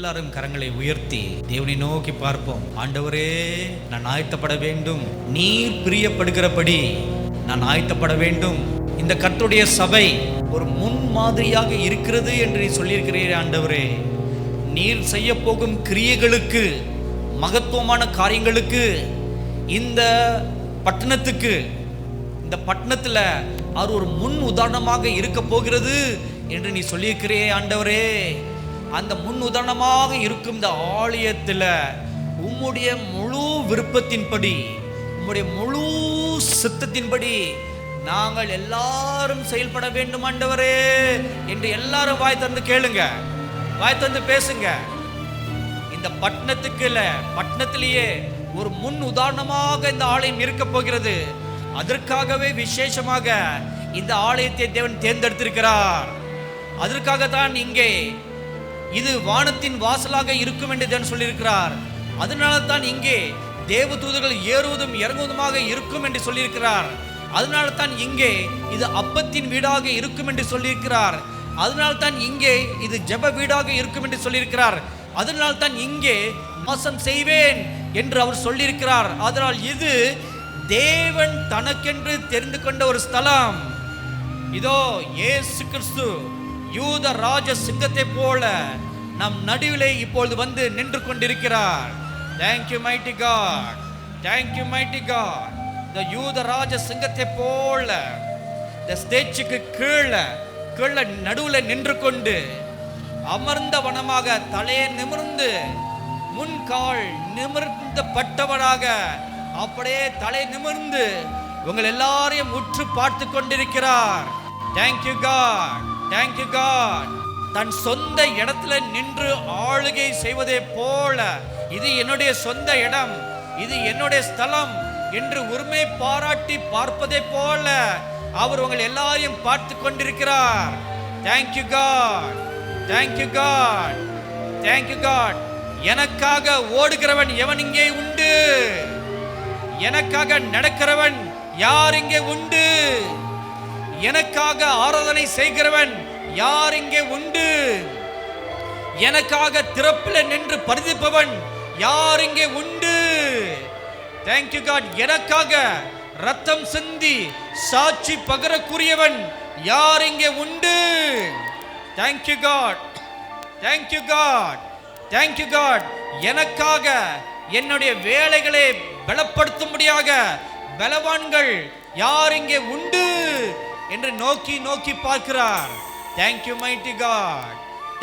எல்லாரும் கரங்களை உயர்த்தி தேவனை நோக்கி பார்ப்போம். ஆண்டவரே, நான் ஆயத்தப்பட வேண்டும். நீர் பிரியப்படுகிறபடி நான் ஆயத்தப்பட வேண்டும். இந்த கர்த்தருடைய சபை ஒரு முன் மாதிரியாக இருக்கிறது என்று நீ சொல்லியிருக்கிறீரே ஆண்டவரே. நீர் செய்ய போகும் கிரியைகளுக்கு, மகத்துவமான காரியங்களுக்கு, இந்த பட்டணத்துக்கு, இந்த பட்டணத்தில் அவர் ஒரு முன் உதாரணமாக இருக்க போகிறது என்று நீ சொல்லியிருக்கிறே ஆண்டவரே. அந்த முன் உதாரணமாக இருக்கும் இந்த ஆலயத்தில் உம்முடைய முழு விருப்பத்தின்படி, உம்முடைய முழு சித்தத்தின்படி நாங்கள் எல்லாரும் செயல்பட வேண்டும் ஆண்டவரே என்று எல்லாரும் வாய் தந்து கேளுங்க, வாய் தந்து பேசுங்க. இந்த பட்டணத்துக்கு இல்ல, பட்டணத்திலேயே ஒரு முன் உதாரணமாக இந்த ஆலயம் இருக்க போகிறது. அதற்காகவே விசேஷமாக இந்த ஆலயத்தை தேவன் தேர்ந்தெடுத்திருக்கிறார். அதற்காகத்தான் இங்கே இது வானத்தின் வாசலாக இருக்கும் என்று தேவன் சொல்லியிருக்கிறார். அதனால தான் இங்கே தேவதூதர்கள் ஏறுவதும் இறங்குவதுமாக இருக்கும் என்று சொல்லியிருக்கிறார். அதனால தான் இங்கே இது அப்பத்தின் வீடாக இருக்கும் என்று சொல்லியிருக்கிறார். அதனால தான் இங்கே இது ஜெப வீடாக இருக்கும் என்று சொல்லியிருக்கிறார். அதனால தான் இங்கே வாசம் செய்வேன் என்று அவர் சொல்லியிருக்கிறார். அதனால் இது தேவன் தனக்கென்று தெரிந்து கொண்ட ஒரு ஸ்தலம். இதோ இயேசு கிறிஸ்து யூத ராஜ சிங்கத்தை போல நம் நடுவிலே இப்பொழுது வந்து நின்று கொண்டிருக்கிறார். Thank you mighty God, thank you mighty God. இந்த யூத ராஜ சிங்கத்தை போல இந்த ஸ்டேஜுக்கு கீழே நடுவில் நின்று கொண்டு அமர்ந்த வனமாக தலையை நிமிர்ந்து முன்கால் நிமிர்ந்த பட்டவனாக அப்படியே தலை நிமிர்ந்து உங்கள் எல்லாரையும் உற்று பார்த்து கொண்டிருக்கிறார். Thank you God, thank you God. தன் சொந்த இடத்துல நின்று ஆளுகை செய்வதே போல, இது என்னுடைய சொந்த இடம், இது என்னுடைய ஸ்தலம் என்று உரிமை பாராட்டி பார்ப்பதே போல அவர் உங்கள் எல்லாரையும் பார்த்து கொண்டிருக்கிறார். Thank you God, thank you God, thank you God. எனக்காக ஓடுகிறவன் எவன் இங்கே உண்டு? எனக்காக நடக்கிறவன் யார் இங்கே உண்டு? எனக்காக ஆராதனை செய்கிறவன் யார் இங்கே உண்டு? எனக்காக திறப்பில் நின்று பரிதிப்பவன் யார் இங்கே உண்டு? Thank you God. எனக்காக ரத்தம் சிந்தி சாட்சி பகரக்கூடியவன் யார் இங்கே உண்டு? Thank you God, thank you God, thank you God. எனக்காக என்னுடைய வேலைகளை பலப்படுத்தும்படியாக பலவான்கள் யார் இங்கே உண்டு என்று நோக்கி நோக்கி பார்க்கிறார். Thank you mighty God,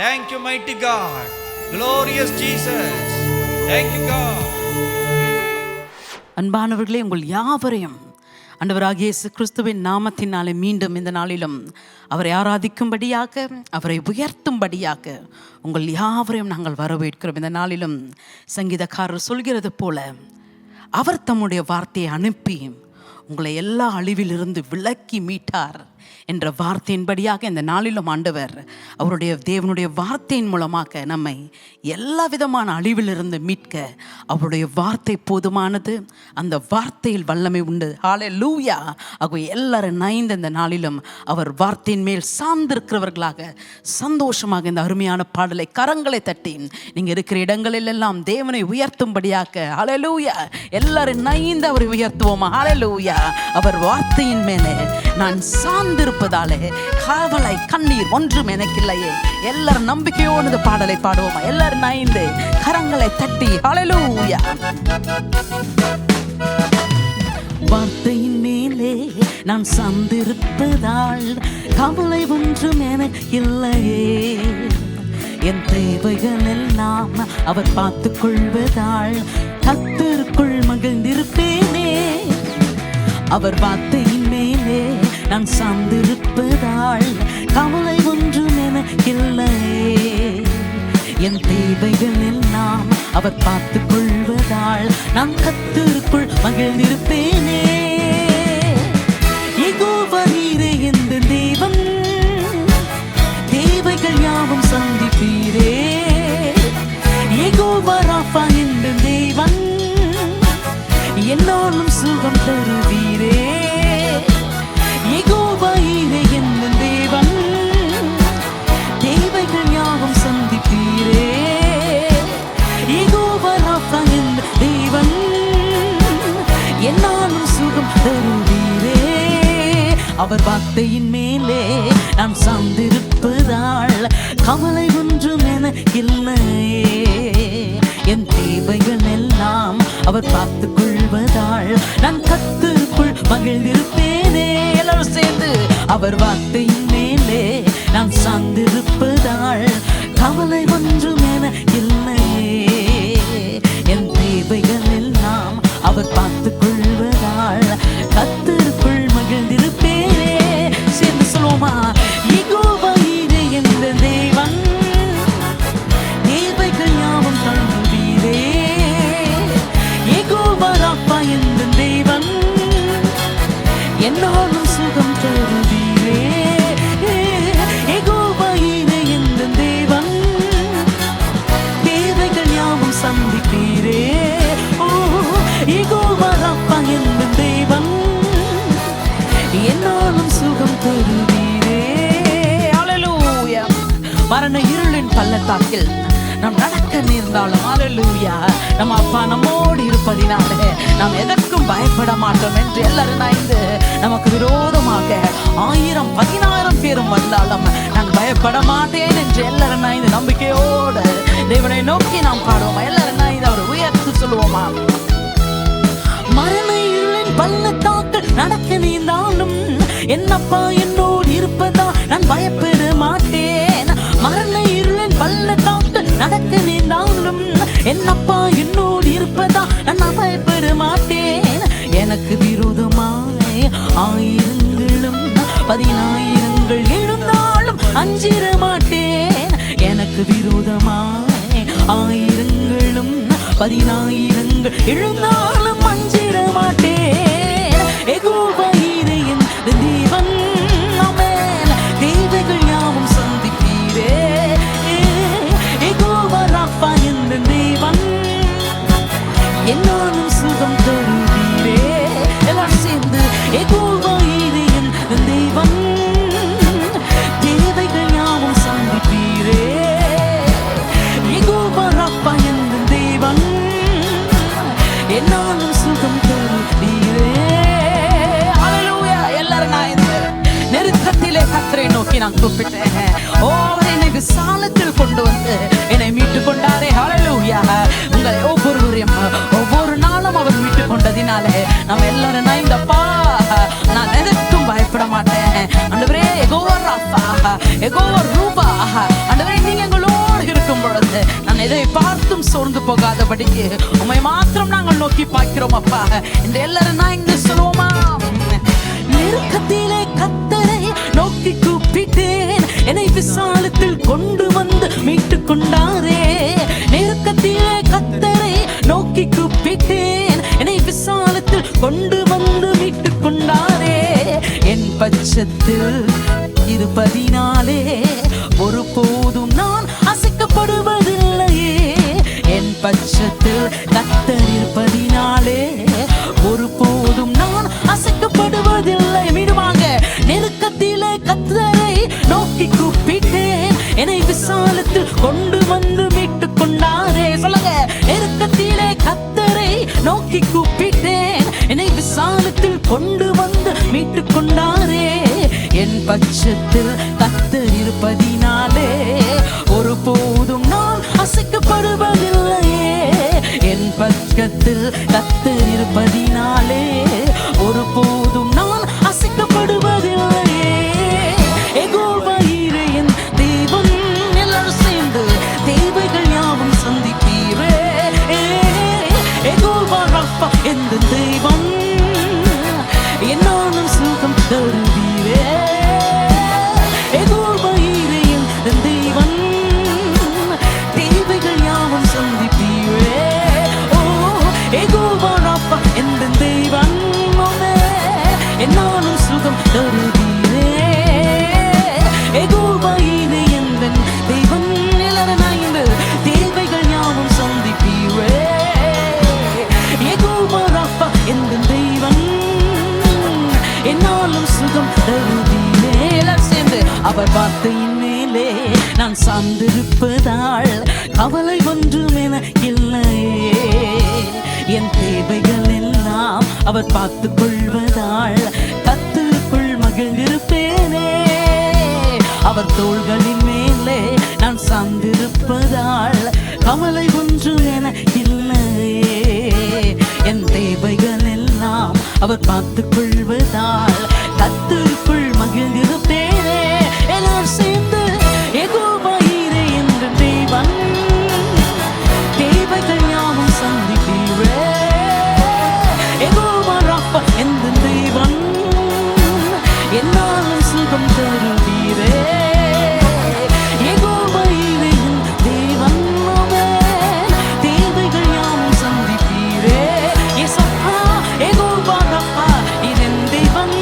thank you mighty God, glorious Jesus, thank you God. அன்பானவர்களே, உங்கள் யாவரையும் ஆண்டவராகிய இயேசு கிறிஸ்துவின் நாமத்தினாலே மீண்டும் இந்த நாளிலும் அவரை ஆராதிக்கும்படியாக, அவரை உயர்த்தும்படியாக உங்கள் யாவரையும் நாங்கள் வரவேற்கிறோம். இந்த நாளிலும் சங்கீதக்காரர் சொல்கிறது போல அவர் தம்முடைய வார்த்தையை அனுப்பி உங்களை எல்லா அழிவிலிருந்து விலக்கி மீட்டார் என்ற வார்த்தையின்படியாக இந்த நாளிலும் ஆண்டவர் அவருடைய தேவனுடைய வார்த்தையின் மூலமாக நம்மை எல்லா விதமான அழிவிலிருந்து மீட்க அவருடைய வார்த்தை போதுமானது. அந்த வார்த்தையில் வல்லமை உண்டு. ஹல்லேலூயா. ஆகவே எல்லாரும் நைந்து இந்த நாளிலும் அவர் வார்த்தையின் மேல் சார்ந்திருக்கிறவர்களாக சந்தோஷமாக இந்த அருமையான பாடலை கரங்களை தட்டி நீங்கள் இருக்கிற இடங்களில் எல்லாம் தேவனை உயர்த்தும்படியாக ஹல்லேலூயா எல்லாரும் நைந்து அவரை உயர்த்துவோமா? ஹல்லேலூயா. அவர் வார்த்தையின் மேலே நான் சார்ந்திருப்பதாலே காவலை கண்ணீர் ஒன்றும் எனக்கு இல்லையே. எல்லாரும் நம்பிக்கையோடு இந்த பாடலை பாடுவோமா? எல்லாரும் நைந்து கரங்களை தட்டி ஹல்லேலூயா. வார்த்தையின் மேலே நான் சார்ந்திருப்பதால் கவலை ஒன்றும் எனக்கு இல்லையே. என் தேவைகள் எல்லாம் அவர் பார்த்துக் கொள்வதால் கர்த்தருக்குள் மகிழ்ந்திருப்பேனே. அவர் வார்த்தையின் மேலே நான் சார்ந்திருப்பதால் கவலை ஒன்றும் எனக்கில்லையே. என் தேவைகள் எல்லாம் அவர் பார்த்துக் கொள்வதால் நான் கர்த்தருக்குள் மகிழ்ந்திருப்பேனே. யெகோவா நீரே எந்த தேவன், தேவைகள் யாவும் சந்திப்பீரே. யெகோவா ராஃபா என்ற தேவன், என்னாலும் சுகம் தருவீரே. யெகோவா ஈரே என்ற தேவன், தேவைகள் யாவும் சந்திப்பீரே. அவர் வார்த்தையின் மேலே நான் சார்ந்திருப்பதால் கவலை ஒன்றும் எனக்கு இல்லையே. என் தேவைகள் எல்லாம் அவர் பார்த்துக் கொள்வதால் நான் கர்த்தருக்குள் மகிழ்ந்திருப்பேனே. எல்லாரும் சேர்ந்து அவர் வார்த்தையின் மேலே நான் சார்ந்திருப்பதால் கவலை ஒன்றும் எனக்கு இல்லையே. என் தேவைகள் எல்லாம் அவர் பார்த்துக் கொள்வதால் கர்த்தருக்குள் மகிழ்ந்திருப்பேனே. சேர்ந்து சொல்லுவோமா? யெகோவா ஈரே என்ற தேவன், தேவைகள் யாவும் தந்தீரே. யெகோவா ராப்பா என்ற தேவன், என்னாலும் சுகம் தருவீரே. யெகோவா ஈரே என்ற தேவன், தேவைகள் யாவும் சந்திப்பீரே. ஓ யெகோவா ராப்பா என்ற தேவன், என்னாலும் சுகம் தருவீரே. ஹல்லேலூயா. மரண இருளின் பள்ளத்தாக்கில் நாம் நடக்க நேர்ந்தாலும் ஹல்லேலூயா, நம்ம அப்பா நம்மோடு இருப்பதினாலே நாம் எதற்கும் பயப்பட மாட்டோம் என்று எல்லாரும் நாய்ந்து நமக்கு விரோதமாக 1000-10,000 பேரும் வந்தாலும் நான் பயப்பட மாட்டேன் என்று எல்லாரும் நாய்ந்து நம்பிக்கையோடு தேவனை நோக்கி நாம் பாடுவோமா? எல்லாரும் நாய்ந்து அவர் உயர்த்து சொல்லுவோமா? மரண இருளின் பள்ளத்தாக்கில் நடக்க நேர்ந்தாலும் என்னப்பா என்னோடு இருப்பதா நான் பயப்பட மாட்டேன். மரண இருளின் பள்ளத்தாக்கில் நடக்க நேர்ந்தாலும் என்னப்பா என்னோடு இருப்பதா நான் பயப்பட மாட்டேன். எனக்கு விரோதமாய் 1000ங்களும் 10,000ங்கள் எழுந்தாலும் அஞ்சிட மாட்டேன். எனக்கு விரோதமாய் 1000ங்களும் 10,000ங்கள் எழுந்தாலும் அஞ்சிட மாட்டேன். யெகோவா ஈரே என்ற தேவன், ஆமென், தேவைகள் யாவும் சந்திப்பீரே. யெகோவா ராப்பா என்ற தேவன், என்னாலும் சுகம் தருவீரே. எல்லாரும் சேர்ந்து யெகோவா ஈரே என்ற தேவன், தேவைகள் யாவும் சந்திப்பீரே. யெகோவா ராப்பா என்ற தேவன், என்னாலும் சுகம் தருவீரே. ஹல்லேலூயா. எல்லாரும் நான் இந்த நெருக்கத்திலே கர்த்தரை நோக்கி நான் கூப்பிட்டேன். ஓ அவர் என்னை விசாலத்தில் கொண்டு வந்து என்னை மீட்டு கொண்டாரே. ஹல்லேலூயா. உங்களை ஒவ்வொருவரையும் ஒவ்வொரு நாளும் அவர் மீட்டு கொண்டதினாலே நம்ம எல்லாரும் நான் இந்தப்பா நான் எதற்கும் பயப்பட மாட்டேன். ஆண்டவரே யெகோவா ராப்பா, யெகோவா ரூபா, ஆண்டவரே நீங்க எங்களோடு இருக்கும் பொழுது நான் எதை பார்த்தும் சோர்ந்து போகாதபடிக்கு உம்மை மாத்திரம் நாங்கள் நோக்கி பார்க்கிறோம் அப்பா. இந்த எல்லாரும் நான் இங்க சொல்லுவோமா? நெருக்கத்திலே கர்த்தரை நோக்கி கூப்பிட்டேன், என்னை விசாலத்தில் கொண்டு வந்து மீட்டு கொண்டாரே. நெருக்கத்திலே கர்த்தரை நோக்கி கூப்பிட்டேன், என்னை விசாலத்தில் கொண்டு வந்து மீட்டு கொண்டாரே. என் பட்சத்தில் இருப்பதினாலே ஒருபோதும் நான் அசைக்கப்படுவதில்லையே. என் பட்சத்தில் கர்த்தர் இருப்பதினாலே ஒருபோதும் நான் அசைக்கப்படுவதில்லை. மீண்டுமாக நெருக்கத்திலே கர்த்தரை நோக்கி கூப்பிட்டேன், என்னை விசாலத்தில் கொண்டு வந்து மீட்டு கொண்டாரே. சொல்லுங்க, நெருக்கத்திலே கர்த்தரை நோக்கி கூப்பிட்டேன், என்னை விசாலத்தில் கொண்டு வந்து மீட்டு கொண்டாரே. என் பட்சத்தில் கர்த்தர் இருப்பதினாலே ஒருபோதும் நான் அசைக்கப்படுவதில்லையே. என் பட்சத்தில் கர்த்தர் இருப்பதினாலே ஒருபோதும் நான் அசைக்கப்படுவதில்லையே. யெகோவா ஈரே என் தேவன், எல்லாரும் சேர்ந்து தேவைகள் யாவும் சந்திப்பீரே. யெகோவா ராப்பா என்ற தேவன், என்னாலும் சுகம் தருவீரே. யெகோவா ஈரே என்ற தேவன், தேவைகள் யாவும் சந்திப்பீரே. ஓ யெகோவா ராப்பா என்ற தேவன், என்னாலும் சுகம் தருவீரே. யெகோவா ஈரே என்ற தேவன், எல்லாரும் நான் இந்த தேவைகள் யாவும் சந்திப்பீரே. யெகோவா ராப்பா என்ற தேவன், என்னாலும் சுகம் தருவீரே. எல்லாரும் சேர்ந்து அவர் வார்த்தையின் மேலே நான் சார்ந்திருப்பதால் கவலை ஒன்றும் எனக்கு இல்லையே. என் தேவைகள் எல்லாம் அவர் பார்த்துக் கொள்வதால் கர்த்தருக்குள் மகிழ்ந்து அவர் தோள்களின் மேலே நான் சார்ந்திருப்பதால் கவலை ஒன்றும் என இல்லையே. என் தேவைகள் எல்லாம் அவர் பார்த்துக் கொள்வதால் கர்த்தருக்குள் மகிழ்ந்திருப்பேனே. எல்லாரும் சேர்ந்து யெகோவா ஈரே என்ற தேவன் தேவைகள் யாவும் சந்திப்பீரே. யெகோவா ராஃபா என்ற தேவன் என்னாலும் சுகம் தருவீரே. யெகோவா ஈரே என்ற தேவன் தேவைகள் யாவும் சந்திப்பீரே. யெகோவா ராஃபா இதன் தேவன்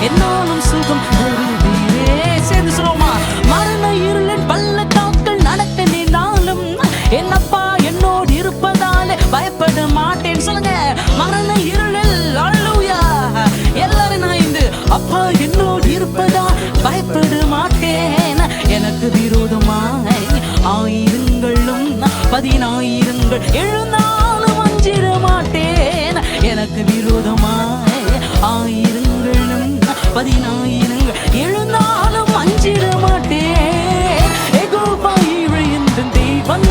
என்னாலும் சுகம் தருவீரே. சேர்ந்து சொல்லுவோமா? மரண இருளின் பள்ளத்தாக்கள் நடக்க நின்றாலும் என் அப்பா என்னோடு இருப்பதாலே பயப்பட மாட்டேன். சொல்லுங்க, மரண இருளில் அல்லேலூயா எல்லாரும் நான் அப்பா என்னோடு இருப்பதால் பயப்பட மாட்டேன். எனக்கு விரோதமாய் ஆயிரங்களும் 10,000 எழுந்தாலும் அஞ்சிட மாட்டேன். எனக்கு விரோதமாய் ஆயிரங்களும் 10,000 எழுந்தாலும் அஞ்சிட மாட்டேன். யெகோவா ஈரே என்ற தேவன்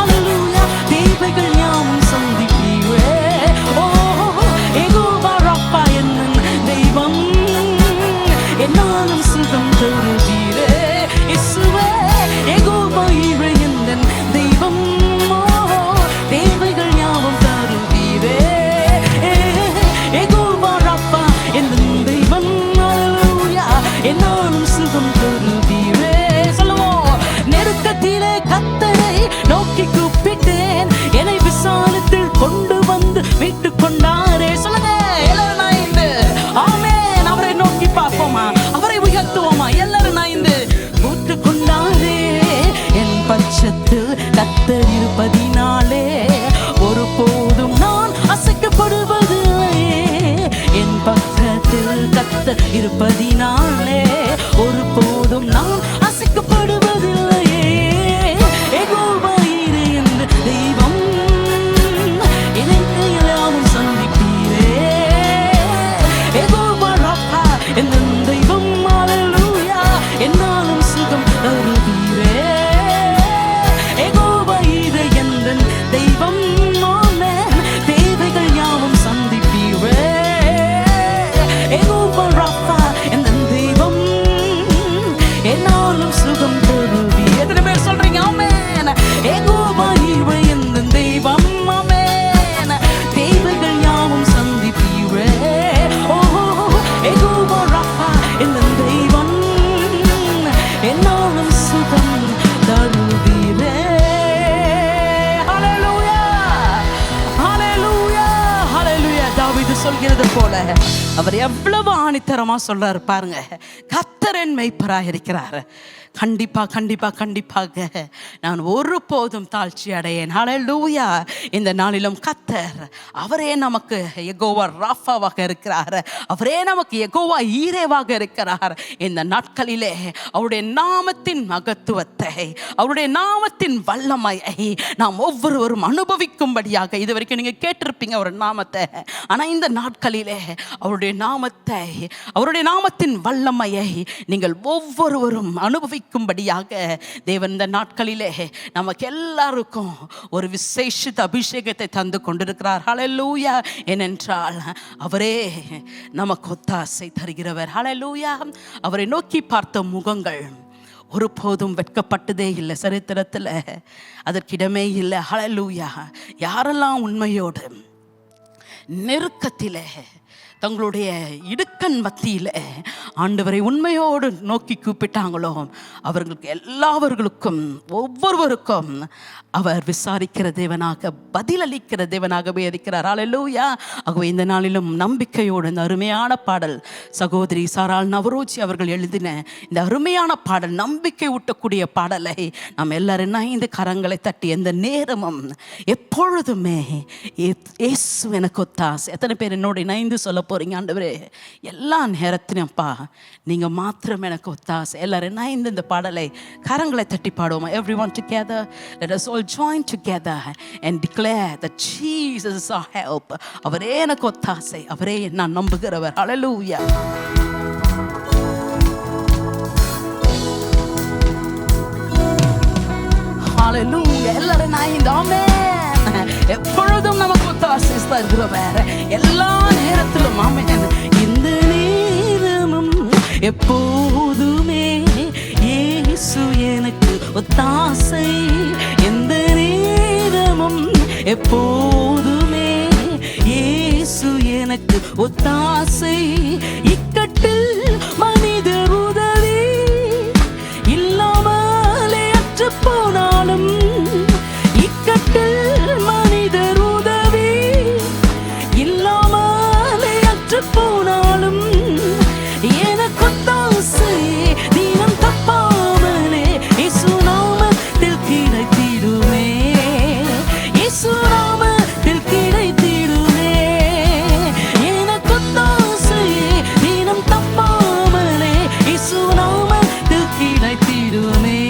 அல்லேலூயா தேவைகள் யாவும் சந்திப்பீரே. ஓ யெகோவா ராஃபா என்னும் தெய்வம் என்னாலும் சுகம் தருவீரே. இயேசுவே யெகோவா ஈரே என்ற தெய்வம் தேவைகள் யாவும் தருவீரே. யெகோவா ராஃபா என்னும் தெய்வம் அல்லேலூயா என்னாலும் சுகம் தருவீரே. சொல்லுவோம், நெருக்கத்திலே கர்த்தரை நோக்கி கூப்பிட்டேன், என்னை விசாலத்தில் கொண்டு வந்து மீட்டுக் கொண்டாரே. சொல்லுங்க எல்லாரும் நாய்ந்து ஆமென். அவரை நோக்கி பார்ப்போமா? அவரை உயர்த்துவோமா? எல்லாரும் நாய்ந்து கூட்டு கொண்டாரே. என் பட்சத்தில் கர்த்தர் இருப்பதினாலே ஒருபோதும் நான் அசைக்கப்படுவதில்லையே. என் பக்கத்தில் கர்த்தர் இருப்பதினாலே ஒருபோதும் நான் அசைக்கப்படுவதில்லையே. யெகோவா ஈரே என்ற தெய்வம் என்னை எல்லாரும் சந்திப்பீரே. யெகோவா ராஃபா என்ற தெய்வம் அல்லேலூயா என்னாலும் சுகம் தருவீரே. யெகோவா ஈரே என்ற தெய்வம் ஆமென் தேவைகள் யாவும் சந்திப்பீரே. யெகோவா ராஃபா என்ற தெய்வம் என்னாலும் சுகம் தருவீரே. எத்தனை பேர் சொல்றீங்க ஆமென்? யெகோவா ஈரே என்ற தெய்வம் ஆமென் தேவைகள் யாவும் சந்திப்பீரே. ஓ யெகோவா ராஃபா என்ற தெய்வம் என்னாலும் சுகம் தருவீரே. ஹல்லேலூயா ஹல்லேலூயா ஹல்லேலூயா. தாவீது சொல்கிறது போல அவர் எவ்வளவு ஆணித்தரமா சொல்றாரு பாருங்க. கர்த்தர் என் மேய்ப்பராய் இருக்கிறார். கண்டிப்பா கண்டிப்பா கண்டிப்பாக நான் ஒருபோதும் தாழ்ச்சி அடையேன். ஹல்லேலூயா. இந்த நாளிலும் கர்த்தர் அவரே நமக்கு யெகோவா ராஃபாவாக இருக்கிறார். அவரே நமக்கு யெகோவா ஈரேவாக இருக்கிறார். இந்த நாட்களிலே அவருடைய நாமத்தின் மகத்துவத்தை, அவருடைய நாமத்தின் வல்லமையை நாம் ஒவ்வொருவரும் அனுபவிக்கும்படியாக இதுவரைக்கும் நீங்க கேட்டிருப்பீங்க ஒரு நாமத்தை. ஆனா இந்த நாட்களிலே அவருடைய நாமத்தை, அவருடைய நாமத்தின் வல்லமையை நீங்கள் ஒவ்வொருவரும் அனுபவிக்கும்படியாக தேவன் இந்த நாட்களிலே நமக்கு எல்லாருக்கும் ஒரு விசேஷித்த அபிஷேகத்தை தந்து கொண்டிருக்கிறார். ஹல்லேலூயா. ஏனென்றால் அவரே நமக்கு ஒத்தாசை தருகிறவர். ஹல்லேலூயா. அவரை நோக்கி பார்த்த முகங்கள் ஒருபோதும் வெட்கப்பட்டதே இல்லை. சரித்திரத்தில் அதற்கிடமே இல்லை. ஹல்லேலூயா. யாரெல்லாம் உண்மையோடு நெருக்கத்திலே தங்களுடைய இடுக்கண் மத்தியில் ஆண்டவரை உண்மையோடு நோக்கி கூப்பிட்டாங்களோ அவர்களுக்கு எல்லாவர்களுக்கும் ஒவ்வொருவருக்கும் அவர் விசாரிக்கிற தேவனாக, பதிலளிக்கிற தேவனாகவே இருக்கிறார். ஹல்லேலூயா. ஆகவே இந்த நாளிலும் நம்பிக்கையோடு இந்த அருமையான பாடல் சகோதரி சாராள் நவரோஜி அவர்கள் எழுதின இந்த அருமையான பாடல், நம்பிக்கை ஊட்டக்கூடிய பாடலை நாம் எல்லாரும் இணைந்து கரங்களை தட்டி எந்த நேரமும் எப்பொழுதுமே இயேசு எனக்கு ஒத்தாசை. எத்தனை பேர் என்னோட இணைந்து சொல்ல போறீங்க? ஆண்டவரே, எல்லா நேரத்திலும்ப்பா நீங்க மாத்திரம் எனக்கு ஒத்தாசை. எல்லாரும் இணைந்து இந்த பாடலை கரங்களை தட்டி பாடுவோமா? Everyone together, let us all join together and declare that Jesus is our help. அவரே எனக்கு ஒத்தாசை, அவரே நான் நம்புகிறவர். Hallelujah. ஹalleluya. எல்லாரும் நான் இந்த ஆமென். எப்பொழுதும் நமக்கு ஒத்தாசை தருகிறவர், எல்லா நேரத்திலும் ஆமென். இந்த நேரமும் எப்போதுமே இயேசு எனக்கு ஒத்தாசை. எந்த நேரமும் எப்போதுமே இயேசு எனக்கு ஒத்தாசை. இக்கட்டில் மனிதர் உதவி இல்லாமலே அற்று போனாலும், இக்கட்டில் மனிதர் உதவி இல்லாமலே அற்று போனாலும், எனக்கு ஒத்தாசை தினம் தப்பாமலே இயேசு நாமத்தில் கிடைத்திடுமே, இயேசு நாமத்தில் கிடைத்திடுமே. எனக்கு ஒத்தாசை தினம் தப்பாமலே இயேசு நாமத்தில் கிடைத்திடுமே,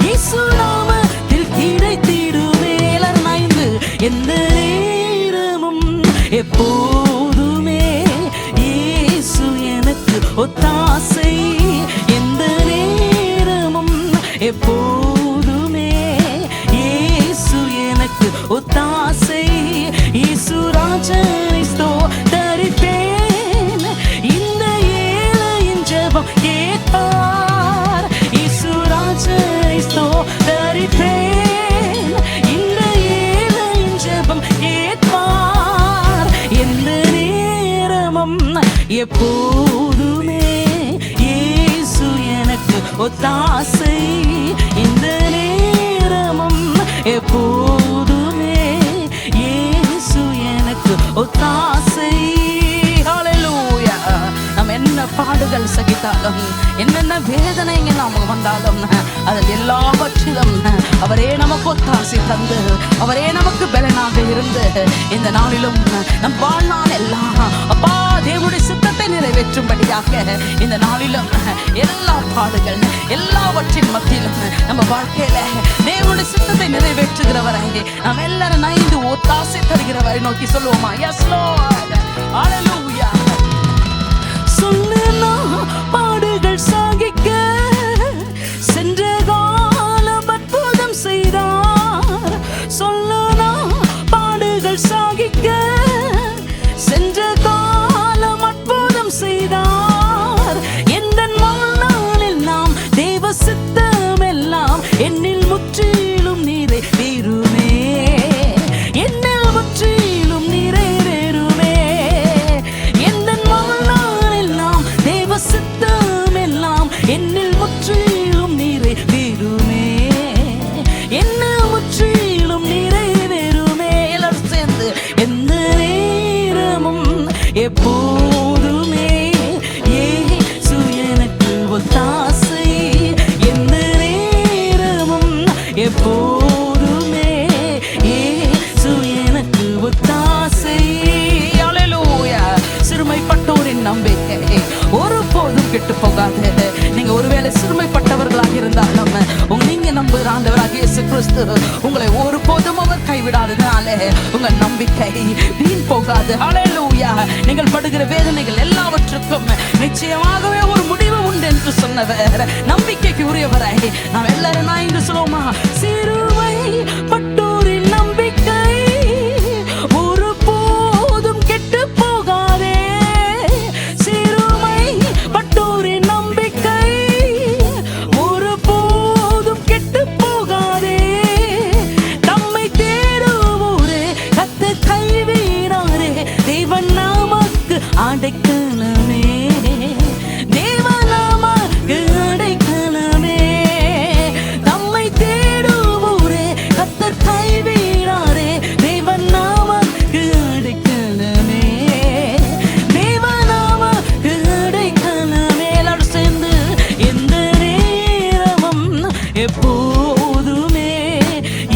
இயேசு நாமத்தில் கிடைத்திடுமே. எல்லாரும் நாய்ந்து எந்த நேரமும் எப்போதுமே இயேசு எனக்கு ஒத்தாசை. எந்த நேரமும் எப்போதுமே இயேசு எனக்கு ஒத்தாசை. இயேசு ராஜனை ஸ்தோத்தரிப்பேன், இந்த ஏழையின் ஜெபம் கேட்பார். இயேசு ராஜனை ஸ்தோத்தரிப்பேன், இந்த ஏழையின் ஜெபம் கேட்பார். எந்த நேரமும் எப்போதுமே இயேசு எனக்கு ஒத்தாசை. இந்த நேரமும் எப்போதுமே இயேசு எனக்கு ஒத்தாசை. ஹalleluya. நம்ம என்ன பாடுகள் சகித்தாலும், என்னென்ன வேதனைகள் நாம வந்தாலும், அதில் எல்லாவற்றிலும் அவரே நமக்கு ஒத்தாசை தந்து, அவரே நமக்கு பலனாக இருந்து, இந்த நாளிலும் நம் வாழ்நாள் எல்லாம் அப்பா தேவனுடைய சித்தத்தை நிறைவேற்றும்படியாக இந்த நாளிலும் எல்லா பாடுகள் எல்லாவற்றின் மத்தியிலும் நம்ம வாழ்க்கையில தேவனுடைய சித்தத்தை நிறைவேற்றுகிறவரை நாம் எல்லாரும் நைந்து ஒத்தாசை தருகிறவரை நோக்கி சொல்லுவோமா? S Lord. ஹalleluya. சொல்லுனா பாடுகள் சாகிக்க சென்ற காலம் அற்புதம் செய்தார். சொல்லுனா பாடுகள் சாகிக்க சென்ற காலம் அற்புதம் செய்தார். எந்த வாழ்நாளில் நாம் தேவ சித்தம் எல்லாம் என்னில் முற்றிலும் நிறைவேறுமே, என்னில் முற்றிலும் நிறைவேறுமே. எந்த வாழ்நாளில் நாம் தேவ சித்தம் எல்லாம் என்னில் முற்றிலும் நிறைவேறுமே, என்னில் முற்றிலும் நிறைவேறுமே. எல்லாரும் சேர்ந்து எந்த நேரமும் எப்போதுமே இயேசு எனக்கு ஒத்தாசை. எந்த நேரமும் எப்போதுமே இயேசு எனக்கு ஒத்தாசை. ஹalleluya. சிறுமைப்பட்டோரின் நம்பிக்கை ஒருபோதும் கெட்டு போகாது. நீங்க ஒருவேளை சிறுமைப்பட்டவர்களாக இருந்தாலும் நீங்க நம்புகிற ஆண்டவராக இயேசு கிறிஸ்து உங்களை ஒருபோதும் அவர் கைவிடாதனால உங்க நம்பிக்கை வீண் போகாது. ஹalleluya. நீங்கள் படுகிற வேதனைகள் எல்லாவற்றுக்கும் நிச்சயமாகவே ஒரு முடிவு உண்டு என்று சொன்னவர், நம்பிக்கைக்கு உரியவரை நாம் எல்லாரும் நான் இன்று சொல்லுவோமா? சிறுமைப்பட்டோரின் நம்பிக்கை ஒருபோதும் கெட்டு போகாதே. சிறுமைப்பட்டோரின் நம்பிக்கை ஒருபோதும் கெட்டு போகாதே. நம்மை தேடுவோரே கர்த்தர் கைவிடாரே, தேவன் நமக்கு அடைக்கலமே, தேவன் நமக்கு அடைக்கலமே. நம்மை தேடுவோரே கர்த்தர் கைவிடாரே, தேவன் நமக்கு அடைக்கலமே, தேவன் நமக்கு அடைக்கலமே. எல்லாரும் சேர்ந்து எந்த நேரமும் எப்போதுமே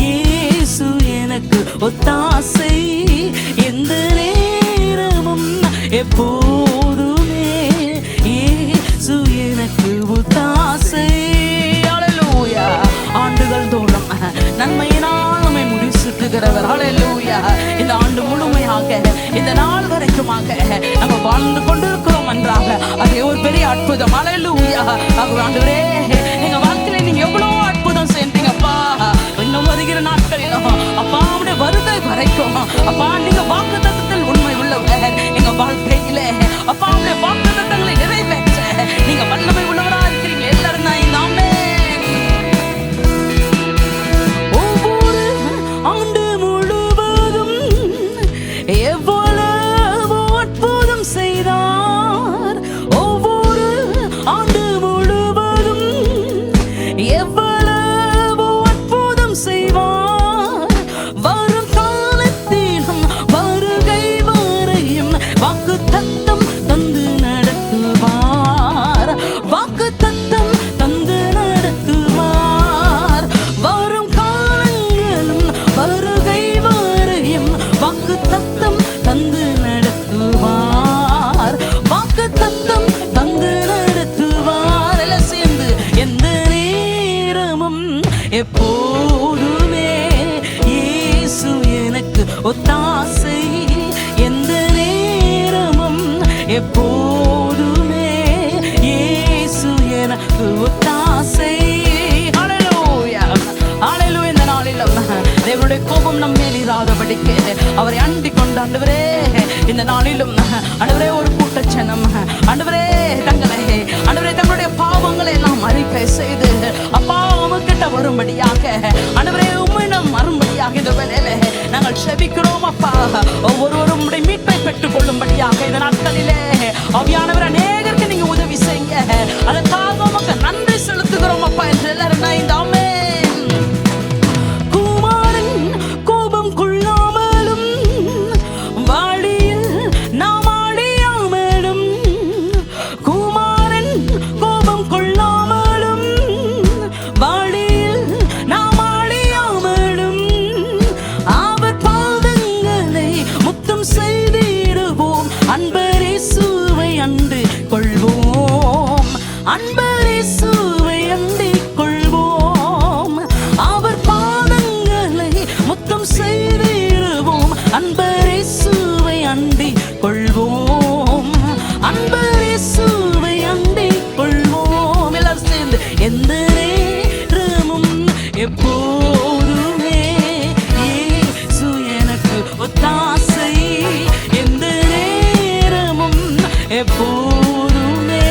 இயேசு எனக்கு ஒத்தாசை. எந்த நேரமும் எப்போதுமே இயேசு எனக்கு ஒத்தாசை. ஹalleluya. ஆண்டுகள் தோறும் நன்மையினால் நம்மை முடிசூட்டுகிறவர். ஹalleluya. இந்த ஆண்டு முழுமையாக இந்த நாள் வரைக்குமாக நம்ம வாழ்ந்து கொண்டிருக்கிறோம் என்றாக அதே ஒரு பெரிய அற்புதம். ஹalleluya. ஆண்டவரே, எங்க வாழ்க்கையில நீங்க எவ்வளவு அற்புதம் செஞ்சீங்கப்பா. வரைக்கும் அப்பா நீங்க வாக்குத்தத்தத்தில் உண்மை உள்ளவர். எங்க வாழ்க்கையிலே அப்பா உங்களுடைய வாக்குத்தத்தங்களை நிறைவேற்ற நீங்க வல்லமை உள்ளவரா இருக்கிறீங்க. எல்லாரும் தான் இந்த ஆமென். ஒவ்வொரு ஆண்டு முழுவதும் எவ்வளவு அற்புதம் செய்தார். ஒவ்வொரு ஆண்டு முழுவதும் எவ்வளவு அற்புதம் செய்வார். வரும் காலத்திலும் வருகை வரையும் வாக்குத்தத்தம் தந்து நடத்துவார். வாக்குத்தத்தம் தந்து நடத்துவார். வரும் காலங்களும் வருகை வரையும் வாக்குத்தத்தம் தந்து நடத்துவார். வாக்குத்தத்தம் தந்து நடத்துவார். எல்லாம் சேர்ந்து எந்த நேரமும் எப்போதுமே இயேசு எனக்கு ஒத்தாசை. எந்த நேரமும் எப்போதுமே இயேசு எனக்கு ஒத்தாசை. ஹல்லேலூயா ஹல்லேலூயா. இந்த நாளிலும் தேவனுடைய கோபம் நம் மேல் இராதபடிக்கு அவரை அண்டிக் கொண்டு ஆண்டவரே இந்த நாளிலும் ஆண்டவரே ஒரு கூட்டச்சனம் ஆண்டவரே தங்களுடைய பாவங்களை எல்லாம் அறிக்கை செய்து அப்பா உமக்கிட்ட வரும்படியாக ஆண்டவரே உம்மிடம் வரும்படியாக இந்த வேளையில நாங்கள் செபிக்கிறோம் அப்பா. ஒவ்வொருவரும் உம்முடைய மீட்பை பெற்றுக் கொள்ளும்படியாக இந்த நாட்களிலே ஆவியானவர் அநேகருக்கு நீங்க உதவி செய்யுங்க. அதற்காக உமக்கு நன்றி செலுத்துகிறோம் அப்பா என்று எல்லாரும் நான் இந்த ஆமென். குமாரன் கோபம் கொள்ளாமலும் வாடியில் நாம் ஆடியாமலும். குமாரன் கோபம் கொள்ளாமலும் வாடியில் நாம் ஆடியாமலும். அவர் பாதங்களை முத்தம் செய்திடுவோம். அன்பரேசுவை அண்டு கொள்வோம். அன்பரேசுவை அண்டிக் கொள்வோம். அவர் பாதங்களை முத்தம் செய்திடுவோம். அன்பரேசுவை அண்டிக் கொள்வோம். அன்பரேசுவை அண்டிக் கொள்வோம். எல்லாரும் சேர்ந்து எந்த நேரமும் எப்போதுமே இயேசு எனக்கு ஒத்தாசை. எந்த நேரமும் எப்போதுமே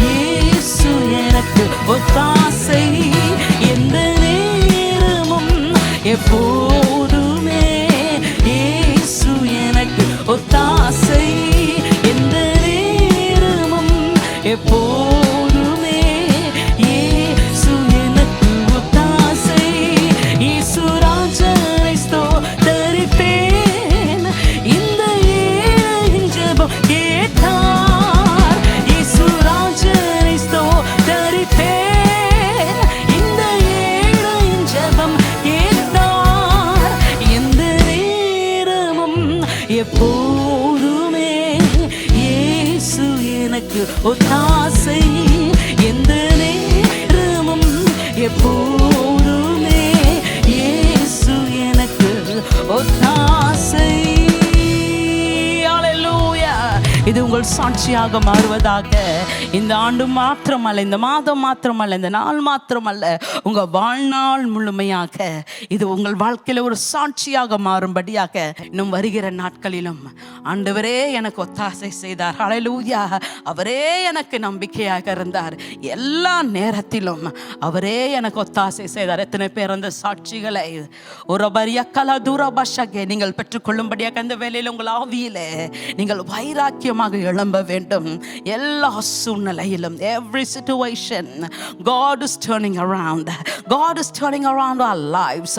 இயேசு எனக்கு ஒத்தாசை. எந்த நேரமும் எப்போதுமே இயேசு எனக்கு ஒத்தாசை. எந்த நேரமும் எப்போதுமே இயேசு எனக்கு ஒத்தாசை. இயேசு ராஜனை ஸ்தோத்தரிப்பேன். இந்த ஏழையின் ஜெபம் கேட்டார். இயேசு ராஜனை ஸ்தோத்தரிப்பேன். இந்த ஏழையின் ஜெபம் கேட்டார். எந்த நேரமும் எப்போதுமே இயேசு எனக்கு ஒத்தாசை. எந்த நேரமும் எப்போதுமே இயேசு எனக்கு ஒத்தாசை. ஹல்லேலூயா. இது உங்கள் சாட்சியாக மாறுவதாக. இந்த ஆண்டு மாத்திரமல்ல, இந்த மாதம் மாத்திரமல்ல, இந்த நாள் மாத்திரமல்ல, உங்க வாழ்நாள் முழுமையாக இது உங்கள் வாழ்க்கையில ஒரு சாட்சியாக மாறும்படியாக இன்னும் வருகிற நாட்களிலும் ஆண்டவரே எனக்கு ஒத்தாசை செய்தார். ஹல்லேலூயா. அவரே எனக்கு நம்பிக்கையாக இருந்தார். எல்லா நேரத்திலும் அவரே எனக்கு ஒத்தாசை செய்தார். எத்தனை பேர் அந்த சாட்சிகளை ஒரு பரியக்கல தூரபாஷகே நீங்கள் பெற்றுக்கொள்ளும்படியாக இந்த வேலையில் உங்கள் ஆவியிலே நீங்கள் வைராக்கியமாக எழும்ப வேண்டும். எல்லா சூழ்நிலையிலும் every situation God is turning around. God is turning around our lives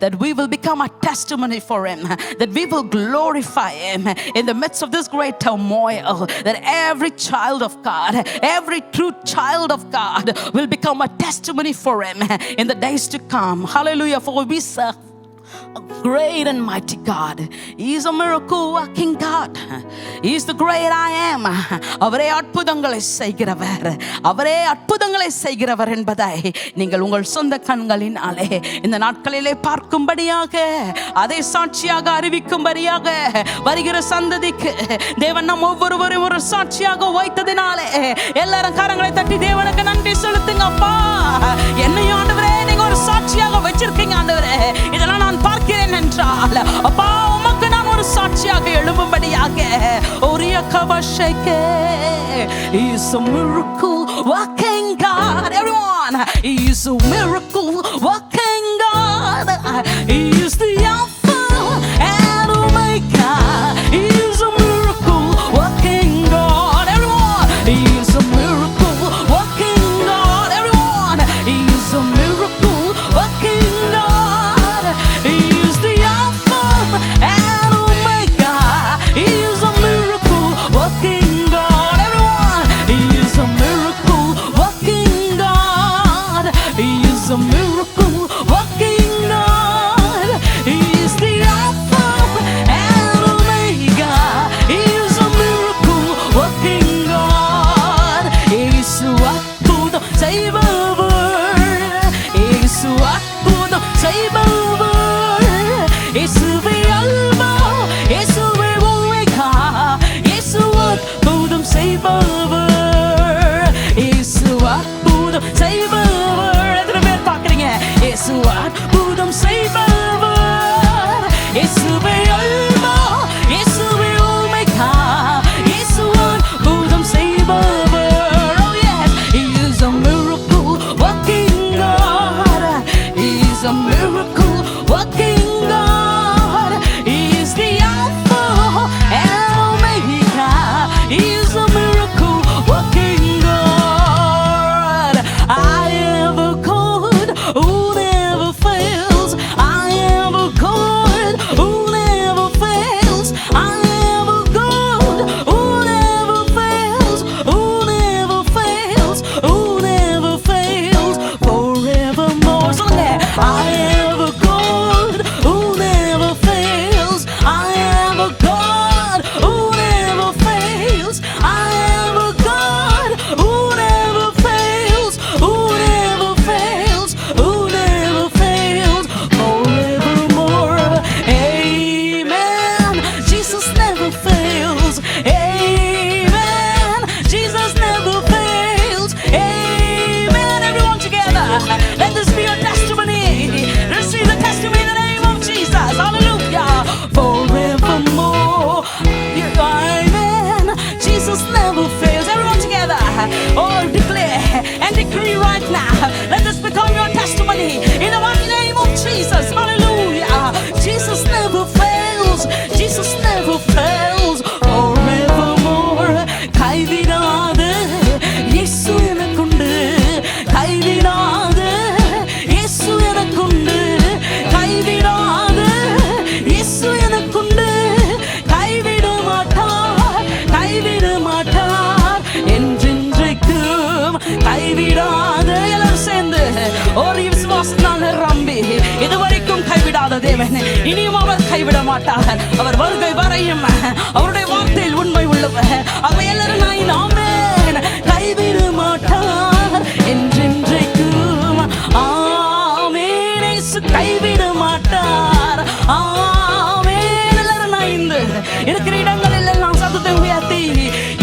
that we will become a testimony for him, that we will glorify him in the midst of this great turmoil, that every child of God, every true child of God will become a testimony for him in the days to come. Hallelujah. For we serve a great and mighty God. He is a miracle working God. He is the great I am. அவரே அற்புதங்களை செய்கிறவர். அவரே அற்புதங்களை செய்கிறவர் என்பதை நீங்கள் உங்கள் சொந்த கண்களினாலே இந்த நாட்களிலே பார்க்கும்படியாக, அதை சாட்சியாக அறிவிக்கும்படியாக வருகிற சந்ததிக்கு தேவன் நம் ஒவ்வொருவரும் ஒரு சாட்சியாக வைத்ததினாலே எல்லாரும் கரங்களை தட்டி தேவனுக்கு நன்றி செலுத்துங்க. அப்பா, என்னையும் ஆண்டவரே நீங்க ஒரு சாட்சியாக வச்சிருக்கீங்க ஆண்டவரே. இதெல்லாம் நான் பார்க்கிறேன் என்று என்றால் அப்பா உமக்கு நான் ஒரு சாட்சியாக எழும்பும்படியாக ஒரே கவசைக்கே. He is a miracle working God. Everyone, He is a miracle working God. He is the Alpha and Omega. He is a miracle working God. Everyone, He is a miracle working God. Everyone, He is a miracle working God. He is the Alpha and Omega. He is a miracle working God. Everyone, He is a miracle working God. He is a miracle working God. He is the Alpha and Omega. He is a miracle working God. இயேசு அற்புதம் செய்பவர், இயேசு அற்புதம் செய்பவர், இயேசுவே அல்வா, இயேசுவே omega, இயேசு அற்புதம் செய்பவர், இயேசு அற்புதம் செய்பவர். எத்தனை பேர் பார்க்கறீங்க? இயேசு அற்புதம் செய்பவர், இயேசுவே அல்வா, இயேசுவே ஓமெகா, இயேசு அற்புதம் செய்பவர். Oh yes, He is a miracle working God. He is a miracle working God. He is the Alpha and Omega. He is a miracle working God. I am a God who never fails. I am a God who never fails. I am a God who never fails, who never fails, who never fails forevermore. So I am a God who never fails. I am a God who never fails. I am a God who never fails, who never fails, who never fails forevermore. Amen. Jesus never fails. Amen. Jesus never fails. Amen. Everyone together, let this be your testimony. Receive the testimony in the name of Jesus. Hallelujah. Forevermore. Amen. Jesus never fails. Everyone together. Oh, declare and decree right now. Let this become your testimony in the mighty name of Jesus. Hallelujah. Jesus never fails. Jesus never fails. Forevermore. கைவிடாத இயேசு எனக்குண்டு, கைவிடாத இயேசு எனக்குண்டு, கைவிடாத இயேசு எனக்குண்டு, கைவிட மாட்டார், கைவிட மாட்டார் என்றென்றைக்கும் கைவிடாத. எல்லாரும் சேர்ந்து ஒரு விசுவாசத்தினால் நிரம்பி இதுவரைக்கும் கைவிடாத தேவன் இனியும் அவர் கைவிட மாட்டார். அவர் வருகை வரையும் அவருடைய வார்த்தையில் உண்மை உள்ளவர். அவை எல்லாரும் ஆமென். கைவிட மாட்டார் என்றென்றைக்கும். ஆமென். இயேசு கைவிட மாட்டார். ஆமென். எல்லாரும் இருக்கிற இடங்களில் எல்லாம் சத்தத்தை உயர்த்தி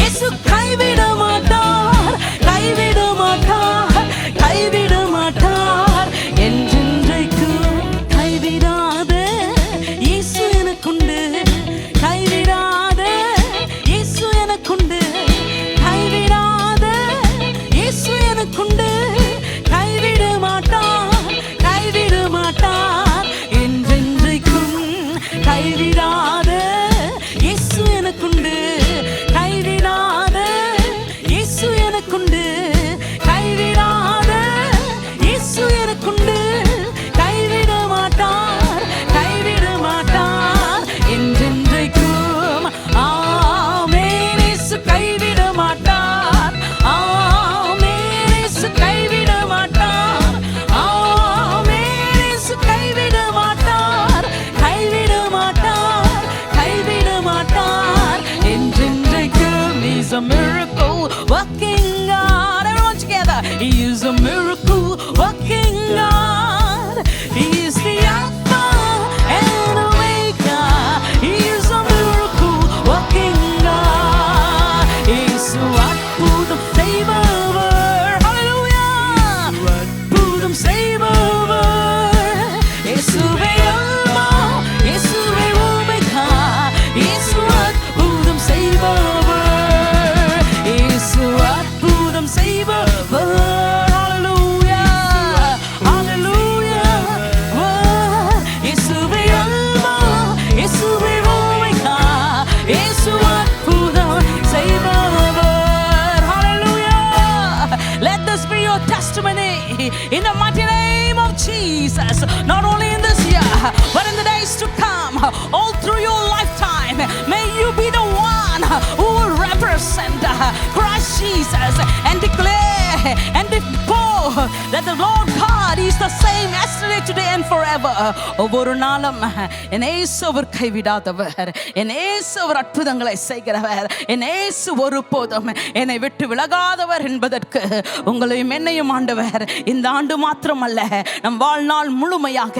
இயேசு கைவிட மாட்டார், கைவிட மாட்டார், கைவிட மாட்டார் என்றென்றைக்கும். கைவிடாத இயேசு எனக்குண்டு, கைவிடாத இயேசு அற்புதம் செய்பவர். Hallelujah. Let this be your testimony in the mighty name of Jesus. Not only in this year, but in the days to come, all through your lifetime, may you be the one who will represent Christ Jesus and declare and declare that the Lord God is the same yesterday, today and forever. ஒவ்வொரு நாளும் என் இயேசு அவர் கைவிடாதவர், என் இயேசு அவர் அற்புதங்களை செய்கிறவர், என் இயேசு ஒருபோதும் என்னை விட்டு விலகாதவர் என்பதற்கு உங்களையும் என்னையும் ஆண்டவர் இந்த ஆண்டு மாத்திரமல்ல, நம் வாழ்நாள் முழுமையாக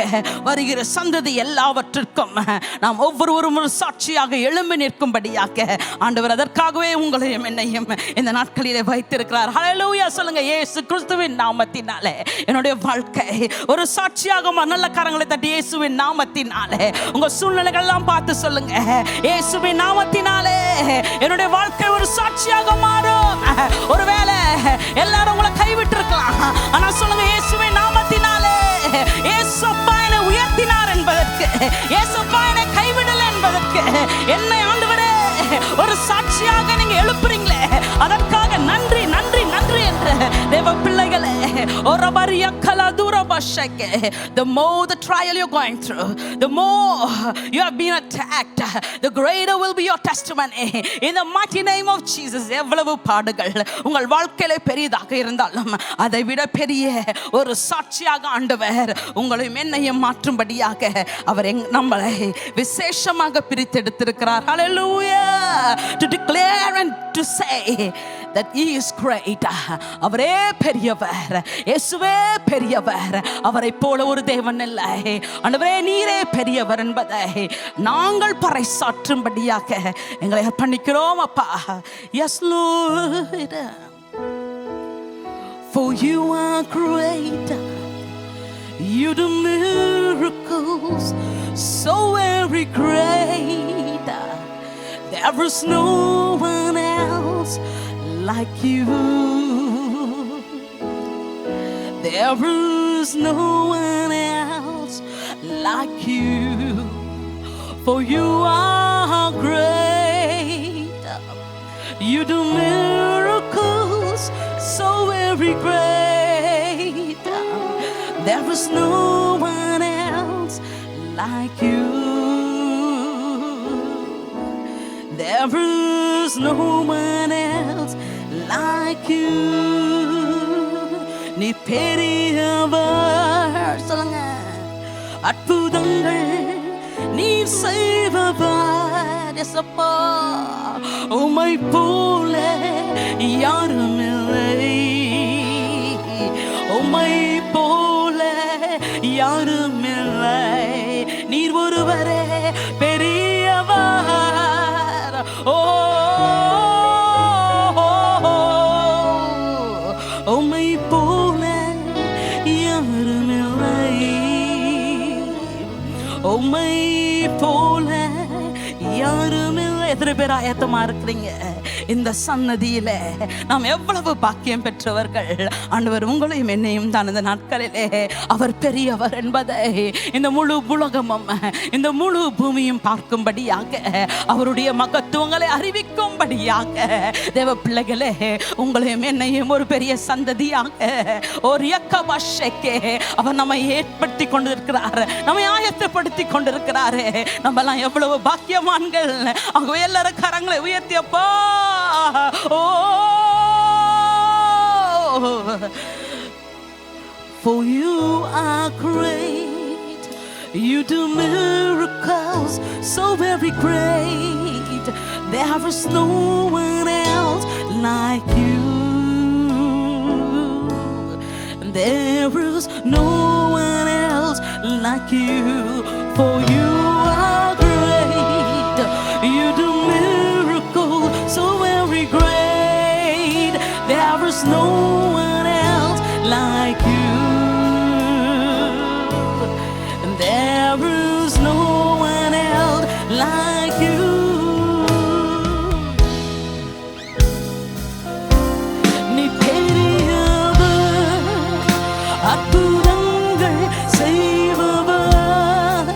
வருகிற சந்ததி எல்லாவற்றிற்கும் நாம் ஒவ்வொருவரும் ஒரு சாட்சியாக எழும்பி நிற்கும்படியாக ஆண்டவர் அதற்காகவே உங்களையும் என்னையும் இந்த நாட்களிலே வைத்திருக்கிறார். ஹல்லேலூயா சொல்லுங்க. இயேசு கிறிஸ்துவின் நாமத்தினாலே என்னுடைய வாழ்க்கை ஒரு சாட்சியாக நல்ல கரங்களை தட்டி இயேசுவின் நாமத்தினாலே உங்க சூழ்நிலைகள் எல்லாம் பார்த்து சொல்லுங்க, இயேசுவின் நாமத்தினாலே என்னுடைய வாழ்க்கை ஒரு சாட்சியாக மாறும். ஒருவேளை எல்லாரும் உங்களை கைவிட்டு இருக்கலாம், ஆனா சொல்லுங்க, இயேசுவின் நாமத்தினாலே இயேசுப்பா என்னை உயர்த்தினார் என்பதற்கு, இயேசுப்பா என்னை கைவிடல என்பதற்கு, என்னை ஆண்டவரே ஒரு சாட்சியாக நீங்க எழுப்புறீங்களே, அதற்காக நன்றி நன்றி நன்றி என்று தேவ பிள்ளைகளே. The more the trial you're going through, the more you have been attacked, the greater will be your testimony in the mighty name of Jesus. எவ்வளவு பாடுகள் உங்கள் வாழ்க்கையில பெரியதாக இருந்தாலும் அதை விட பெரிய ஒரு சாட்சியாக ஆண்டவர் உங்களையும் என்னையும் மாற்றும்படியாக அவர் நம்மளை விசேஷமாக பிரித்தெடுத்திருக்கிறார். Hallelujah. To declare and to say that he is great. அவரே பெரியவர், இயேசுவே பெரியவர், அவரை போல ஒரு தேவன் இல்லை. ஆண்டவரே நீரே பெரியவர் என்பதை நாங்கள் பறைசாற்றும்படியாக எங்களை அர்ப்பணிக்கிறோம் அப்பா. Yes Lord, for you are great, you do miracles so very great. There is no one else like you. There is no one else like you. For you are great, you do miracles so very great. There is no one else like you. There is no one else like you. நீ பெரியவர் சொல்லுங்க, அற்புதங்கள் நீ செய்பவர். எசப்பா உம்மை போல யாரும் இல்லை, உம்மை போல யாரும் இல்லை, நீர் ஒருவரே பெரியவர். ஓ உம்மை போல யாரும் இல்லை, உம்மை போல யாரும் இல்லை. எத்தனை பேர் ஆயத்தமா இருக்கிறீங்க? இந்த சன்னதியில நாம் எவ்வளவு பாக்கியம் பெற்றவர்கள். ஆண்டவர் உங்களையும் என்னையும் தான் இந்த நாட்களிலே அவர் பெரியவர் என்பதை இந்த முழு உலகமும் இந்த முழு பூமியும் பார்க்கும்படியாக, அவருடைய மகத்துவங்களை அறிவிக்கும்படியாக தேவ பிள்ளைகளே உங்களையும் என்னையும் ஒரு பெரிய சந்ததியாக ஒரு இயக்கபாஷைக்கே அவர் நம்மை ஏற்படுத்தி கொண்டிருக்கிறார், நம்மை ஆயத்தப்படுத்தி கொண்டிருக்கிறார். நம்மெல்லாம் எவ்வளவு பாக்கியவான்கள். ஆகவே எல்லாரும் கரங்களை உயர்த்தியப்பா. For you are great, you do miracles so very great. There is no one else like you. There is no one else like you. For you are great, you do miracles so very great. There is no one else like you. There is no one else like you. நீ பெரியவர், அற்புதங்கள் செய்பவர்,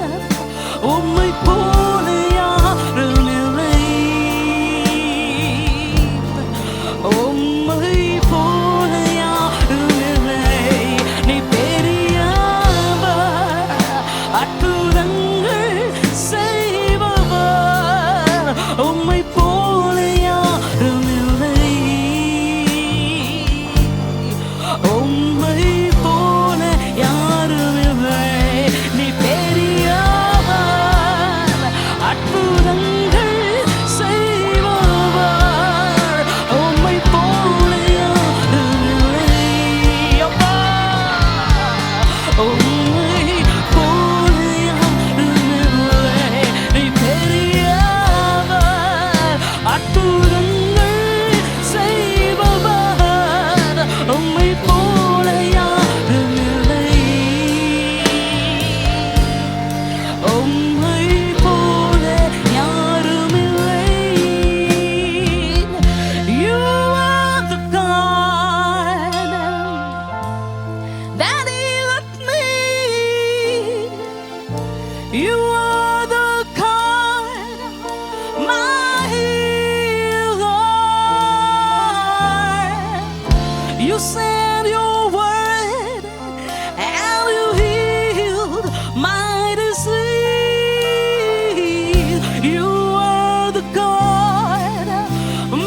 the God,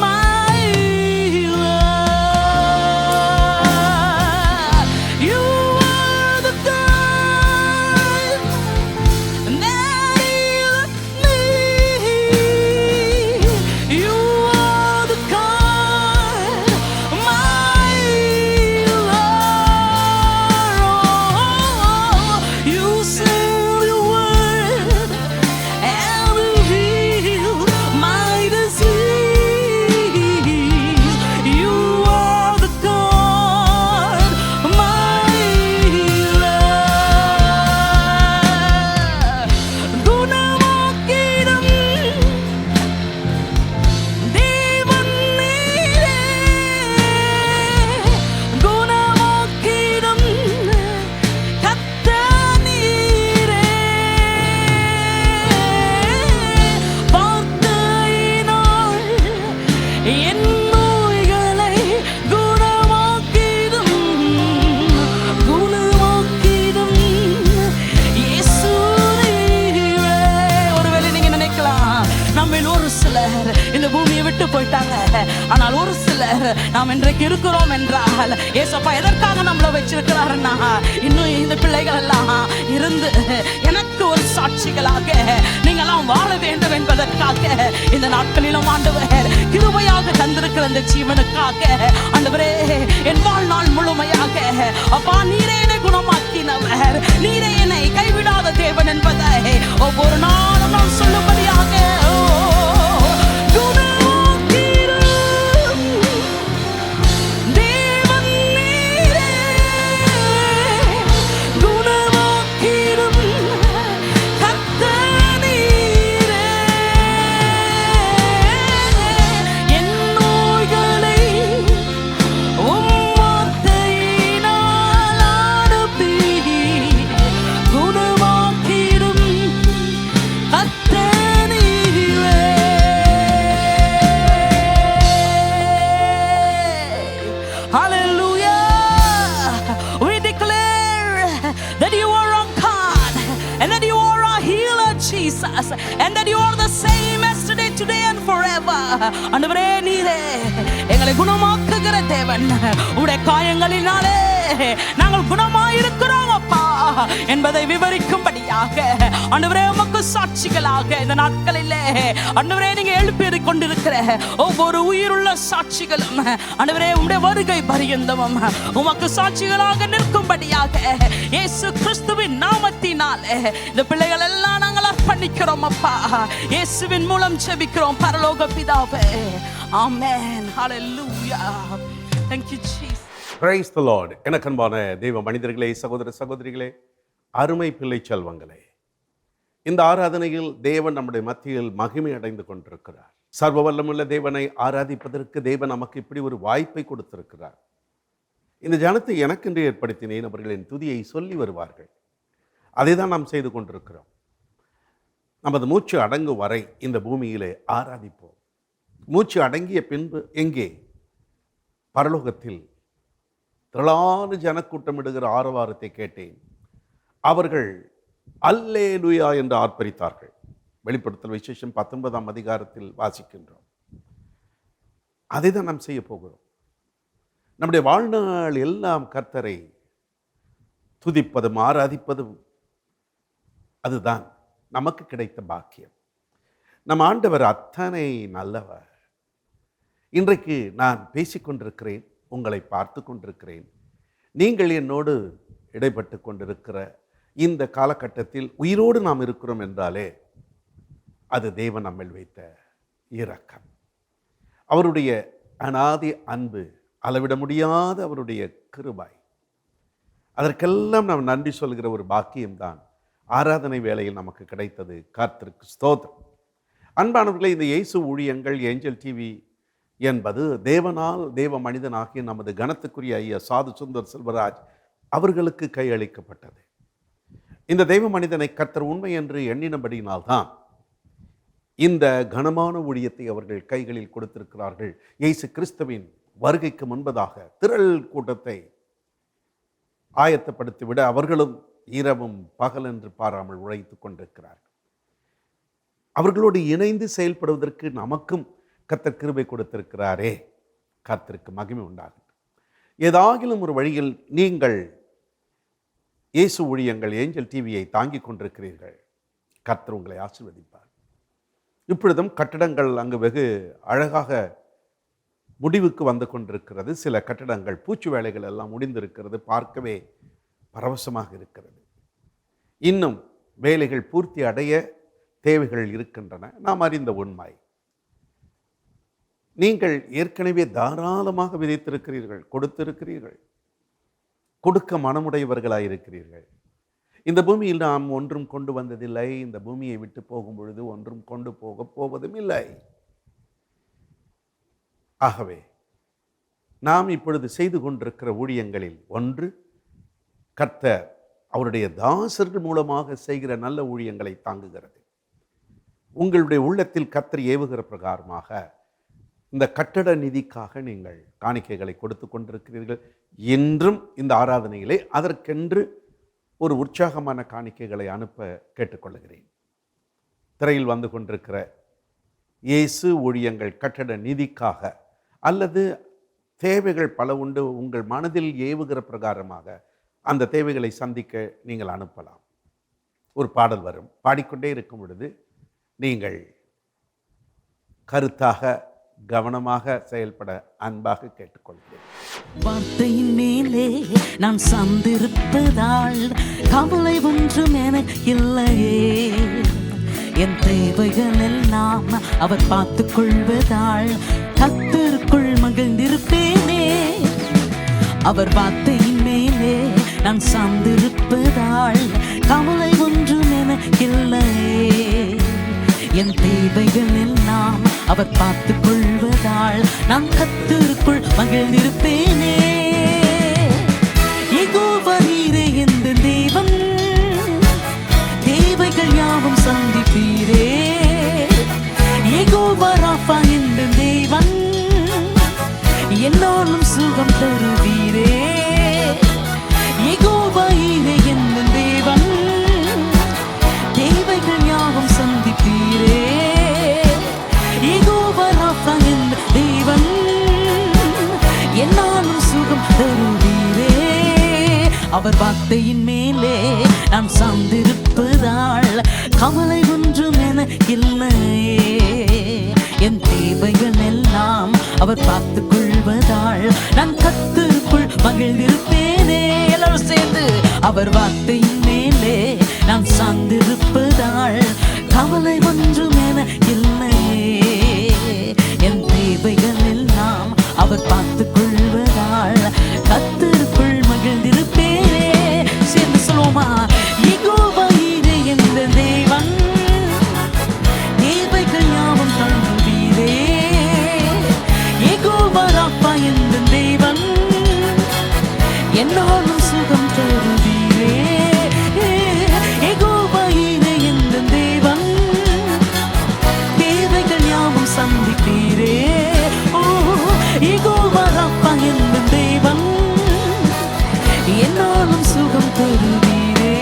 my healer. You are the God that healeth me. You are the God, my healer. Oh, you send your word and you heal my disease. You are the God, my healer. குணமாக்கிடும் தேவன் நீரே. குணமாக்கிடும் கர்த்தர் நீரே. வார்த்தையினால் என் நோய்களை குணமாக்கிடும். குணமாக்கிடும் இயேசு நீரே. ஒருவேளை நீங்க நினைக்கலாம், நம்மில் ஒரு சிலர் இந்த பூமியை விட்டு போயிட்டாங்க, ஆனால் ஒரு சிலர் நாம் இன்றைக்கு இருக்கிறோம் என்றால் ஏசப்பா எதற்காக நம்மளை வச்சிருக்கிறாருன்னா, இன்னும் இந்த பிள்ளைகள் எல்லாம் இருந்து எனக்கு ஒரு சாட்சிகளாக நீங்களாம் வாழ வேண்டும் என்பதற்காக இந்த நாட்களிலும் ஆண்டவர் கிருபையாக தந்திருக்கிற இந்த ஜீவனுக்காக ஆண்டவரே என் வாழ்நாள் முழுமையாக அப்பா நீரே என்னை குணமாக்கினவர், நீரே என்னை கைவிடாத தேவன் என்பதை ஒவ்வொரு நாளும் நான் சொல்லும்படியாக குணமாக்கிடும் தேவன் நீரே. குணமாக்கிடும் கர்த்தர் நீரே. என் நோய்களை உம் வார்த்தையினால் அனுப்பி குணமாக்கிடும் கர்த்தர் நீரே. Hallelujah. We declare that you are our God and that you are our healer, Jesus, and that you are the same yesterday, today and forever. ஆண்டவரே நீரே எங்களை குணமாக்குகிற தேவன். உடைய காயங்களினாலே நாங்கள் குணமாயிருக்கிறோம் அப்பா என்பதை விவரிக்கும்படியாக ஆண்டவரே உமக்கு சாட்சிகளாக இந்த நாட்களிலே ஆண்டவரே நீங்க எழுப்பி கொண்டிருக்கிற ஒவ்வொரு உயிருள்ள சாட்சிகளும் ஆண்டவரே உம்முடைய வருகை பரியந்தமும் உமக்கு சாட்சிகளாக நிற்கும்படியாக இயேசு கிறிஸ்துவின் நாமத்தினாலே இந்த பிள்ளைகள் எல்லாம் நாங்கள் அர்ப்பணிக்கிறோம் அப்பா. இயேசுவின் மூலம் ஜெபிக்கிறோம் பரலோக பிதாவே. ஆமென். ஹalleluya. Thank you Jesus. Praise the Lord. எனக்கு அன்பான தெய்வ மனிதர்களே, சகோதர சகோதரிகளே, அருமை பிள்ளை செல்வங்களே, இந்த ஆராதனையில் தேவன் நம்முடைய மத்தியில் மகிமை அடைந்து கொண்டிருக்கிறார். சர்வ வல்லமுள்ள தேவனை ஆராதிப்பதற்கு தேவன் நமக்கு இப்படி ஒரு வாய்ப்பை கொடுத்திருக்கிறார். இந்த ஜனத்தை எனக்கென்று ஏற்படுத்தினேன், அவர்களின் துதியை சொல்லி வருவார்கள். அதை தான் நாம் செய்து கொண்டிருக்கிறோம். நமது மூச்சு அடங்கும் வரை இந்த பூமியிலே ஆராதிப்போம். மூச்சு அடங்கிய பின்பு எங்கே? பரலோகத்தில் திரளான ஜனக்கூட்டமிடுகிற ஆரவாரத்தை கேட்டேன். அவர்கள் அல்லேலூயா என்று ஆர்ப்பரித்தார்கள். வெளிப்படுத்தல் விசேஷம் 19ஆம் அதிகாரத்தில் வாசிக்கின்றோம். அதை தான் நாம் செய்ய போகிறோம். நம்முடைய வாழ்நாள் எல்லாம் கர்த்தரை துதிப்பதும் ஆராதிப்பதும் அதுதான் நமக்கு கிடைத்த பாக்கியம். நம் ஆண்டவர் அத்தனை நல்லவர். இன்றைக்கு நான் பேசிக்கொண்டிருக்கிறேன், உங்களை பார்த்து கொண்டிருக்கிறேன். நீங்கள் என்னோடு இடைப்பட்டு கொண்டிருக்கிற இந்த காலகட்டத்தில் உயிரோடு நாம் இருக்கிறோம் என்றாலே அது தேவன் நம்மில் வைத்த இரக்கம், அவருடைய அநாதி அன்பு, அளவிட முடியாத அவருடைய கிருபை. அதற்கெல்லாம் நாம் நன்றி சொல்கிற ஒரு பாக்கியம்தான் ஆராதனை வேளையில் நமக்கு கிடைத்தது. கர்த்தருக்கு ஸ்தோத்திரம். அன்பானவர்களே, இந்த இயேசு ஊழியங்கள் ஏஞ்சல் டிவி என்பது தேவனால் தேவ மனிதனாகிய நமது கனத்துக்குரிய ஐயா சாது சுந்தர் செல்வராஜ் அவர்களுக்கு கையளிக்கப்பட்டது. இந்த தெய்வ மனிதனை கர்த்தர் உண்மை என்று எண்ணினபடியினால்தான் இந்த கனமான ஊழியத்தை அவர்கள் கைகளில் கொடுத்திருக்கிறார்கள். இயேசு கிறிஸ்துவின் வருகைக்கு முன்பதாக திரள் கூட்டத்தை ஆயத்தப்படுத்திவிட அவர்களும் இரவும் பகல் என்று பாராமல் உழைத்து கொண்டிருக்கிறார்கள். அவர்களோடு இணைந்து செயல்படுவதற்கு நமக்கும் கர்த்தர் கிருபை கொடுத்திருக்கிறாரே. கர்த்தருக்கு மகிமை உண்டாகட்டும். ஏதாகிலும் ஒரு வழியில் நீங்கள் இயேசு ஊழியங்கள் ஏஞ்சல் டிவியை தாங்கிக் கொண்டிருக்கிறீர்கள். கர்த்தர் உங்களை ஆசீர்வதிப்பார். இப்பொழுதும் கட்டடங்கள் அங்கு வெகு அழகாக முடிவுக்கு வந்து கொண்டிருக்கிறது. சில கட்டடங்கள் பூச்சு வேலைகள் எல்லாம் முடிந்திருக்கிறது. பார்க்கவே பரவசமாக இருக்கிறது. இன்னும் வேலைகள் பூர்த்தி அடைய தேவைகள் இருக்கின்றன. நாம் அறிந்த உண்மை. நீங்கள் ஏற்கனவே தாராளமாக விதைத்திருக்கிறீர்கள், கொடுத்திருக்கிறீர்கள், கொடுக்க மனமுடையவர்களாயிருக்கிறீர்கள். இந்த பூமியில் நாம் ஒன்றும் கொண்டு வந்ததில்லை. இந்த பூமியை விட்டு போகும் பொழுது ஒன்றும் கொண்டு போவதும் இல்லை. ஆகவே நாம் இப்பொழுது செய்து கொண்டிருக்கிற ஊழியங்களில் ஒன்று, கர்த்தர் அவருடைய தாசர்கள் மூலமாக செய்கிற நல்ல ஊழியங்களை தாங்குகிறது. உங்களுடைய உள்ளத்தில் கர்த்தர் ஏவுகிற பிரகாரமாக இந்த கட்டட நிதிக்காக நீங்கள் காணிக்கைகளை கொடுத்து கொண்டிருக்கிறீர்கள். இன்றும் இந்த ஆராதனையிலே அதற்கென்று ஒரு உற்சாகமான காணிக்கைகளை அனுப்ப கேட்டுக்கொள்கிறேன். திரையில் வந்து கொண்டிருக்கிற இயேசு ஊழியங்கள் கட்டட நிதிக்காக அல்லது தேவைகள் பல உண்டு, உங்கள் மனதில் ஏவுகிற பிரகாரமாக அந்த தேவைகளை சந்திக்க நீங்கள் அனுப்பலாம். ஒரு பாடல் வரும், பாடிக்கொண்டே இருக்கும் பொழுது நீங்கள் கருத்தாக கவனமாக செயல்பட அன்பாக கேட்டுக்கொள்கிறேன். வார்த்தையின் மேலே நான் சார்ந்திருப்பதால் கவலை ஒன்றும் எனக்கு இல்லையே. என் தேவைகள் எல்லாம் அவர் பார்த்துக் கொள்வதால் கர்த்தருக்குள் மகிழ்ந்திருப்பேனே. அவர் வார்த்தையின் மேலே நான் சார்ந்திருப்பதால் கவலை ஒன்றும் எனக்கு இல்லையே. என் தேவைகள் எல்லாம் அவர் பார்த்துக் கொள்வதால் நான் கர்த்தருக்குள் மகிழ்ந்திருப்பேனே. யெகோவா நீரே எந்த தேவன், தேவைகள் யாவும் சந்திப்பீரே. யெகோவா ராஃபா எந்த தேவன், என்னாலும் சுகம் தருவீரே. யெகோவா ஈரே எந்த தேவன், தேவைகள் யாவும் சந்திப்பீரே. யெகோவா ராஃபா எந்த தேவன், என்னாலும் சுகம் தருவீரே. அவர் வார்த்தையின் மேலே நான் சார்ந்திருப்பதால் கவலை ஒன்றும் எனக்கு இல்லையே. என் தேவைகள் எல்லாம் அவர் பார்த்துக் கொள்வதால் நான் கர்த்தருக்குள் மகிழ்ந்திருப்பேனே. எல்லாரும் சேர்ந்து, அவர் வார்த்தையின் மேலே நான் சார்ந்திருப்பதால் கவலை ஒன்றும் எனக்கு இல்லையே. என் தேவைகள் எல்லாம் அவர் பார்த்துக் கொள்வதால் கர்த்தருக்குள் மகிழ்ந்திருப்பேனே. சேர்ந்து சொல்லுவோமா? யெகோவா ஈரே எந்த தேவன், தேவைகள் யாவும் தருவீரே. யெகோவா ராஃபா எந்த தேவன், என்னாலும் சுகம் தருவீரே. யெகோவா ஈரே எந்த தேவன், தேவைகள் யாவும் சந்திப்பீரே. ஓ, யெகோவா ராஃபா எந்த தேவன், என்னாலும் சுகம் தருவீரே.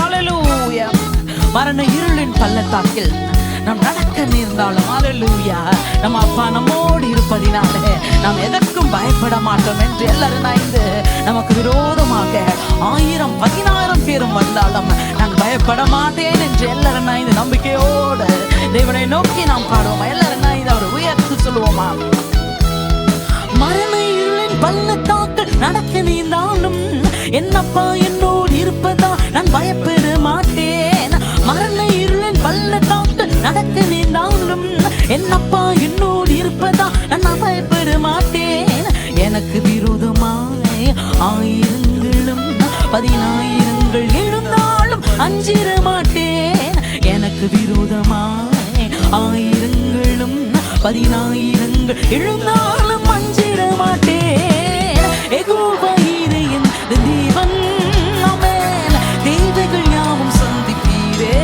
அல்லேலூயா. மரண இருளின் பள்ளத்தாக்கில் நாம் நடக்க நேர்ந்தாலும் அல்லேலூயா, நம்ம அப்பா நம்மோடு இருப்பதினாலே நாம் எதற்கும் பயப்பட மாட்டோம் என்று எல்லாரும் நாய்ந்து நமக்கு விரோதமாக 1000-10,000 பேரும் வந்தாலும் நான் பயப்பட மாட்டேன் என்று எல்லாரும் நாய்ந்து நம்பிக்கையோடு தேவனை நோக்கி நாம் பாடுவோமா? எல்லாரும் நாய்ந்து அவர் உயர்த்து சொல்லுவோமா? மரண இருளின் பள்ளத்தாக்கில் நடக்க நேர்ந்தாலும் என்னப்பா என்னோடு இருப்பதா நான் பயப்பட மாட்டேன். மரண இருளின் பள்ளத்தாக்கில் நடக்க நேர்ந்தாலும் என்னப்பா என்னோடு இருப்பதா நான் பயப்பட மாட்டேன். எனக்கு விரோதமாய் 1000ங்களும் 10,000ங்கள் எழுந்தாலும் அஞ்சிட மாட்டேன். எனக்கு விரோதமாய் 1000ங்களும் 10,000ங்கள் எழுந்தாலும் அஞ்சிட மாட்டேன். யெகோவா ஈரே எந்த தேவன், ஆமென், தேவைகள் யாவும் சந்திப்பீரே.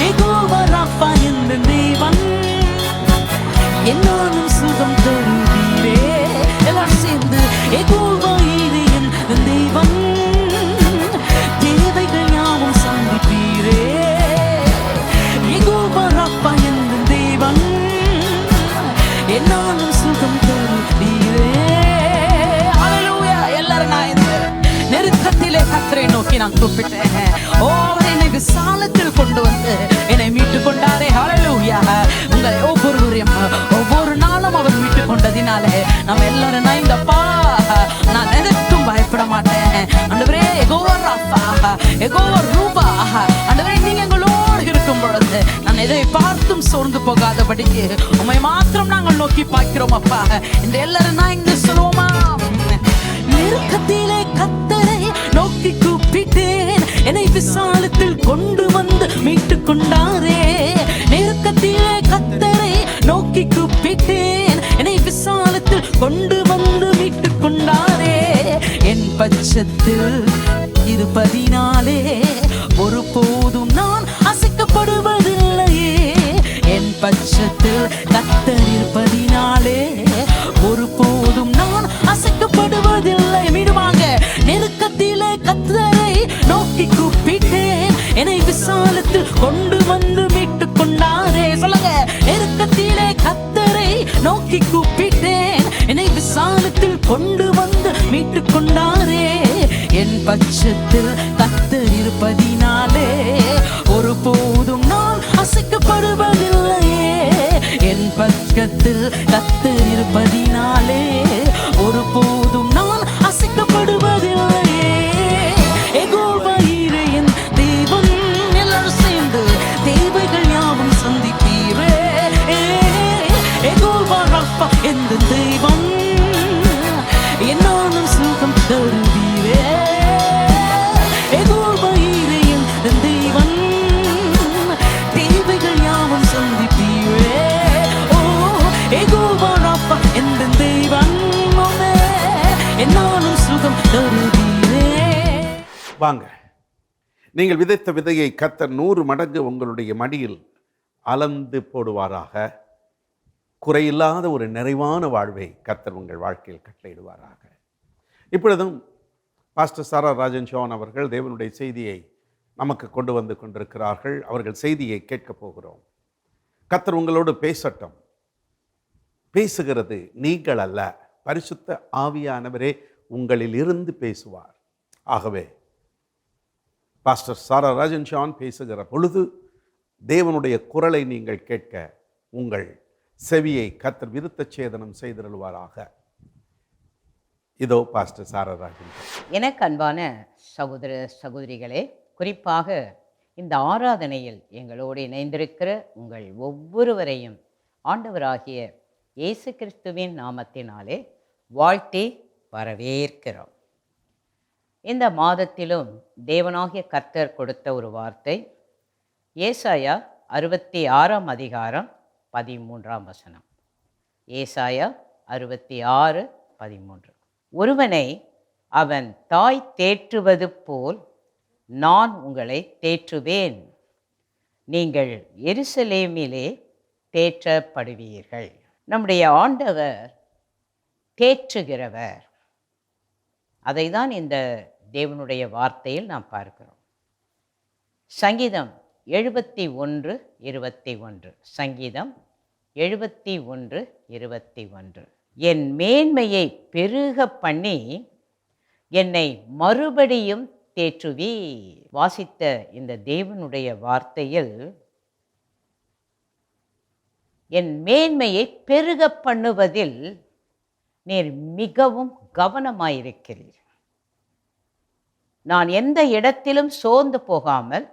யெகோவா ராஃபா எந்த தேவன், என்னாலும் சுகம் தருவீரே. எல்லாரும் சேர்ந்து, யெகோவா ஈரே எந்த தேவன், தேவைகள் யாவும் சந்திப்பீரே. நான் கூப்பிட்டேன். ஓ, அவர் என்னை விசாலத்தில் கொண்டு வந்து என்னை மீட்டு கொண்டாரே. ஹல்லேலூயா. உங்களை ஒவ்வொரு நாளும் அவர் மீட்டு கொண்டதினாலே நம்ம எல்லாரும் நைந்தப்பா, நான் எதற்கும் பயப்பட மாட்டேன். ஆண்டவரே, யெகோவா ராஃபா, யெகோவா ரூபா, ஆண்டவரே நீங்க எங்களோடு இருக்கும் பொழுது நான் எதை பார்த்தும் சோர்ந்து போகாதபடிக்கு உம்மை மாத்திரம் நாங்கள் நோக்கி பார்க்கிறோம் அப்பா. இந்த எல்லாரும் நான் இங்க சொல்லுவோமா, நெருக்கத்திலே கர்த்தரை நோக்கி கூப்பிட்டேன், என்னை விசாலத்தில் கொண்டு வந்து மீட்டு கொண்டாரே. நெருக்கத்திலே கர்த்தரை நோக்கி கூப்பிட்டேன், என்னை விசாலத்தில் கொண்டு வந்து மீட்டு கொண்டாரே. என் பட்சத்தில் இருப்பதினாலே ஒருபோதும் நான் அசைக்கப்படுவதில்லையே. என் பட்சத்தில் கர்த்தர் இருப்பதினாலே ஒருபோதும் நான் அசைக்கப்படுவதில்லை. மீண்டுமாக, நெருக்கத்திலே கர்த்தரை நோக்கி கூப்பிட்டேன், என்னை விசாலத்தில் கொண்டு வந்து மீட்டு கொண்டாரே. சொல்லுங்க, நெருக்கத்திலே கர்த்தரை நோக்கி கூப்பிட்டேன், என்னை விசாலத்தில் கொண்டு வந்து மீட்டு கொண்டாரே. என் பட்சத்தில் கர்த்தர் இருப்பதினாலே ஒருபோதும் நான் அசைக்கப்படுவதில்லையே. என் பட்சத்தில் கர்த்தர் இருப்பதினாலே ஒருபோதும் நான் அசைக்கப்படுவதில்லையே. யெகோவா ஈரே என் தேவன், எல்லாரும் சேர்ந்து தேவைகள் யாவும் சந்திப்பீரே. யெகோவா ராஃபா எந்த தெய்வம், என்னாலும் சுகம் தருவீரே. யெகோவா ஈரே என் தேவன், தேவைகள் யாவும் சந்திப்பீரே. ஓ, யெகோவா ராஃபா எந்த தெய்வம், என்னாலும் சுகம் தருவீரே. வாங்க, நீங்கள் விதைத்த விதையை கர்த்தர் 100 மடங்கு உங்களுடைய மடியில் அளந்து போடுவாராக. குறையில்லாத ஒரு நிறைவான வாழ்வை கர்த்தர் உங்கள் வாழ்க்கையில் கட்டளையிடுவாராக. இப்பொழுதும் பாஸ்டர் சாரா ராஜன் ஜான் அவர்கள் தேவனுடைய செய்தியை நமக்கு கொண்டு வந்து கொண்டிருக்கிறார்கள். அவர்கள் செய்தியை கேட்கப் போகிறோம். கர்த்தர் உங்களோடு பேசட்டும். பேசுகிறது நீங்கள் அல்ல, பரிசுத்த ஆவியானவரே உங்களில் இருந்து பேசுவார். ஆகவே பாஸ்டர் சாரா ராஜன் ஜான் பேசுகிற பொழுது தேவனுடைய குரலை நீங்கள் கேட்க உங்கள் செவியை கர்த்தர் விருத்த சேதனம் செய்திருவாராக. இதோ பாஸ்டர் சாரா ராஜன். எனக்கு அன்பான சகோதர சகோதரிகளே, குறிப்பாக இந்த ஆராதனையில் எங்களோடு இணைந்திருக்கிற உங்கள் ஒவ்வொருவரையும் ஆண்டவராகிய இயேசு கிறிஸ்துவின் நாமத்தினாலே வாழ்த்தி வரவேற்கிறோம். இந்த மாதத்திலும் தேவனாகிய கர்த்தர் கொடுத்த ஒரு வார்த்தை, ஏசாயா 66 அதிகாரம் 13 ஏசாயா 66:13. ஒருவனை அவன் தாய் தேற்றுவது போல் நான் உங்களை தேற்றுவேன், நீங்கள் எருசலேமிலே தேற்றப்படுவீர்கள். நம்முடைய ஆண்டவர் தேற்றுகிறவர். அதை தான் இந்த தேவனுடைய வார்த்தையில் நாம் பார்க்கிறோம். சங்கீதம் 71:21. சங்கீதம் 71:21. என் மேன்மையை பெருக பண்ணி என்னை மறுபடியும் தேற்றுவி. வாசித்த இந்த தேவனுடைய வார்த்தையில் என் மேன்மையை பெருக பண்ணுவதில் நீர் மிகவும் கவனமாயிருக்கிறீர். நான் எந்த இடத்திலும் சோர்ந்து போகாமல்,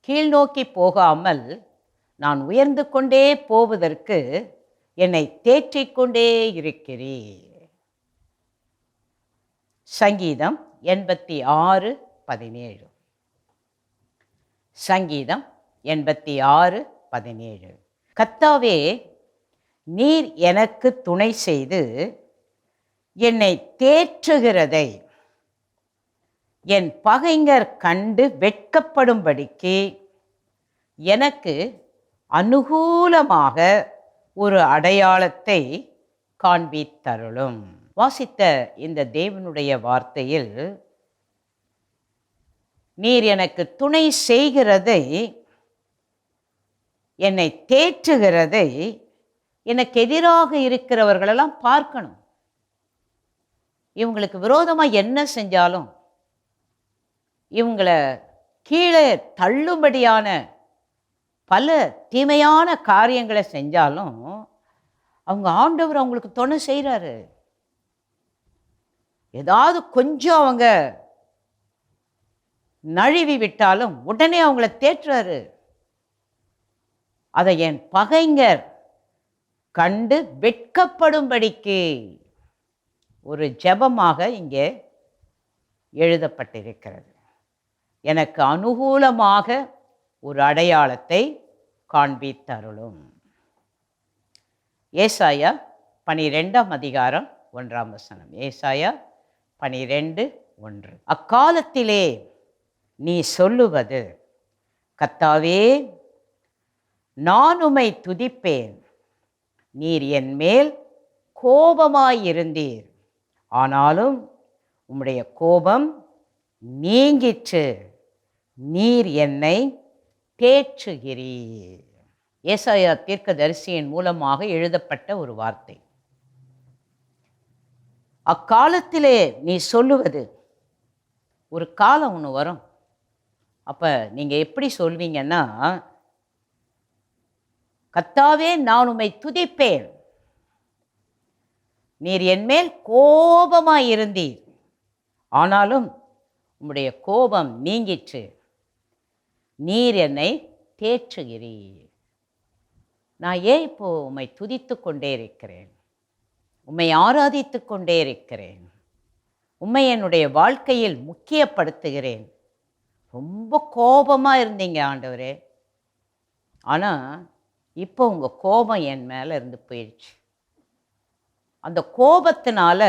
கீழ்நோக்கி போகாமல், நான் உயர்ந்து கொண்டே போவதற்கு என்னை தேற்றிக்கொண்டே இருக்கிறீர். சங்கீதம் 86:17. சங்கீதம் 86:17. கர்த்தாவே, நீர் எனக்கு துணை செய்து என்னை தேற்றுகிறதை என் பகைஞர் கண்டு வெட்கப்படும்படிக்கு எனக்கு அனுகூலமாக ஒரு அடையாளத்தை காண்பித்தருளும். வாசித்த இந்த தேவனுடைய வார்த்தையில் நீர் எனக்கு துணை செய்கிறதை, என்னை தேற்றுகிறதை எனக்கு எதிராக இருக்கிறவர்களெல்லாம் பார்க்கணும். இவங்களுக்கு விரோதமாக என்ன செஞ்சாலும், இவங்களை கீழே தள்ளும்படியான பல தீமையான காரியங்களை செஞ்சாலும் அவங்க ஆண்டவர் அவங்களுக்கு துணை செய்கிறாரு. ஏதாவது கொஞ்சம் அவங்க நழுவி விட்டாலும் உடனே அவங்கள தேற்றுறாரு. அதை என் பகைஞர் கண்டு வெட்கப்படும்படிக்கு ஒரு ஜெபமாக இங்கே எழுதப்பட்டிருக்கிறது. எனக்கு அனுகூலமாக ஒரு அடையாளத்தை காண்பித்தருளும். ஏசாயா 12:1. ஏசாயா 12:1. அக்காலத்திலே நீ சொல்லுவது, கர்த்தாவே, நான் உம்மை துதிப்பேன். நீர் என் மேல் கோபமாயிருந்தீர், ஆனாலும் உம்முடைய கோபம் நீங்கிற்று. நீர் என்னை தேற்றுகிறீர். ஏசாயா தீர்க்கதரிசியின் மூலமாக எழுதப்பட்ட ஒரு வார்த்தை. அக்காலத்திலே நீ சொல்லுவது, ஒரு காலம் ஒன்று வரும். அப்போ நீங்கள் எப்படி சொல்வீங்கன்னா, கர்த்தாவே, நான் உம்மை துதிப்பேன். நீர் என்மேல் கோபமாயிருந்தீர், ஆனாலும் உம்முடைய கோபம் நீங்கிற்று. நீர் என்னை தேற்றுகிறீர். நான் ஏன் இப்போ உம்மை துதித்து கொண்டே இருக்கிறேன், உம்மை ஆராதித்து கொண்டே இருக்கிறேன், உம்மை என்னுடைய வாழ்க்கையில் முக்கியப்படுத்துகிறேன். ரொம்ப கோபமாக இருந்தீங்க ஆண்டவரே, ஆனால் இப்போ உங்கள் கோபம் என் மேலே இருந்து போயிடுச்சு. அந்த கோபத்தினால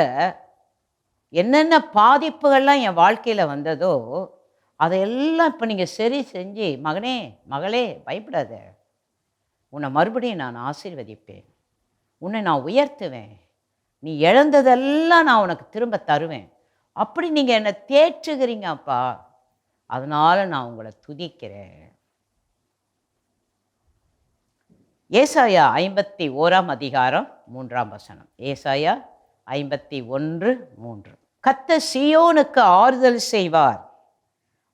என்னென்ன பாதிப்புகள்லாம் என் வாழ்க்கையில் வந்ததோ அதையெல்லாம் இப்போ நீங்கள் சரி செஞ்சு, மகனே மகளே பயப்படாத, உன்னை மறுபடியும் நான் ஆசீர்வதிப்பேன், உன்னை நான் உயர்த்துவேன், நீ இழந்ததெல்லாம் நான் உனக்கு திரும்ப தருவேன், அப்படி நீங்கள் என்னை தேற்றுகிறீங்க அப்பா, அதனால் நான் உங்களை துதிக்கிறேன். ஏசாயா 51:3. ஏசாயா 51:3. கர்த்தர் சீயோனுக்கு ஆறுதல் செய்வார்,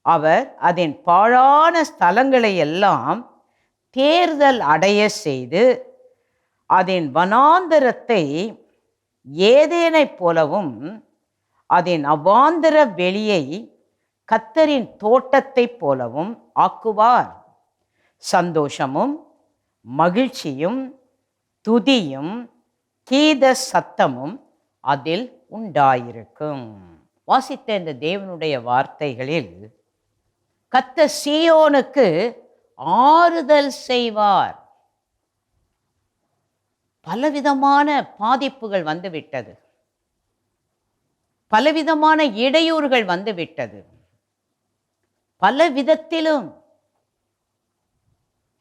அவர் அதன் பாழான ஸ்தலங்களை எல்லாம் தேர்தல் அடைய செய்து, அதன் வனாந்தரத்தை ஏதேனைப் போலவும் அதன் அவாந்தர வெளியை கர்த்தரின் தோட்டத்தைப் போலவும் ஆக்குவார். சந்தோஷமும் மகிழ்ச்சியும் துதியும் கீத சத்தமும் அதில் உண்டாயிருக்கும். வாசித்த இந்த தேவனுடைய வார்த்தைகளில் கர்த்தர் சீயோனுக்கு ஆறுதல் செய்வார். பலவிதமான பாதிப்புகள் வந்துவிட்டது, பலவிதமான இடையூறுகள் வந்துவிட்டது, பல விதத்திலும்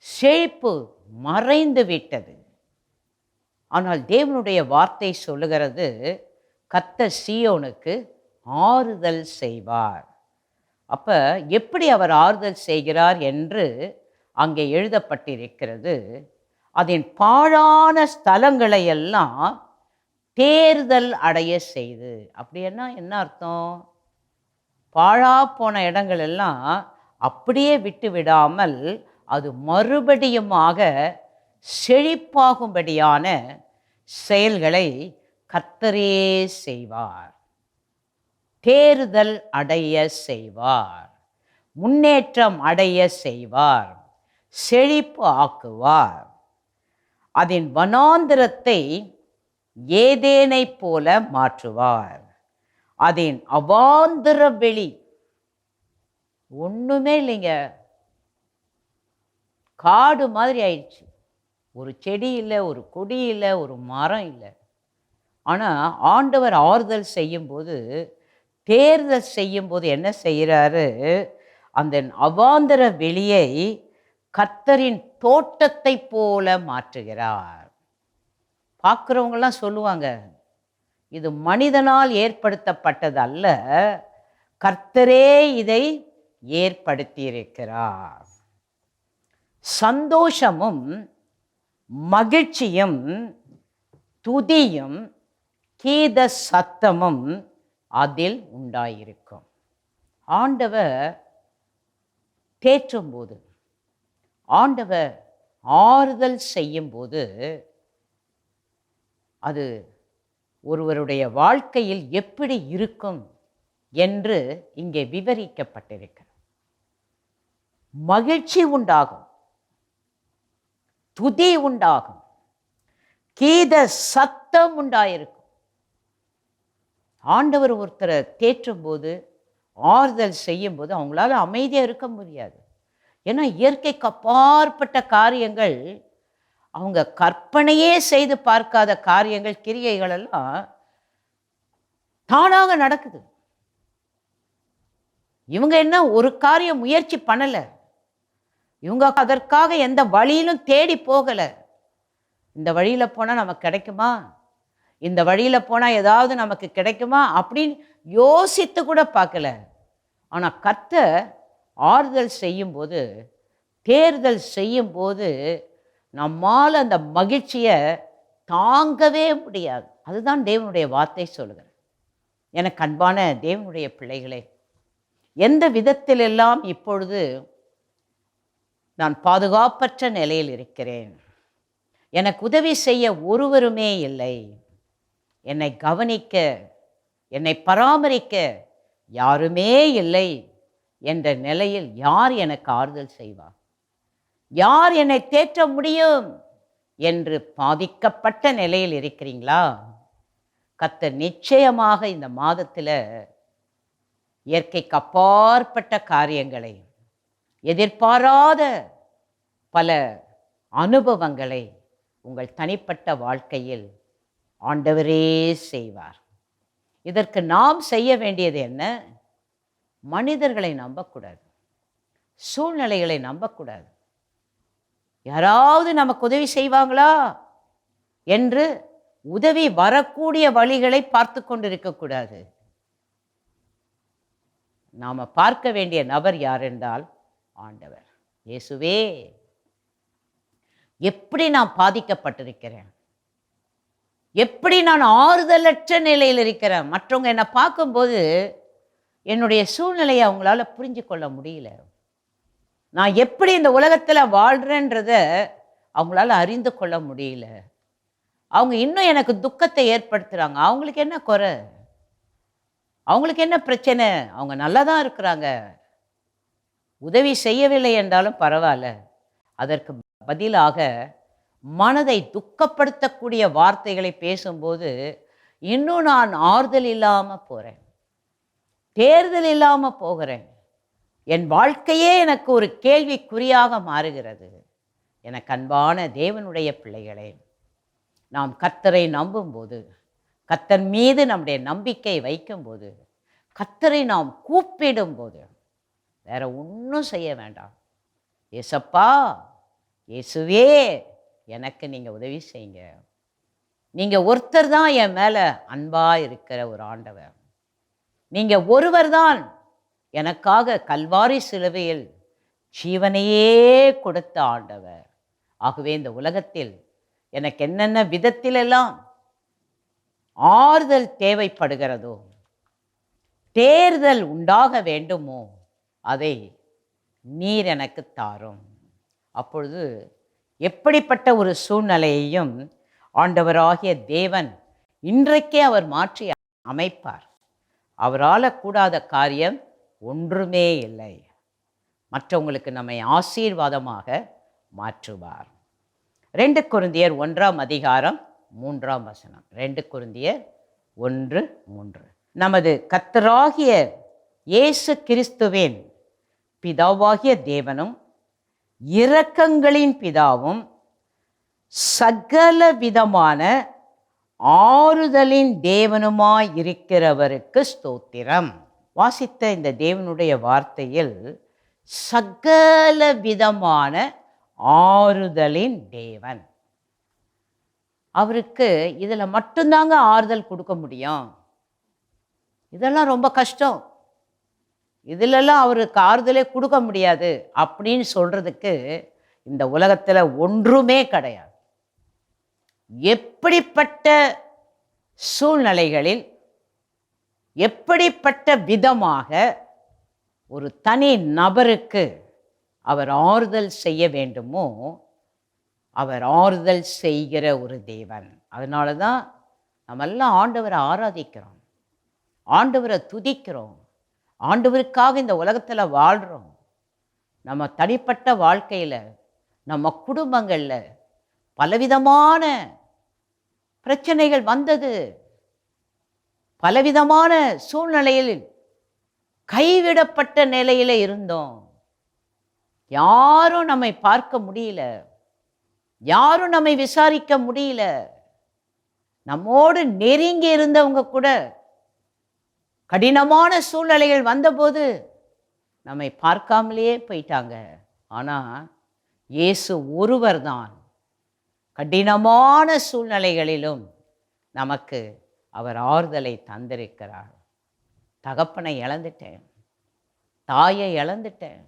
செழிப்பு மறைந்து விட்டது. ஆனால் தேவனுடைய வார்த்தை சொல்லுகிறது, கர்த்தர் சீயோனுக்கு ஆறுதல் செய்வார். அப்போ எப்படி அவர் ஆறுதல் செய்கிறார் என்று அங்கே எழுதப்பட்டிருக்கிறது. அதன் பாழான ஸ்தலங்களை எல்லாம் தேர்தல் அடைய செய்து. அப்படின்னா என்ன அர்த்தம்? பாழா போன இடங்கள் எல்லாம் அப்படியே விட்டு விடாமல் அது மறுபடியுமாக செழிப்பாகும்படியான செயல்களை கர்த்தரே செய்வார். தேர்தல் அடைய செய்வார், முன்னேற்றம் அடைய செய்வார், செழிப்பு ஆக்குவார். அதன் வனாந்திரத்தை ஏதேனை போல மாற்றுவார். அதன் அவாந்திர வெளி ஒன்றுமே இல்லைங்க, காடு மாதிரி ஆயிடுச்சு. ஒரு செடி இல்லை, ஒரு கொடி இல்லை, ஒரு மரம் இல்லை. ஆனால் ஆண்டவர் ஆறுதல் செய்யும்போது, தேர்தல் செய்யும்போது என்ன செய்கிறாரு? அந்த அவாந்தர வெளியை கர்த்தரின் தோட்டத்தை போல மாற்றுகிறார். பார்க்குறவங்கெல்லாம் சொல்லுவாங்க, இது மனிதனால் ஏற்படுத்தப்பட்டது அல்ல, கர்த்தரே இதை ஏற்படுத்தியிருக்கிறார். சந்தோஷமும் மகிழ்ச்சியும் துதியும் கீத சத்தமும் அதில் உண்டாயிருக்கும். ஆண்டவர் தேற்றும்போது, ஆண்டவர் ஆறுதல் செய்யும்போது அது ஒருவருடைய வாழ்க்கையில் எப்படி இருக்கும் என்று இங்கே விவரிக்கப்பட்டிருக்கிறது. மகிழ்ச்சி உண்டாகும், துதி உண்டாகும், கீத சத்தம் உண்டாயிருக்கும். ஆண்டவர் ஒருத்தரை தேற்றும் போது, ஆறுதல் செய்யும் போது அவங்களால அமைதியாக இருக்க முடியாது. ஏன்னா இயற்கைக்கு அப்பாற்பட்ட காரியங்கள், அவங்க கற்பனையே செய்து பார்க்காத காரியங்கள், கிரியைகள் எல்லாம் தானாக நடக்குது. இவங்க என்ன ஒரு காரியம் முயற்சி பண்ணலை, இவங்க அதற்காக எந்த வழியிலும் தேடி போகலை. இந்த வழியில் போனால் நமக்கு கிடைக்குமா, இந்த வழியில் போனால் ஏதாவது நமக்கு கிடைக்குமா அப்படின்னு யோசித்து கூட பார்க்கல. ஆனால் கர்த்தர் ஆறுதல் செய்யும்போது, தேர்தல் செய்யும்போது நம்மால் அந்த மகிழ்ச்சியை தாங்கவே முடியாது. அதுதான் தேவனுடைய வார்த்தை சொல்லுகிறது. எனக்கு அன்பான தேவனுடைய பிள்ளைகளே, எந்த விதத்திலெல்லாம் இப்பொழுது நான் பாதுகாப்பற்ற நிலையில் இருக்கிறேன், எனக்கு உதவி செய்ய ஒருவருமே இல்லை, என்னை கவனிக்க, என்னை பராமரிக்க யாருமே இல்லை என்ற நிலையில் யார் எனக்கு ஆறுதல் செய்வார், யார் என்னை தேற்ற முடியும் என்று பாதிக்கப்பட்ட நிலையில் இருக்கிறீங்களா? கர்த்தர் நிச்சயமாக இந்த மாதத்தில் இயற்கைக்கு அப்பாற்பட்ட காரியங்களை, எதிர்பாராத பல அனுபவங்களை உங்கள் தனிப்பட்ட வாழ்க்கையில் ஆண்டவரே செய்வார். இதற்கு நாம் செய்ய வேண்டியது என்ன? மனிதர்களை நம்பக்கூடாது, சூழ்நிலைகளை நம்பக்கூடாது. யாராவது நமக்கு உதவி செய்வாங்களா என்று உதவி வரக்கூடிய வழிகளை பார்த்து கொண்டிருக்கக்கூடாது. நாம் பார்க்க வேண்டிய நபர் யார் என்றால் ஆண்டவர். இயேசுவே, எப்படி நான் பாதிக்கப்பட்டிருக்கிறேன், எப்படி நான் ஆறுதலற்ற நிலையில் இருக்கிறேன். மற்றவங்க என்னை பார்க்கும்போது என்னுடைய சூழ்நிலையை அவங்களால புரிஞ்சு கொள்ள முடியல. நான் எப்படி இந்த உலகத்தில் வாழ்கிறேன்றத அவங்களால அறிந்து கொள்ள முடியல. அவங்க இன்னும் எனக்கு துக்கத்தை ஏற்படுத்துகிறாங்க. அவங்களுக்கு என்ன குறை, அவங்களுக்கு என்ன பிரச்சனை? அவங்க நல்லா தான் இருக்கிறாங்க. உதவி செய்யவில்லை என்றாலும் பரவாயில்ல, அதற்கு பதிலாக மனதை துக்கப்படுத்தக்கூடிய வார்த்தைகளை பேசும்போது இன்னும் நான் ஆறுதல் இல்லாமல் போகிறேன், தேர்தல் இல்லாமல் போகிறேன். என் வாழ்க்கையே எனக்கு ஒரு கேள்விக்குறியாக மாறுகிறது. எனக்கு அன்பான தேவனுடைய பிள்ளைகளே, நாம் கர்த்தரை நம்பும்போது, கர்த்தர் மீது நம்முடைய நம்பிக்கை வைக்கும்போது, கர்த்தரை நாம் கூப்பிடும்போது வேற ஒன்றும் செய்ய வேண்டாம். ஏசப்பா, இயேசுவே, எனக்கு நீங்கள் உதவி செய்யுங்க. நீங்கள் ஒருத்தர் தான் என் மேலே அன்பாக இருக்கிற ஒரு ஆண்டவர். நீங்கள் ஒருவர் தான் எனக்காக கல்வாரி சிலுவையில் ஜீவனையே கொடுத்த ஆண்டவர். ஆகவே இந்த உலகத்தில் எனக்கு என்னென்ன விதத்திலெல்லாம் ஆறுதல் தேவைப்படுகிறதோ, தேர்தல் உண்டாக வேண்டுமோ, அதை நீர் எனக்கு தாரும். அப்பொழுது எப்படிப்பட்ட ஒரு சூழ்நிலையையும் ஆண்டவராகிய தேவன் இன்றைக்கே அவர் மாற்றி அமைப்பார். அவரால் கூடாத காரியம் ஒன்றுமே இல்லை. மற்றவங்களுக்கு நம்மை ஆசீர்வாதமாக மாற்றுவார். 2 கொரிந்தியர் 1:3. 2 கொரிந்தியர் 1:3. நமது கர்த்தராகிய இயேசு கிறிஸ்துவின் பிதாவாகிய தேவனும் இரக்கங்களின் பிதாவும் சகல விதமான ஆறுதலின் தேவனுமாய் இருக்கிறவருக்கு ஸ்தோத்திரம். வாசித்த இந்த தேவனுடைய வார்த்தையில் சகல விதமான ஆறுதலின் தேவன். அவருக்கு இதில் மட்டும்தாங்க ஆறுதல் கொடுக்க முடியும். இதெல்லாம் ரொம்ப கஷ்டம், இதிலெல்லாம் அவருக்கு ஆறுதலே கொடுக்க முடியாது அப்படின்னு சொல்கிறதுக்கு இந்த உலகத்தில் ஒன்றுமே கிடையாது. எப்படிப்பட்ட சூழ்நிலைகளில், எப்படிப்பட்ட விதமாக ஒரு தனி நபருக்கு அவர் ஆறுதல் செய்ய வேண்டுமோ அவர் ஆறுதல் செய்கிற ஒரு தேவன். அதனால தான் நம்ம எல்லாம் ஆண்டவரை ஆராதிக்கிறோம், ஆண்டவரை துதிக்கிறோம், ஆண்டவருக்காக இந்த உலகத்தில் வாழ்கிறோம். நம்ம தனிப்பட்ட வாழ்க்கையில், நம்ம குடும்பங்களில் பலவிதமான பிரச்சனைகள் வந்தது, பலவிதமான சூழ்நிலையில் கைவிடப்பட்ட நிலையில் இருந்தோம். யாரும் நம்மை பார்க்க முடியல, யாரும் நம்மை விசாரிக்க முடியல. நம்மோடு நெருங்கி இருந்தவங்க கூட கடினமான சூழ்நிலைகள் வந்தபோது நம்மை பார்க்காமலேயே போயிட்டாங்க. ஆனால் இயேசு ஒருவர் தான் கடினமான சூழ்நிலைகளிலும் நமக்கு அவர் ஆறுதலை தந்திருக்கிறார். தகப்பனை இழந்துட்டேன், தாயை இழந்துட்டேன்,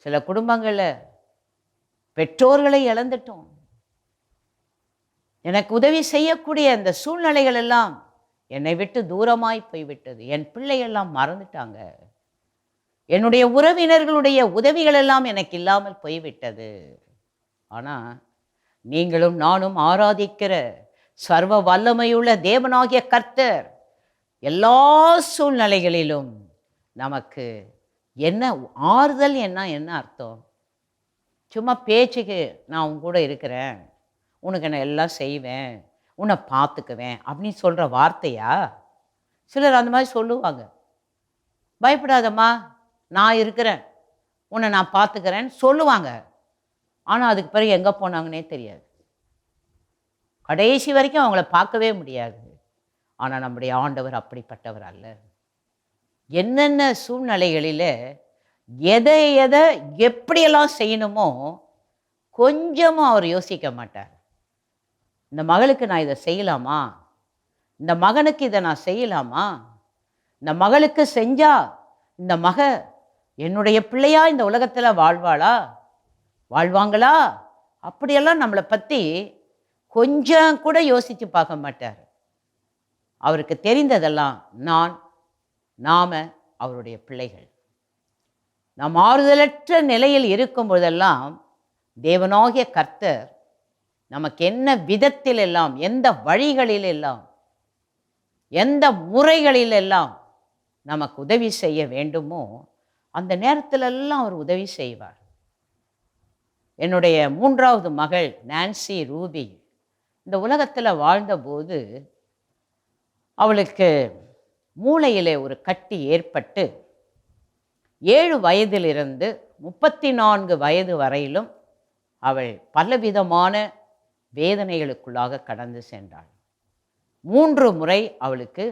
சில குடும்பங்களில் பெற்றோர்களை இழந்துட்டோம். எனக்கு உதவி செய்யக்கூடிய அந்த சூழ்நிலைகள் எல்லாம் என்னை விட்டு தூரமாய் போய்விட்டது. என் பிள்ளையெல்லாம் மறந்துட்டாங்க, என்னுடைய உறவினர்களுடைய உதவிகள் எல்லாம் எனக்கு இல்லாமல் போய்விட்டது. ஆனால் நீங்களும் நானும் ஆராதிக்கிற சர்வ வல்லமையுள்ள தேவனாகிய கர்த்தர் எல்லா சூழ்நிலைகளிலும் நமக்கு என்ன ஆறுதல், என்ன அர்த்தம்? சும்மா பேச்சுக்கு நான் உன் கூட இருக்கிறேன், உனக்கு நான் எல்லாம் செய்வேன், உன்னை பார்த்துக்குவேன் அப்படின்னு சொல்கிற வார்த்தையா? சிலர் அந்த மாதிரி சொல்லுவாங்க. பயப்படாதம்மா, நான் இருக்கிறேன், உன்னை நான் பார்த்துக்கிறேன்னு சொல்லுவாங்க. ஆனால் அதுக்கு பிறகு எங்கே போனாங்கன்னே தெரியாது, கடைசி வரைக்கும் அவங்கள பார்க்கவே முடியாது. ஆனால் நம்முடைய ஆண்டவர் அப்படிப்பட்டவர் அல்ல. என்னென்ன சூழ்நிலைகளில் எதை எப்படியெல்லாம் செய்யணுமோ கொஞ்சமும் அவர் யோசிக்க மாட்டார். இந்த மகளுக்கு நான் இதை செய்யலாமா, இந்த மகனுக்கு இதை நான் செய்யலாமா, இந்த மகளுக்கு செஞ்சா இந்த மக என்னுடைய பிள்ளையா இந்த உலகத்தில் வாழ்வாங்களா, அப்படியெல்லாம் நம்மளை பற்றி கொஞ்சம் கூட யோசித்து பார்க்க மாட்டார். அவருக்கு தெரிந்ததெல்லாம் நாம அவருடைய பிள்ளைகள். நாம் ஆறுதலற்ற நிலையில் இருக்கும் பொழுதெல்லாம் தேவனாகிய கர்த்தர் நமக்கு என்ன விதத்திலெல்லாம், எந்த வழிகளிலெல்லாம், எந்த முறைகளிலெல்லாம் நமக்கு உதவி செய்ய வேண்டுமோ அந்த நேரத்திலெல்லாம் அவர் உதவி செய்வார். என்னுடைய 3வது மகள் நான்சி ரூபி இந்த உலகத்தில் வாழ்ந்தபோது அவளுக்கு மூளையிலே ஒரு கட்டி ஏற்பட்டு 7 வயதிலிருந்து 34 வயது வரையிலும் அவள் பலவிதமான வேதனைகளுக்குள்ளாக கடந்து சென்றாள். 3 முறை அவளுக்கு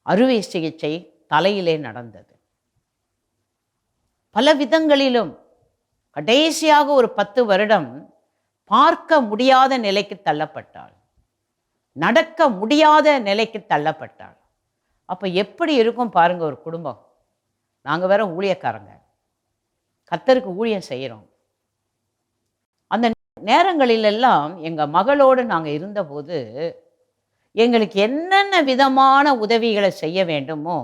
அறுவை சிகிச்சை தலையிலே நடந்தது. பல விதங்களிலும் கடைசியாக ஒரு 10 வருடம் பார்க்க முடியாத நிலைக்கு தள்ளப்பட்டாள், நடக்க முடியாத நிலைக்கு தள்ளப்பட்டாள். அப்போ எப்படி இருக்கும் பாருங்க ஒரு குடும்பம். நாங்கள் வேற ஊழியக்காரங்க, கர்த்தருக்கு ஊழியம் செய்கிறோம். அந்த நேரங்களிலெல்லாம் எங்கள் மகளோடு நாங்கள் இருந்தபோது எங்களுக்கு என்னென்ன விதமான உதவிகளை செய்ய வேண்டுமோ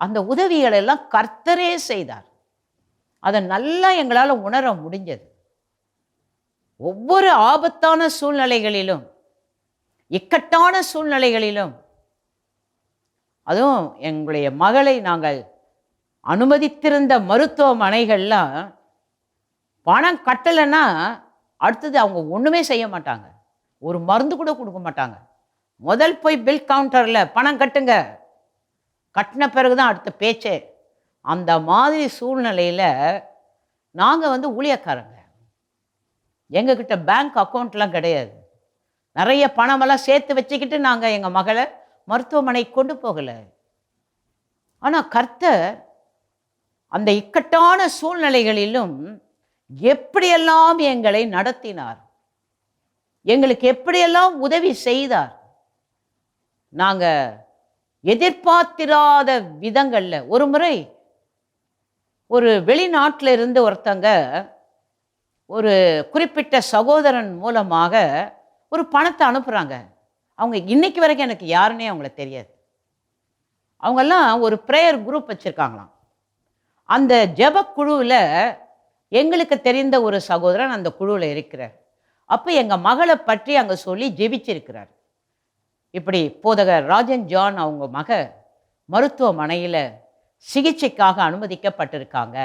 அந்த உதவிகளெல்லாம் கர்த்தரே செய்தார். அதை நல்லா எங்களால் உணர முடிஞ்சது. ஒவ்வொரு ஆபத்தான சூழ்நிலைகளிலும், இக்கட்டான சூழ்நிலைகளிலும், அதுவும் எங்களுடைய மகளை நாங்கள் அனுமதித்திருந்த மருத்துவமனைகள்லாம் பணம் கட்டலைன்னா அடுத்தது அவங்க ஒன்றுமே செய்ய மாட்டாங்க, ஒரு மருந்து கூட கொடுக்க மாட்டாங்க. முதல் போய் பில் கவுண்டரில் பணம் கட்டுங்க, கட்டின பிறகு தான் அடுத்த பேச்சே. அந்த மாதிரி சூழ்நிலையில் நாங்கள் ஊழியக்காரங்க, எங்ககிட்ட பேங்க் அக்கௌண்ட்லாம் கிடையாது, நிறைய பணமெல்லாம் சேர்த்து வச்சுக்கிட்டு நாங்கள் எங்கள் மகளை மருத்துவமனை கொண்டு போகலை. ஆனால் கர்த்தர் அந்த இக்கட்டான சூழ்நிலைகளிலும் எப்படியெல்லாம் எங்களை நடத்தினார், எங்களுக்கு எப்படியெல்லாம் உதவி செய்தார். நாங்கள் எதிர்பார்த்திராத விதங்களில் ஒரு முறை ஒரு வெளிநாட்டில் இருந்து ஒருத்தங்க ஒரு குறிப்பிட்ட சகோதரன் மூலமாக ஒரு பணத்தை அனுப்புகிறாங்க. அவங்க இன்னைக்கு வரைக்கும் எனக்கு யாருன்னே அவங்கள தெரியாது. அவங்கெல்லாம் ஒரு ப்ரேயர் குரூப் வச்சுருக்காங்களாம். அந்த ஜெபக்குழுவில் எங்களுக்கு தெரிந்த ஒரு சகோதரன் அந்த குழுவில் இருக்கிறார். அப்போ எங்கள் மகளை பற்றி அங்கே சொல்லி ஜெபிச்சிருக்கிறார். இப்படி போதகர் ராஜன் ஜான் அவங்க மக மருத்துவமனையில் சிகிச்சைக்காக அனுமதிக்கப்பட்டிருக்காங்க,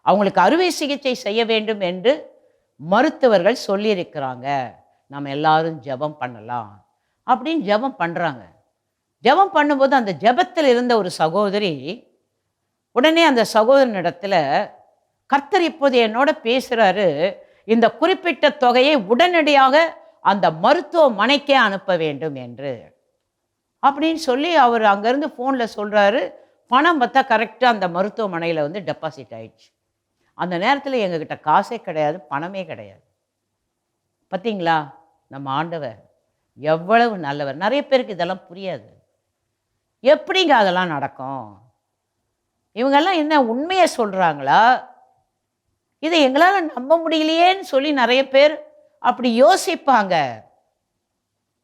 அவங்களுக்கு அறுவை சிகிச்சை செய்ய வேண்டும் என்று மருத்துவர்கள் சொல்லியிருக்கிறாங்க, நம்ம எல்லாரும் ஜெபம் பண்ணலாம் அப்படின்னு ஜெபம் பண்ணுறாங்க. ஜெபம் பண்ணும்போது அந்த ஜெபத்தில் இருந்த ஒரு சகோதரி உடனே அந்த சகோதரனிடத்தில், கர்த்தர் இப்போது என்னோட பேசுகிறாரு, இந்த குறிப்பிட்ட தொகையை உடனடியாக அந்த மருத்துவமனைக்கே அனுப்ப வேண்டும் என்று அப்படின்னு சொல்லி அவர் அங்கேருந்து ஃபோனில் சொல்கிறாரு. பணம் பார்த்தா கரெக்டாக அந்த மருத்துவமனையில் வந்து டெபாசிட் ஆயிடுச்சு. அந்த நேரத்தில் எங்ககிட்ட காசே கிடையாது, பணமே கிடையாது. பார்த்தீங்களா நம்ம ஆண்டவர் எவ்வளவு நல்லவர். நிறைய பேருக்கு இதெல்லாம் புரியாது. எப்படிங்க அதெல்லாம் நடக்கும்? இவங்கெல்லாம் என்ன உண்மையை சொல்கிறாங்களா? இதை எங்களால் நம்ப முடியலையேன்னு சொல்லி நிறைய பேர் அப்படி யோசிப்பாங்க.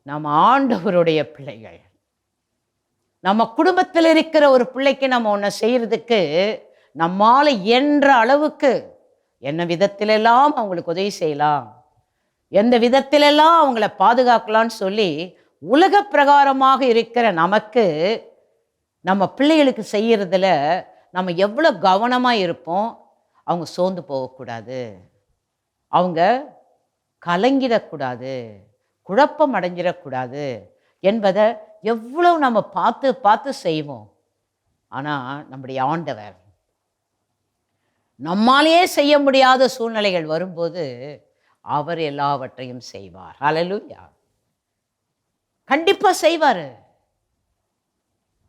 நம்ம ஆண்டவருடைய பிள்ளைகள், நம்ம குடும்பத்தில் இருக்கிற ஒரு பிள்ளைக்கு நம்ம ஒன்று செய்கிறதுக்கு நம்மால் என்ற அளவுக்கு என்ன விதத்திலெல்லாம் அவங்களுக்கு உதவி செய்யலாம், எந்த விதத்திலெல்லாம் அவங்கள பாதுகாக்கலான்னு சொல்லி உலக பிரகாரமாக இருக்கிற நமக்கு நம்ம பிள்ளைகளுக்கு செய்கிறதுல நம்ம எவ்வளோ கவனமாக இருப்போம். அவங்க சோர்ந்து போகக்கூடாது, அவங்க கலங்கிடக்கூடாது, குழப்பம் அடைஞ்சிடக்கூடாது என்பதை எவ்வளோ நம்ம பார்த்து பார்த்து செய்வோம். ஆனால் நம்முடைய ஆண்டவர் நம்மாலேயே செய்ய முடியாத சூழ்நிலைகள் வரும்போது அவர் எல்லாவற்றையும் செய்வார். ஹல்லேலூயா. கண்டிப்பாக செய்வார்.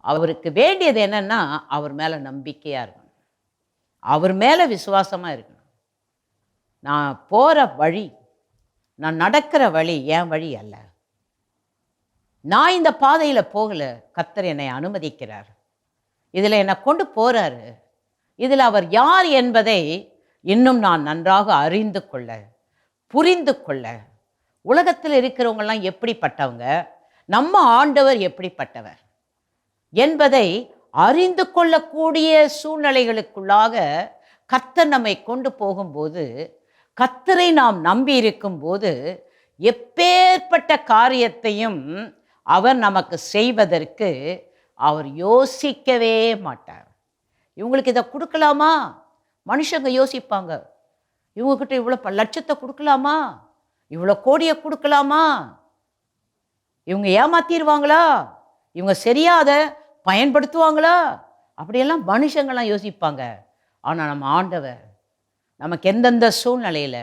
அவருக்கு வேண்டியது என்னன்னா அவர் மேலே நம்பிக்கையாக இருக்கணும், அவர் மேலே விசுவாசமாக இருக்கணும். நான் போகிற வழி, நான் நடக்கிற வழி என் வழி அல்ல, நான் இந்த பாதையில் போகலை, கர்த்தர் என்னை அனுமதிக்கிறார், இதில் என்னை கொண்டு போகிறாரு, இதில் அவர் யார் என்பதை இன்னும் நான் நன்றாக அறிந்து கொள்ள, புரிந்து கொள்ள, உலகத்தில் இருக்கிறவங்கெல்லாம் எப்படிப்பட்டவங்க, நம்ம ஆண்டவர் எப்படிப்பட்டவர் என்பதை அறிந்து கொள்ளக்கூடிய சூழ்நிலைகளுக்குள்ளாக கர்த்தர் நம்மை கொண்டு போகும்போது, கர்த்தரை நாம் நம்பி இருக்கும்போது எப்பேற்பட்ட காரியத்தையும் அவர் நமக்கு செய்வதற்கு அவர் யோசிக்கவே மாட்டார். இவங்களுக்கு இதை கொடுக்கலாமா? மனுஷங்க யோசிப்பாங்க, இவங்கக்கிட்ட இவ்வளோ லட்சத்தை கொடுக்கலாமா, இவ்வளோ கோடியை கொடுக்கலாமா, இவங்க ஏமாத்திடுவாங்களா, இவங்க சரியாக அதை பயன்படுத்துவாங்களா, அப்படியெல்லாம் மனுஷங்கள்லாம் யோசிப்பாங்க. ஆனால் நம்ம ஆண்டவர் நமக்கு எந்தெந்த சூழ்நிலையில்,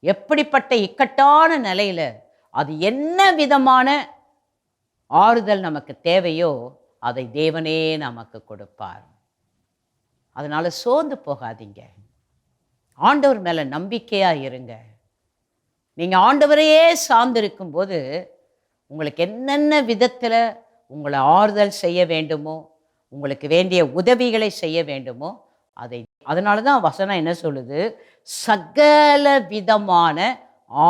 எப்படிப்பட்ட இக்கட்டான நிலையில், அது என்ன விதமான ஆறுதல் நமக்கு தேவையோ அதை தேவனே நமக்கு கொடுப்பார். அதனால் சோர்ந்து போகாதீங்க, ஆண்டவர் மேலே நம்பிக்கையாக இருங்க. நீங்கள் ஆண்டவரையே சார்ந்திருக்கும் போது உங்களுக்கு என்னென்ன விதத்தில் உங்களை ஆறுதல் செய்ய வேண்டுமோ, உங்களுக்கு வேண்டிய உதவிகளை செய்ய வேண்டுமோ அதனால தான் வசனம் என்ன சொல்லுது? சகல விதமான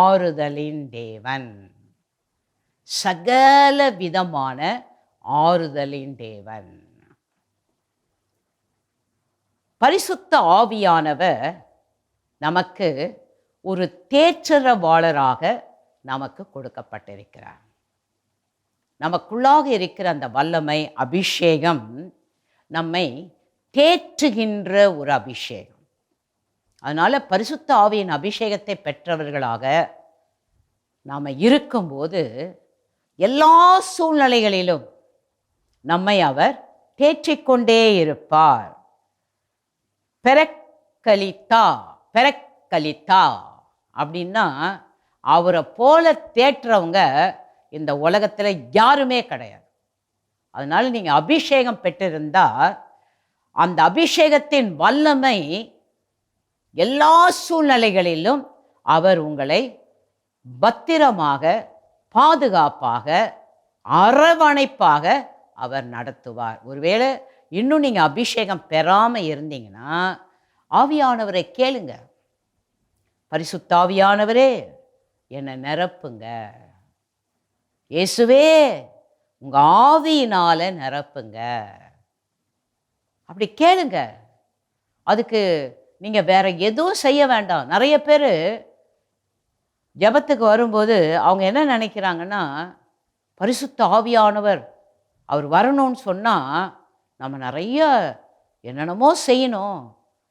ஆறுதலின் தேவன், சகல விதமான ஆறுதலின் தேவன். பரிசுத்த ஆவியானவர் நமக்கு ஒரு தேற்றரவாளராக நமக்கு கொடுக்கப்பட்டிருக்கிறார். நமக்குள்ளாக இருக்கிற அந்த வல்லமை, அபிஷேகம் நம்மை தேற்றுகின்ற ஒரு அபிஷேகம். அதனால் பரிசுத்த ஆவியின் அபிஷேகத்தை பெற்றவர்களாக நாம் இருக்கும்போது எல்லா சூழ்நிலைகளிலும் நம்மை அவர் தேற்றிக்கொண்டே இருப்பார். பெரக்கலித்தா, பெரக்கலித்தா அப்படின்னா அவரை போல தேற்றவங்க இந்த உலகத்தில் யாருமே கிடையாது. அதனால் நீங்கள் அபிஷேகம் பெற்றிருந்தால் அந்த அபிஷேகத்தின் வல்லமை எல்லா சூழ்நிலைகளிலும் அவர் உங்களை பத்திரமாக, பாதுகாப்பாக, அரவணைப்பாக அவர் நடத்துவார். ஒருவேளை இன்னும் நீங்கள் அபிஷேகம் பெறாமல் இருந்தீங்கன்னா ஆவியானவரை கேளுங்க. பரிசுத்த ஆவியானவரே என்னை நிரப்புங்க, இயேசுவே உங்கள் ஆவியினால் நிரப்புங்க, அப்படி கேளுங்க. அதுக்கு நீங்கள் வேற எதுவும் செய்ய வேண்டாம். நிறைய பேர் ஜெபத்துக்கு வரும்போது அவங்க என்ன நினைக்கிறாங்கன்னா, பரிசுத்த ஆவியானவர் அவர் வரணும்னு சொன்னால் நம்ம நிறைய என்னென்னமோ செய்யணும்,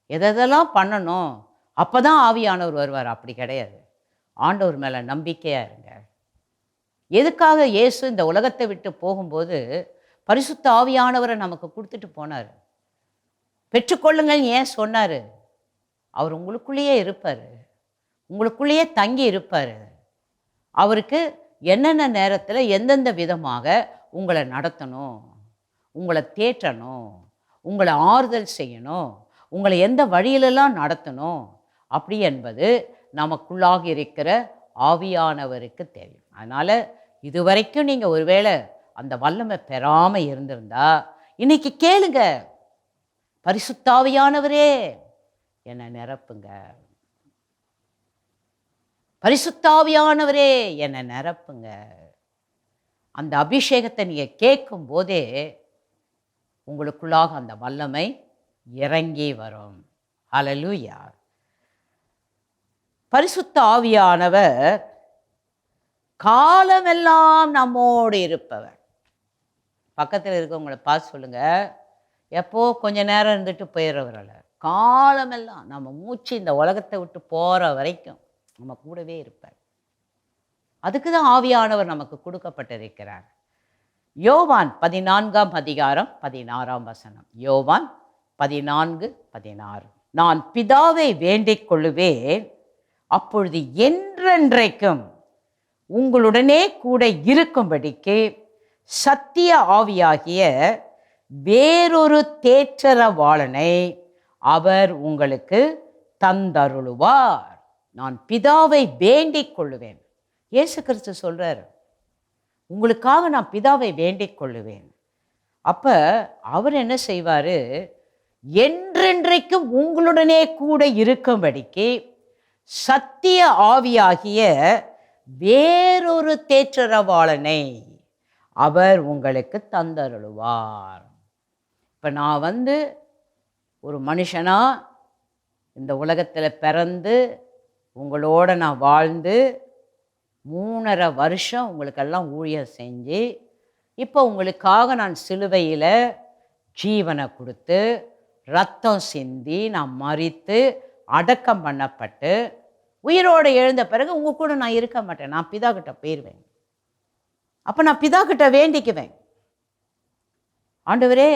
எதெல்லாம் பண்ணணும், அப்போ தான் ஆவியானவர் வருவார். அப்படி கிடையாது. ஆண்டவர் மேலே நம்பிக்கையாக இருங்க. எதுக்காக இயேசு இந்த உலகத்தை விட்டு போகும்போது பரிசுத்த ஆவியானவரை நமக்கு கொடுத்துட்டு போனார்? பெற்றுக்கொள்ளுங்கள் ஏன் சொன்னார்? அவர் உங்களுக்குள்ளேயே இருப்பார், உங்களுக்குள்ளேயே தங்கி இருப்பார். அவருக்கு என்னென்ன நேரத்தில் எந்தெந்த விதமாக உங்களை நடத்தணும், உங்களை தேற்றணும், உங்களை ஆறுதல் செய்யணும், உங்களை எந்த வழியிலெல்லாம் நடத்தணும் அப்படி என்பது நமக்குள்ளாக இருக்கிற ஆவியானவருக்கு தெரியும். அதனால் இதுவரைக்கும் நீங்கள் ஒருவேளை அந்த வல்லமை பெறாமல் இருந்திருந்தா இன்னைக்கு கேளுங்க, பரிசுத்த ஆவியானவரே என்னை நிரப்புங்க, பரிசுத்த ஆவியானவரே என்னை நிரப்புங்க. அந்த அபிஷேகத்தை நீங்கள் கேட்கும் போதே உங்களுக்குள்ளாக அந்த வல்லமை இறங்கி வரும். ஹல்லேலூயா. பரிசுத்த ஆவியானவர் காலமெல்லாம் நம்மோடு இருப்பவர். பக்கத்தில் இருக்கவங்களை பார்த்து சொல்லுங்க, எப்போ கொஞ்ச நேரம் இருந்துட்டு போயிடுறவரல்ல, காலமெல்லாம் நம்ம மூச்சு இந்த உலகத்தை விட்டு போகிற வரைக்கும் நம்ம கூடவே இருப்பார். அதுக்கு தான் ஆவியானவர் நமக்கு கொடுக்கப்பட்டிருக்கிறார். யோவான் 14ஆம் அதிகாரம் 16ஆம் வசனம். யோவான் 14:16. நான் பிதாவை வேண்டிக் கொள்ளுவேன், அப்பொழுது என்றென்றைக்கும் உங்களுடனே கூட இருக்கும்படிக்கு சத்திய ஆவியாகிய வேறொரு தேற்றரவாளனை அவர் உங்களுக்கு தந்தருளுவார். நான் பிதாவை வேண்டிக் கொள்ளுவேன். இயேசு கிறிஸ்து சொல்றார், உங்களுக்காக நான் பிதாவை வேண்டிக் கொள்ளுவேன். அப்ப அவர் என்ன செய்வார்? என்றென்றைக்கும் உங்களுடனே கூட இருக்கும்படிக்கு சத்திய ஆவியாகிய வேறொரு தேற்றரவாளனை அவர் உங்களுக்கு தந்தருளுவார். இப்போ நான் ஒரு மனுஷனா இந்த உலகத்தில் பிறந்து உங்களோட நான் வாழ்ந்து 3.5 வருஷம் உங்களுக்கெல்லாம் ஊழியம் செஞ்சு இப்போ உங்களுக்காக நான் சிலுவையில் ஜீவனை கொடுத்து ரத்தம் சிந்தி நான் மரித்து அடக்கம் பண்ணப்பட்டு உயிரோடு எழுந்த பிறகு உங்கள் கூட நான் இருக்க மாட்டேன். நான் பிதா கிட்ட போயிடுவேன். அப்போ நான் பிதா கிட்ட வேண்டிக்குவேன், ஆண்டவரே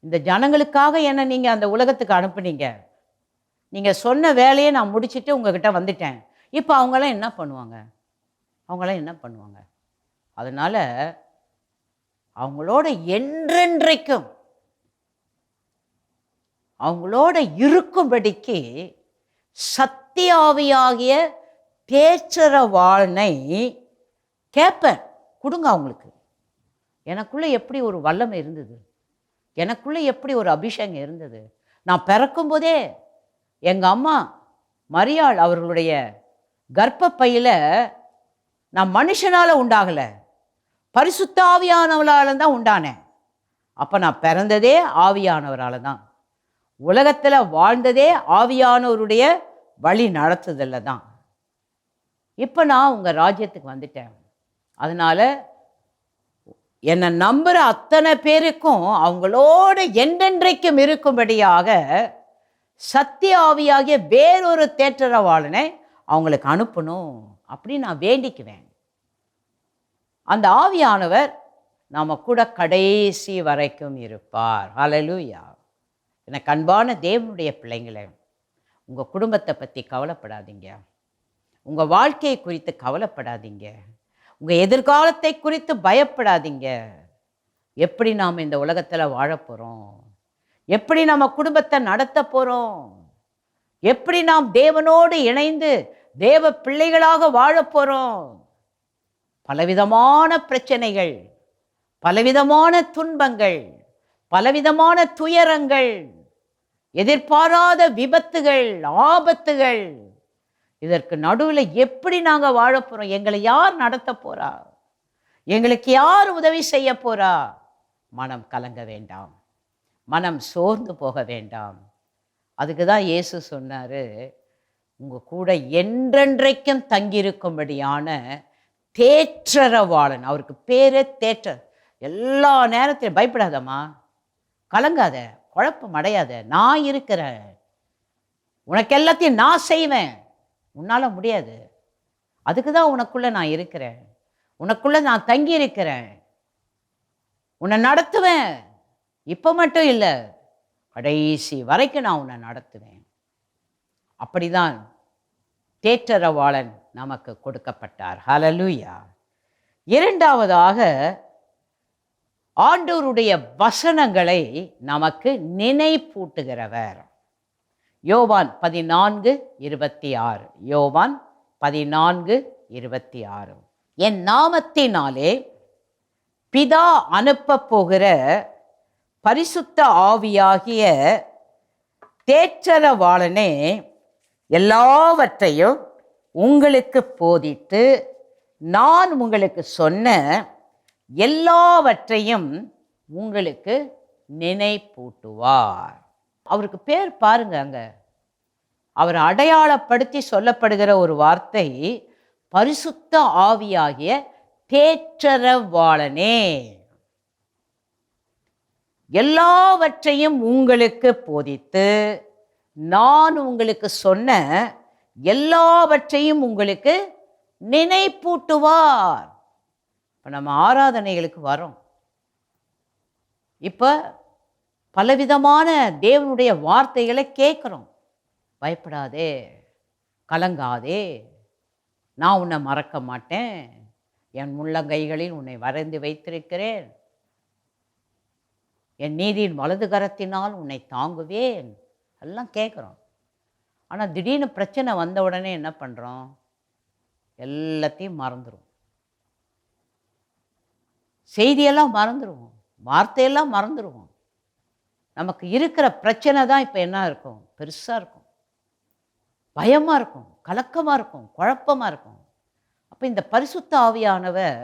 இந்த ஜனங்களுக்காக என்னை நீங்கள் அந்த உலகத்துக்கு அனுப்புனீங்க, நீங்கள் சொன்ன வேலையை நான் முடிச்சுட்டு உங்ககிட்ட வந்துட்டேன், இப்போ அவங்களாம் என்ன பண்ணுவாங்க? அவங்களாம் என்ன பண்ணுவாங்க? அதனால் அவங்களோட என்றென்றைக்கும் அவங்களோட இருக்கும்படிக்கு சத்திய ஆவியாகிய தேற்றரவாளனை கேட்பேன், கொடுங்க அவங்களுக்கு. எனக்குள்ளே எப்படி ஒரு வல்லமை இருந்தது, எனக்குள்ளே எப்படி ஒரு அபிஷேகம் இருந்தது. நான் பிறக்கும்போதே எங்கள் அம்மா மரியாள் அவர்களுடைய கர்ப்பப்பையில் நான் மனுஷனால் உண்டாகலை, பரிசுத்த ஆவியானவரால் தான் உண்டானேன். அப்போ நான் பிறந்ததே ஆவியானவரால் தான், உலகத்தில் வாழ்ந்ததே ஆவியானவருடைய வழி நடத்துதல்ல தான். இப்போ நான் உங்கள் ராஜ்யத்துக்கு வந்துட்டேன். அதனால் என்னை நம்புகிற அத்தனை பேருக்கும் அவங்களோட என்றென்றைக்கும் இருக்கும்படியாக சத்திய ஆவியாகிய வேறொரு தேற்றரவாளனை அவங்களுக்கு அனுப்பணும் அப்படி நான் வேண்டிக்குவேன். அந்த ஆவியானவர் நாம கூட கடைசி வரைக்கும் இருப்பார். ஹல்லேலூயா. எனக்கு அன்பான தேவனுடைய பிள்ளைங்களே, உங்கள் குடும்பத்தை பற்றி கவலைப்படாதீங்க, உங்கள் வாழ்க்கையை குறித்து கவலைப்படாதீங்க, உங்கள் எதிர்காலத்தை குறித்து பயப்படாதீங்க. எப்படி நாம் இந்த உலகத்தில் வாழ போகிறோம், எப்படி நம்ம குடும்பத்தை நடத்த போகிறோம், எப்படி நாம் தேவனோடு இணைந்து தேவ பிள்ளைகளாக வாழ போகிறோம். பலவிதமான பிரச்சனைகள், பலவிதமான துன்பங்கள், பலவிதமான துயரங்கள், எதிர்பாராத விபத்துகள், ஆபத்துகள், இதற்கு நடுவில் எப்படி நாங்கள் வாழ போகிறோம்? எங்களை யார் நடத்த போகிறா? எங்களுக்கு யார் உதவி செய்ய போகிறா? மனம் கலங்க வேண்டாம், மனம் சோர்ந்து போக வேண்டாம். அதுக்கு தான் இயேசு சொன்னார், உங்கள் கூட என்றென்றைக்கும் தங்கியிருக்கும்படியான தேற்றரவாளன். அவருக்கு பேரே தேற்றர். எல்லா நேரத்திலும் பயப்படாதம்மா, கலங்காத, குழப்பம் அடையாத, நான் இருக்கிறேன், உனக்கு எல்லாத்தையும் நான் செய்வேன், உன்னால் முடியாது, அதுக்கு தான் உனக்குள்ளே நான் இருக்கிறேன், உனக்குள்ளே நான் தங்கி இருக்கிறேன், உன்னை நடத்துவேன், இப்போ மட்டும் இல்லை, கடைசி வரைக்கும் நான் உன்னை நடத்துவேன். அப்படிதான் தேற்றரவாளன் நமக்கு கொடுக்கப்பட்டார். ஹல்லேலூயா. இரண்டாவதாக, ஆண்டவருடைய வசனங்களை நமக்கு நினைப்பூட்டுகிறவர். யோவான் 14:26. யோவான் 14:26. என் நாமத்தினாலே பிதா அனுப்ப போகிற பரிசுத்த ஆவியாகிய தேற்றரவாளனே எல்லாவற்றையும் உங்களுக்கு போதித்து நான் உங்களுக்கு சொன்ன எல்லாவற்றையும் உங்களுக்கு நினைப்பூட்டுவார். அவருக்கு பேர் பாருங்க, அங்க அவர் அடையாளப்படுத்தி சொல்லப்படுகிற ஒரு வார்த்தை பரிசுத்த ஆவியாகிய தேற்றரவாளனே. எல்லாவற்றையும் உங்களுக்கு போதித்து நான் உங்களுக்கு சொன்ன எல்லாவற்றையும் உங்களுக்கு நினைப்பூட்டுவார். இப்போ நம்ம ஆராதனைகளுக்கு வரோம். இப்போ பலவிதமான தேவனுடைய வார்த்தைகளை கேட்குறோம். பயப்படாதே, கலங்காதே, நான் உன்னை மறக்க மாட்டேன், என் உள்ளங்கைகளில் உன்னை வரைந்து வைத்திருக்கிறேன், என் நீதியின் வலது கரத்தினால் உன்னை தாங்குவேன், எல்லாம் கேட்குறோம். ஆனால் திடீர்னு பிரச்சனை வந்த உடனே என்ன பண்ணுறோம்? எல்லாத்தையும் மறந்துடுவோம், செய்தியெல்லாம் மறந்துடுவோம், வார்த்தையெல்லாம் மறந்துடுவோம். நமக்கு இருக்கிற பிரச்சனை தான் இப்போ என்ன இருக்கும்? பெருசாக இருக்கும், பயமாக இருக்கும், கலக்கமாக இருக்கும், குழப்பமாக இருக்கும். அப்போ இந்த பரிசுத்த ஆவியானவர்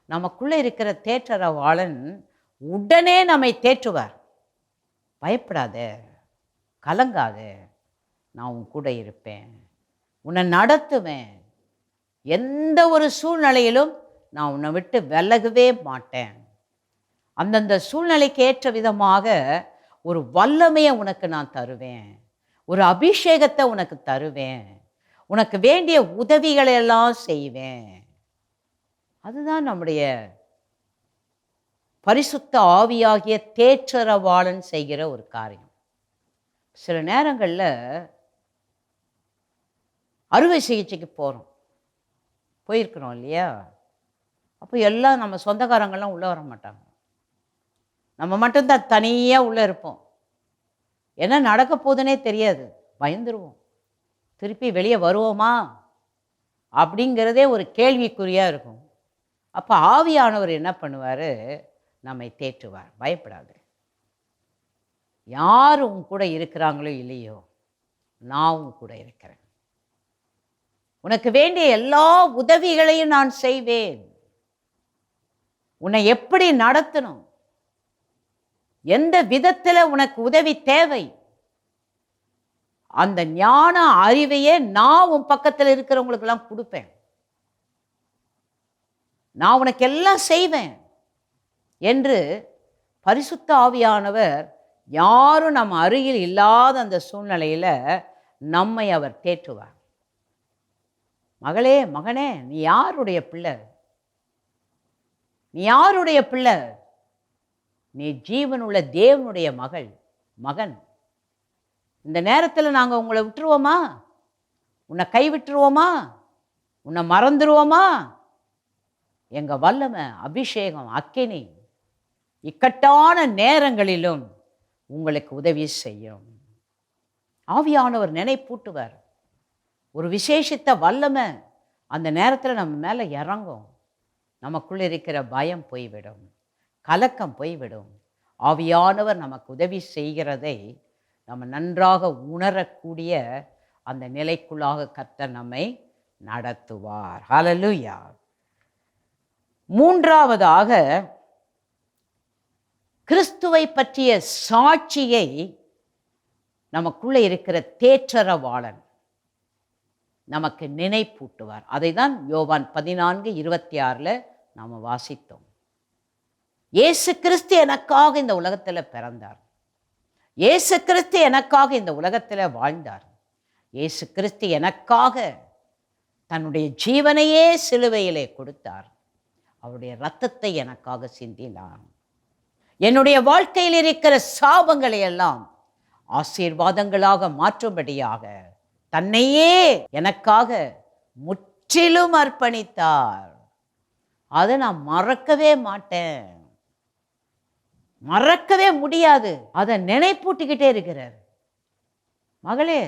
நமக்குள்ளே இருக்கிற தேற்றரவாளன் உடனே நம்மை தேற்றுவார். பயப்படாத, கலங்காத, நான் உன் கூட இருப்பேன், உன்னை நடத்துவேன், எந்த ஒரு சூழ்நிலையிலும் நான் உன்னை விட்டு விலகவே மாட்டேன், அந்தந்த சூழ்நிலைக்கு ஏற்ற விதமாக ஒரு வல்லமையை உனக்கு நான் தருவேன், ஒரு அபிஷேகத்தை உனக்கு தருவேன், உனக்கு வேண்டிய உதவிகளை எல்லாம் செய்வேன். அதுதான் நம்முடைய பரிசுத்த ஆவியாகிய தேற்றரவாளன் செய்கிற ஒரு காரியம். சில நேரங்களில் அறுவை சிகிச்சைக்கு போயிருக்கிறோம் இல்லையா? அப்போ எல்லாம் நம்ம சொந்தக்காரங்கள்லாம் உள்ளே வர மாட்டாங்க, நம்ம மட்டும்தான் தனியாக உள்ளே இருப்போம். என்ன நடக்க போகுதுன்னே தெரியாது, பயந்துருவோம். திருப்பி வெளியே வருவோமா அப்படிங்கிறதே ஒரு கேள்விக்குறியாக இருக்கும். அப்போ ஆவியானவர் என்ன பண்ணுவார்? நம்மை தேற்றுவார். பயப்படாது, யார் உன் கூட இருக்கிறாங்களோ இல்லையோ, நான் உன் கூட இருக்கிறேன், உனக்கு வேண்டிய எல்லா உதவிகளையும் நான் செய்வேன், உன்னை எப்படி நடத்தணும், எந்த விதத்தில் உனக்கு உதவி தேவை, அந்த ஞான அறிவையே நான் உன் பக்கத்தில் இருக்கிறவங்களுக்கெல்லாம் கொடுப்பேன், நான் உனக்கு எல்லாம் செய்வேன் என்று பரிசுத்த ஆவியானவர் யாரும் நம்ம அருகில் இல்லாத அந்த சூழ்நிலையில் நம்மை அவர் தேற்றுவார். மகளே, மகனே, நீ யாருடைய பிள்ளை? நீ யாருடைய பிள்ளை? நீ ஜீவனுள்ள தேவனுடைய மகன். இந்த நேரத்தில் நாங்கள் உங்களை விட்டுருவோமா? உன்னை கைவிட்டுருவோமா? உன்னை மறந்துடுவோமா? எங்கள் வல்லமை, அபிஷேகம், அக்கினி இக்கட்டான நேரங்களிலும் உங்களுக்கு உதவி செய்யும். ஆவியானவர் நினைப்பூட்டுவார். ஒரு விசேஷித்த வல்லமை அந்த நேரத்தில் நம்ம மேலே இறங்கும். நமக்குள்ளே இருக்கிற பயம் போய்விடும், கலக்கம் போய்விடும். ஆவியானவர் நமக்கு உதவி செய்கிறதை நம்ம நன்றாக உணரக்கூடிய அந்த நிலைக்குள்ளாக கர்த்தர் நம்மை நடத்துவார். ஹல்லேலூயா. மூன்றாவதாக, கிறிஸ்துவை பற்றிய சாட்சியை நமக்குள்ளே இருக்கிற தேற்றரவாளன் நமக்கு நினைப்பூட்டுவார். அதை தான் யோவான் 14:26 நாம் வாசித்தோம். இயேசு கிறிஸ்து எனக்காக இந்த உலகத்தில் பிறந்தார். இயேசு கிறிஸ்து எனக்காக இந்த உலகத்தில் வாழ்ந்தார். இயேசு கிறிஸ்து எனக்காக தன்னுடைய ஜீவனையே சிலுவையிலே கொடுத்தார். அவருடைய இரத்தத்தை எனக்காக சிந்தினார். என்னுடைய வாழ்க்கையில் இருக்கிற சாபங்களை எல்லாம் ஆசீர்வாதங்களாக மாற்றும்படியாக தன்னையே எனக்காக முற்றிலும் அர்ப்பணித்தார். அதை நான் மறக்கவே மாட்டேன், மறக்கவே முடியாது. அதை நினைப்பூட்டிக்கிட்டே இருக்கிறார். மகளே,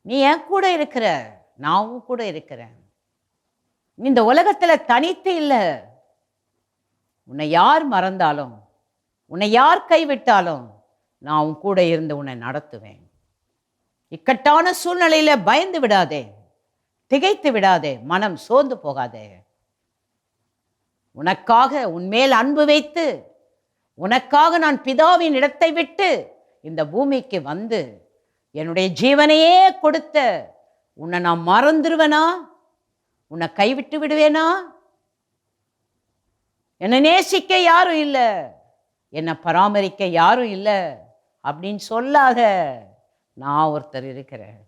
நீ என் கூட இருக்கிற, நானும் கூட இருக்கிறேன். இந்த உலகத்துல தனித்து இல்லை. உன்னை யார் மறந்தாலும், உன்னை யார் கைவிட்டாலும் நான் உன் கூட இருந்து உன்னை நடத்துவேன். இக்கட்டான சூழ்நிலையில பயந்து விடாதே, திகைத்து விடாதே, மனம் சோர்ந்து போகாதே. உனக்காக உன்மேல் அன்பு வைத்து, உனக்காக நான் பிதாவின் இடத்தை விட்டு இந்த பூமிக்கு வந்து என்னுடைய ஜீவனையே கொடுத்த உன்னை நான் மறந்துடுவேனா? உன்னை கைவிட்டு விடுவேனா? என்னை நேசிக்க யாரும் இல்லை, என்னை பராமரிக்க யாரும் இல்லை அப்படின்னு சொல்லாத. நான் ஒருத்தர் இருக்கிறேன்.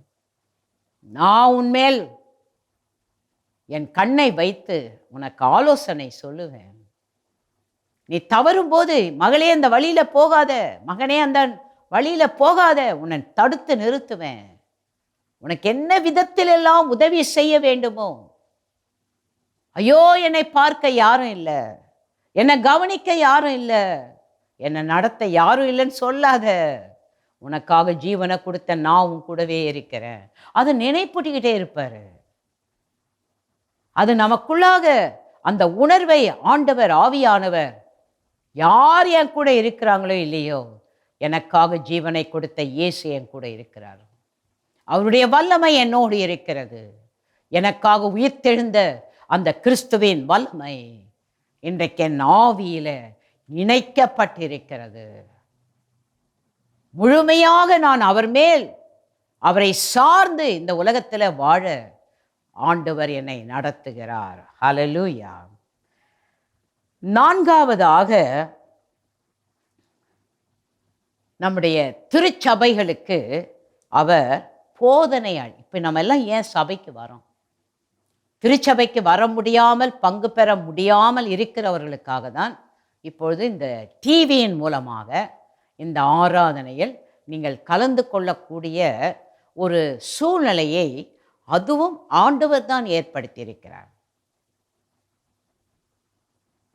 நான் உன்மேல் என் கண்ணை வைத்து உனக்கு ஆலோசனை சொல்லுவேன். நீ தவறும் போது, மகளே அந்த வழியில போகாத, மகனே அந்த வழியில போகாத, உன்னை தடுத்து நிறுத்துவேன். உனக்கு என்ன விதத்தில் எல்லாம் உதவி செய்ய வேண்டுமோ, ஐயோ என்னை பார்க்க யாரும் இல்லை, என்னை கவனிக்க யாரும் இல்லை, என்னை நடத்த யாரும் இல்லைன்னு சொல்லாத. உனக்காக ஜீவனை கொடுத்த நான் உன் கூடவே இருக்கிறேன். அதை நினைப்பூட்டிக்கிட்டே இருப்பாரு. அது நமக்குள்ளாக அந்த உணர்வை ஆண்டவர் ஆவியானவர், யார் என் கூட இருக்கிறாங்களோ இல்லையோ, எனக்காக ஜீவனை கொடுத்த இயேசு என் கூட இருக்கிறார். அவருடைய வல்லமை என்னோடு இருக்கிறது. எனக்காக உயிர்த்தெழுந்த அந்த கிறிஸ்துவின் வல்லமை இன்றைக்கு என் ஆவியில இணைக்கப்பட்டிருக்கிறது. முழுமையாக நான் அவர் மேல், அவரை சார்ந்து இந்த உலகத்தில் வாழ ஆண்டவர் என்னை நடத்துகிறார். ஹல்லேலூயா. நான்காவதாக, நம்முடைய திருச்சபைகளுக்கு அவர் போதனையாள். இப்போ நம்ம எல்லாம் ஏன் சபைக்கு வரோம்? திருச்சபைக்கு வர முடியாமல், பங்கு பெற முடியாமல் இருக்கிறவர்களுக்காக தான் இப்பொழுது இந்த டிவியின் மூலமாக இந்த ஆராதனையில் நீங்கள் கலந்து கொள்ளக்கூடிய ஒரு சூழ்நிலையை அதுவும் ஆண்டவர் தான் ஏற்படுத்தியிருக்கிறார்.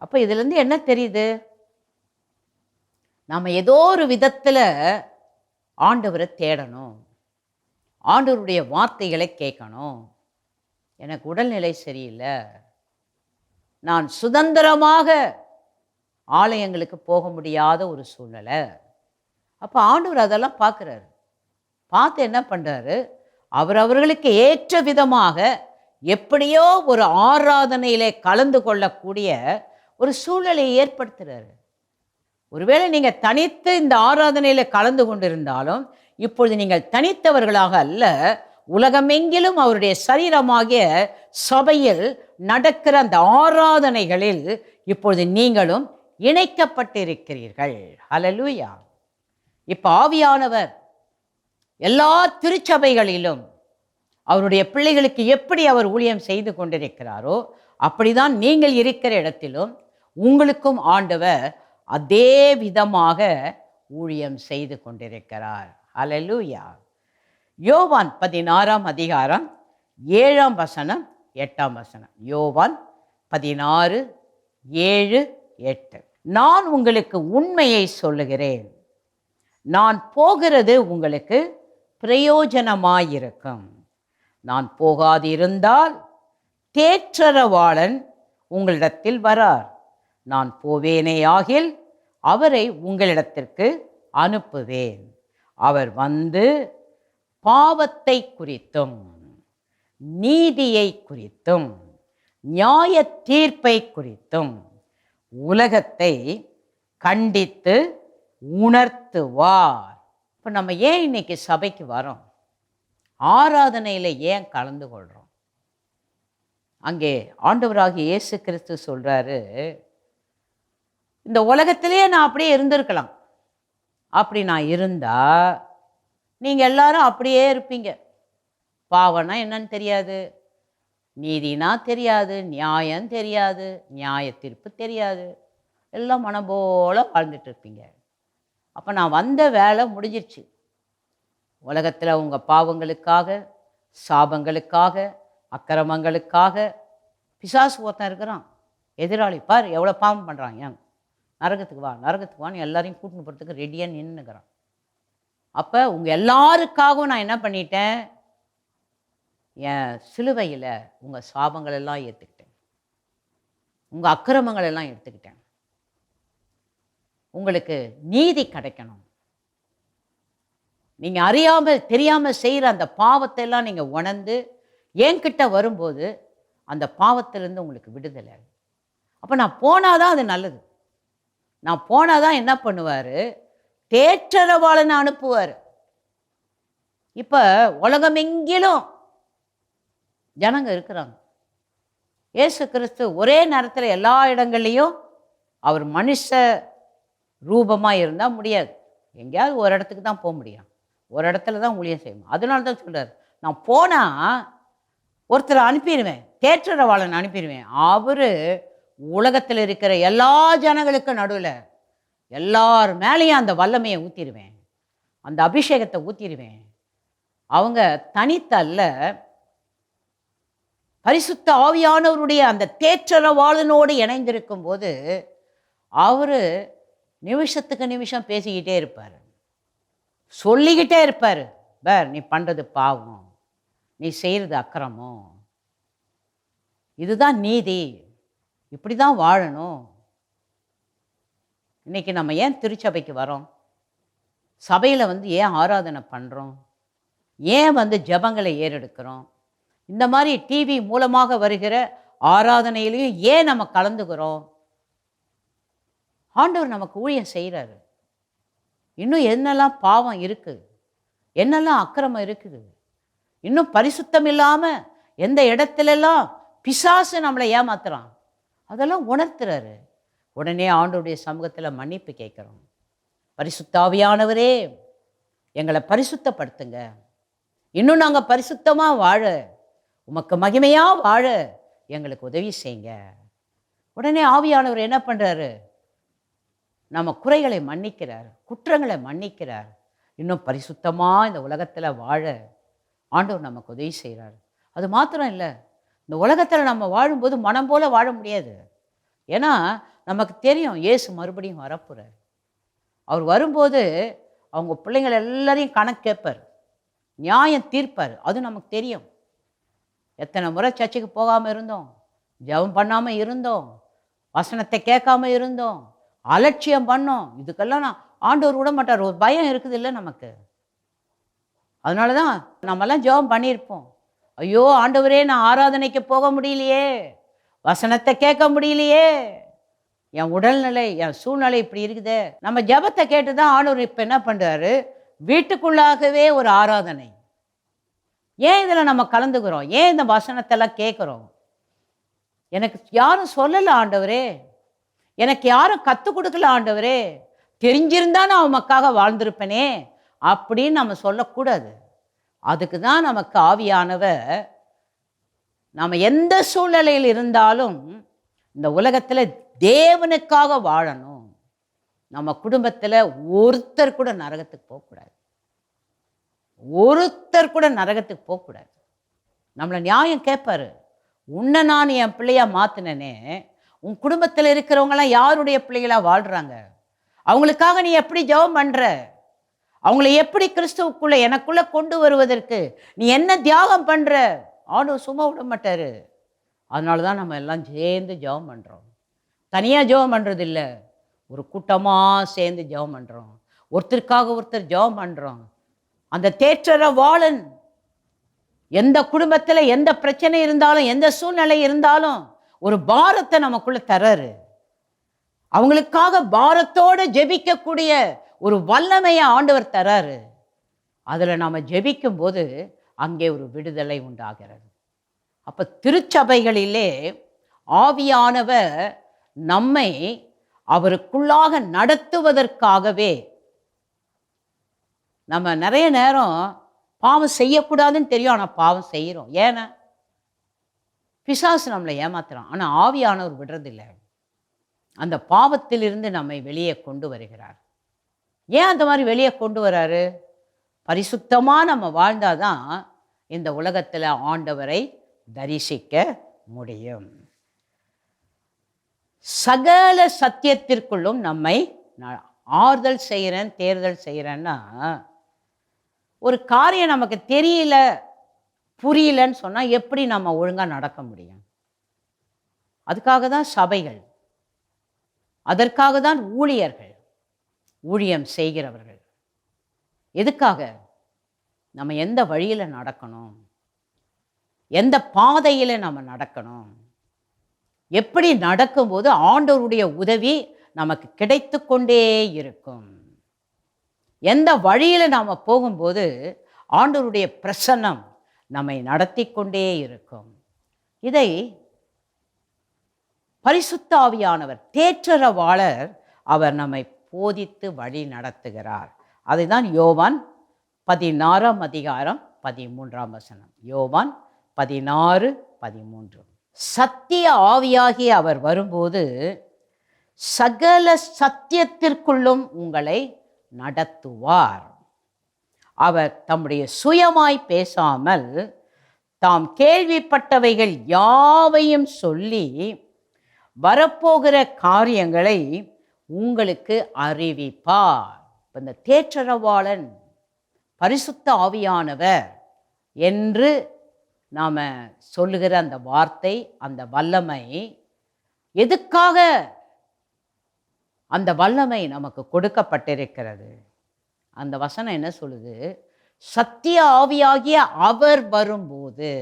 அப்போ இதிலிருந்து என்ன தெரியுது? நாம் ஏதோ ஒரு விதத்தில் ஆண்டவரை தேடணும், ஆண்டவருடைய வார்த்தைகளை கேட்கணும். எனக்கு உடல்நிலை சரியில்லை, நான் சுதந்திரமாக ஆலயங்களுக்கு போக முடியாத ஒரு சூழ்நிலை. அப்போ ஆண்டவர் அதெல்லாம் பார்க்குறாரு. பார்த்து என்ன பண்ணுறாரு? அவர்களுக்கு ஏற்ற விதமாக எப்படியோ ஒரு ஆராதனையிலே கலந்து கொள்ளக்கூடிய ஒரு சூழ்நிலையை ஏற்படுத்துகிறாரு. ஒருவேளை நீங்கள் தனித்து இந்த ஆராதனையில் கலந்து கொண்டிருந்தாலும், இப்பொழுது நீங்கள் தனித்தவர்களாக அல்ல, உலகமெங்கிலும் அவருடைய சரீரமாகிய சபையில் நடக்கிற அந்த ஆராதனைகளில் இப்பொழுது நீங்களும் இணைக்கப்பட்டிருக்கிறீர்கள். ஹல்லேலூயா. இப்போ ஆவியானவர் எல்லா திருச்சபைகளிலும் அவருடைய பிள்ளைகளுக்கு எப்படி அவர் ஊழியம் செய்து கொண்டிருக்கிறாரோ, அப்படிதான் நீங்கள் இருக்கிற இடத்திலும் உங்களுக்கும் ஆண்டவர் அதே விதமாக ஊழியம் செய்து கொண்டிருக்கிறார். ஹல்லேலூயா. யோவான் 16 அதிகாரம் 7 வசனம் 8 வசனம். யோவான் 16 7 8. நான் உங்களுக்கு உண்மையை சொல்லுகிறேன், நான் போகிறது உங்களுக்கு பிரயோஜனமாயிருக்கும். நான் போகாதிருந்தால் தேற்றரவாளன் உங்களிடத்தில் வரார். நான் போவேனேயாகில் அவரை உங்களிடத்திற்கு அனுப்புவேன். அவர் வந்து பாவத்தை குறித்தும் நீதியை குறித்தும் நியாய தீர்ப்பை குறித்தும் உலகத்தை கண்டித்து உணர்த்துவார். இப்போ நம்ம ஏன் இன்னைக்கு சபைக்கு வரோம்? ஆராதனையில் ஏன் கலந்து கொள்கிறோம்? அங்கே ஆண்டவராகிய இயேசு கிறிஸ்து சொல்கிறாரு, இந்த உலகத்திலேயே நான் அப்படியே இருந்திருக்கலாம். அப்படி நான் இருந்தா நீங்கள் எல்லாரும் அப்படியே இருப்பீங்க. பாவம்னா என்னன்னு தெரியாது, நீதினா தெரியாது, நியாயம் தெரியாது, நியாய தீர்ப்பு தெரியாது, எல்லாம் மனம் போல வாழ்ந்துட்டு இருப்பீங்க. அப்போ நான் வந்த வேலை முடிஞ்சிருச்சு. உலகத்தில் உங்கள் பாவங்களுக்காக, சாபங்களுக்காக, அக்கிரமங்களுக்காக பிசாசு ஒருத்தன் இருக்கிறான். எதிராளி பார் எவ்வளோ பாவம் பண்ணுறான், ஏன் நரகத்துக்கு வா நரகத்துக்கு வான்னு எல்லாரையும் கூட்டின்னு போகிறதுக்கு ரெடியாக நின்றுக்கிறான். அப்போ உங்கள் எல்லாருக்காகவும் நான் என்ன பண்ணிட்டேன், என் சிலுவையில் உங்கள் சாபங்கள் எல்லாம் ஏற்றுக்கிட்டேன், உங்கள் அக்கிரமங்கள் எல்லாம் எடுத்துக்கிட்டேன். உங்களுக்கு நீதி கிடைக்கணும். நீங்கள் அறியாமல் தெரியாமல் செய்கிற அந்த பாவத்தை எல்லாம் நீங்கள் உணர்ந்து என்கிட்ட வரும்போது அந்த பாவத்திலேருந்து உங்களுக்கு விடுதலை. அப்போ நான் போனாதான் அது நல்லது. நான் போனாதான் என்ன பண்ணுவார், தேற்றரவாளனை அனுப்புவார். இப்போ உலகமெங்கிலும் ஜனங்க இருக்கிறாங்க. இயேசு கிறிஸ்து ஒரே நேரத்தில் எல்லா இடங்கள்லையும் அவர் மனுஷ ரூபமாக இருந்தால் முடியாது. எங்கேயாவது ஒரு இடத்துக்கு தான் போக முடியும், ஒரு இடத்துல தான் ஊழியம் செய்யணும். அதனால தான் சொல்கிறார், நான் போனால் ஒருத்தரை அனுப்பிடுவேன், தேற்றரவாளன் அனுப்பிடுவேன். அவர் உலகத்தில் இருக்கிற எல்லா ஜனங்களுக்கும் நடுவில் எல்லார் மேலேயும் அந்த வல்லமையை ஊற்றிடுவேன், அந்த அபிஷேகத்தை ஊற்றிடுவேன். அவங்க தனித்தல்ல, பரிசுத்த ஆவியானவருடைய அந்த தேற்றரவாளனோடு இணைந்திருக்கும் போது அவர் நிமிஷத்துக்கு நிமிஷம் பேசிக்கிட்டே இருப்பார், சொல்லிக்கிட்டே இருப்பார். பார் நீ பண்ணுறது பாவம், நீ செய்கிறது அக்கிரமம், இதுதான் நீதி, இப்படி தான் வாழணும். இன்றைக்கி நம்ம ஏன் திருச்சபைக்கு வரோம், சபையில் ஏன் ஆராதனை பண்ணுறோம், ஏன் ஜெபங்களை ஏறெடுக்கிறோம், இந்த மாதிரி டிவி மூலமாக வருகிற ஆராதனையிலையும் ஏன் நம்ம கலந்துக்கிறோம்? ஆண்டவர் நமக்கு ஊழியம் செய்கிறாரு. இன்னும் என்னெல்லாம் பாவம் இருக்குது, என்னெல்லாம் அக்கிரமம் இருக்குது, இன்னும் பரிசுத்தம் இல்லாமல் எந்த இடத்துலலாம் பிசாசு நம்மளை ஏமாத்துறான், அதெல்லாம் உணர்த்துறாரு. உடனே ஆண்டவருடைய சமூகத்தில் மன்னிப்பு கேட்குறோம். பரிசுத்த ஆவியானவரே எங்களை பரிசுத்தப்படுத்துங்க, இன்னும் நாங்கள் பரிசுத்தமாக வாழ, உமக்கு மகிமையாக வாழ எங்களுக்கு உதவி செய்யுங்க. உடனே ஆவியானவர் என்ன பண்ணுறாரு, நம்ம குறைகளை மன்னிக்கிறார், குற்றங்களை மன்னிக்கிறார். இன்னும் பரிசுத்தமாக இந்த உலகத்தில் வாழ ஆண்டவர் நமக்கு உதவி செய்கிறார். அது மாத்திரம் இல்லை, இந்த உலகத்தில் நம்ம வாழும்போது மனம் போல வாழ முடியாது. ஏன்னா நமக்கு தெரியும் இயேசு மறுபடியும் வரப்போகிறார். அவர் வரும்போது அவங்க பிள்ளைங்கள் எல்லாரையும் கணக்கு கேட்பார், நியாயம் தீர்ப்பார். அது நமக்கு தெரியும். எத்தனை முறை சர்ச்சுக்கு போகாமல் இருந்தோம், ஜெபம் பண்ணாமல் இருந்தோம், வசனத்தை கேட்காம இருந்தோம், அலட்சியம் பண்ணோம். இதுக்கெல்லாம் நான் ஆண்டவர் விட மாட்டார். ஒரு பயம் இருக்குது இல்லை நமக்கு. அதனால தான் நம்மெல்லாம் ஜெபம் பண்ணியிருப்போம், ஐயோ ஆண்டவரே நான் ஆராதனைக்கு போக முடியலையே, வசனத்தை கேட்க முடியலையே, என் உடல்நிலை என் சூழ்நிலை இப்படி இருக்குதே. நம்ம ஜெபத்தை கேட்டு தான் ஆண்டவர் இப்போ என்ன பண்ணுறாரு, வீட்டுக்குள்ளாகவே ஒரு ஆராதனை. ஏன் இதில் நம்ம கலந்துக்கிறோம், ஏன் இந்த வசனத்தெல்லாம் கேட்குறோம்? எனக்கு யாரும் சொல்லலை ஆண்டவரே, எனக்கு யாரும் கற்றுக் கொடுக்கல ஆண்டவரே, தெரிஞ்சிருந்தா நான் உமக்காக வாழ்ந்திருப்பேனே அப்படின்னு நம்ம சொல்லக்கூடாது. அதுக்கு தான் நமக்கு ஆவியானவர் நம்ம எந்த சூழ்நிலையில் இருந்தாலும் இந்த உலகத்தில் தேவனுக்காக வாழணும். நம்ம குடும்பத்தில் ஒருத்தர் கூட நரகத்துக்கு போகக்கூடாது, ஒருத்தர் கூட நரகத்துக்கு போகக்கூடாது. நம்மளை நியாயம் கேட்பாரு, உன்னை நான் என் பிள்ளையா மாற்றினேனே, உன் குடும்பத்தில் இருக்கிறவங்களாம் யாருடைய பிள்ளைகளாக வாழ்கிறாங்க, அவங்களுக்காக நீ எப்படி ஜெபம் பண்ணுற, அவங்கள எப்படி கிறிஸ்துவுக்குள்ளே எனக்குள்ளே கொண்டு வருவதற்கு நீ என்ன தியாகம் பண்ணுற? ஆண்டவர் சும்மா விட மாட்டார். அதனால தான் நம்ம எல்லாம் சேர்ந்து ஜெபம் பண்ணுறோம். தனியாக ஜெபம் பண்ணுறது இல்லை, ஒரு கூட்டமாக சேர்ந்து ஜெபம் பண்ணுறோம், ஒருத்தருக்காக ஒருத்தர் ஜெபம் பண்ணுறோம். அந்த தேற்றரவாளன் எந்த குடும்பத்தில் எந்த பிரச்சனை இருந்தாலும் எந்த சூழ்நிலை இருந்தாலும் ஒரு பாரத்தை நமக்குள்ளே தர்றாரு. அவங்களுக்காக பாரத்தோடு ஜெபிக்கக்கூடிய ஒரு வல்லமையை ஆண்டவர் தராரு. அதில் நாம் ஜெபிக்கும் போது அங்கே ஒரு விடுதலை உண்டாகிறது. அப்போ திருச்சபைகளிலே ஆவியானவர் நம்மை அவருக்குள்ளாக நடத்துவதற்காகவே, நம்ம நிறைய நேரம் பாவம் செய்யக்கூடாதுன்னு தெரியும், ஆனால் பாவம் செய்கிறோம். ஏன்னா பிசாசு நம்மளை ஏமாத்துறான், ஆனால் ஆவியானவர் விடுறதில்லை. அந்த பாவத்திலிருந்து நம்மை வெளியே கொண்டு வருகிறார். ஏன் அந்த மாதிரி வெளியே கொண்டு வராரு? பரிசுத்தமாக நம்ம வாழ்ந்தாதான் இந்த உலகத்தில் ஆண்டவரை தரிசிக்க முடியும். சகல சத்தியத்திற்குள்ளும் நம்மை ஆறுதல் செய்கிறேன், தேர்தல் செய்கிறேன்னா, ஒரு காரியம் நமக்கு தெரியல, புரியலன்னு சொன்னால் எப்படி நம்ம ஒழுங்காக நடக்க முடியும்? அதுக்காக தான் சபைகள், அதற்காக தான் ஊழியர்கள், ஊழியம் செய்கிறவர்கள். எதுக்காக? நம்ம எந்த வழியில் நடக்கணும், எந்த பாதையில் நம்ம நடக்கணும், எப்படி நடக்கும்போது ஆண்டவருடைய உதவி நமக்கு கிடைத்து கொண்டே இருக்கும், எந்த வழியில் நாம் போகும்போது ஆண்டவருடைய பிரசன்னம் நம்மை நடத்தி கொண்டே இருக்கும். இதை பரிசுத்த ஆவியானவர், தேற்றரவாளர், அவர் நம்மை போதித்து வழி நடத்துகிறார். அதுதான் யோவான் 16ஆம் அதிகாரம் 13ஆம் வசனம். யோவான் 16:13. சத்திய ஆவியாகி அவர் வரும்போது சகல சத்தியத்திற்குள்ளும் உங்களை நடத்துவார். அவர் தம்முடைய சுயமாய் பேசாமல் தாம் கேள்விப்பட்டவைகள் யாவையும் சொல்லி வரப்போகிற காரியங்களை உங்களுக்கு அறிவிப்பார். இந்த தேற்றரவாளன் பரிசுத்த ஆவியானவர் என்று நாம் சொல்லுகிற அந்த வார்த்தை, அந்த வல்லமை, எதுக்காக அந்த வல்லமை நமக்கு கொடுக்கப்பட்டிருக்கிறது? அந்த வசனம் என்ன சொல்லுது? சத்திய ஆவியாகிய அவர் வரும்போது.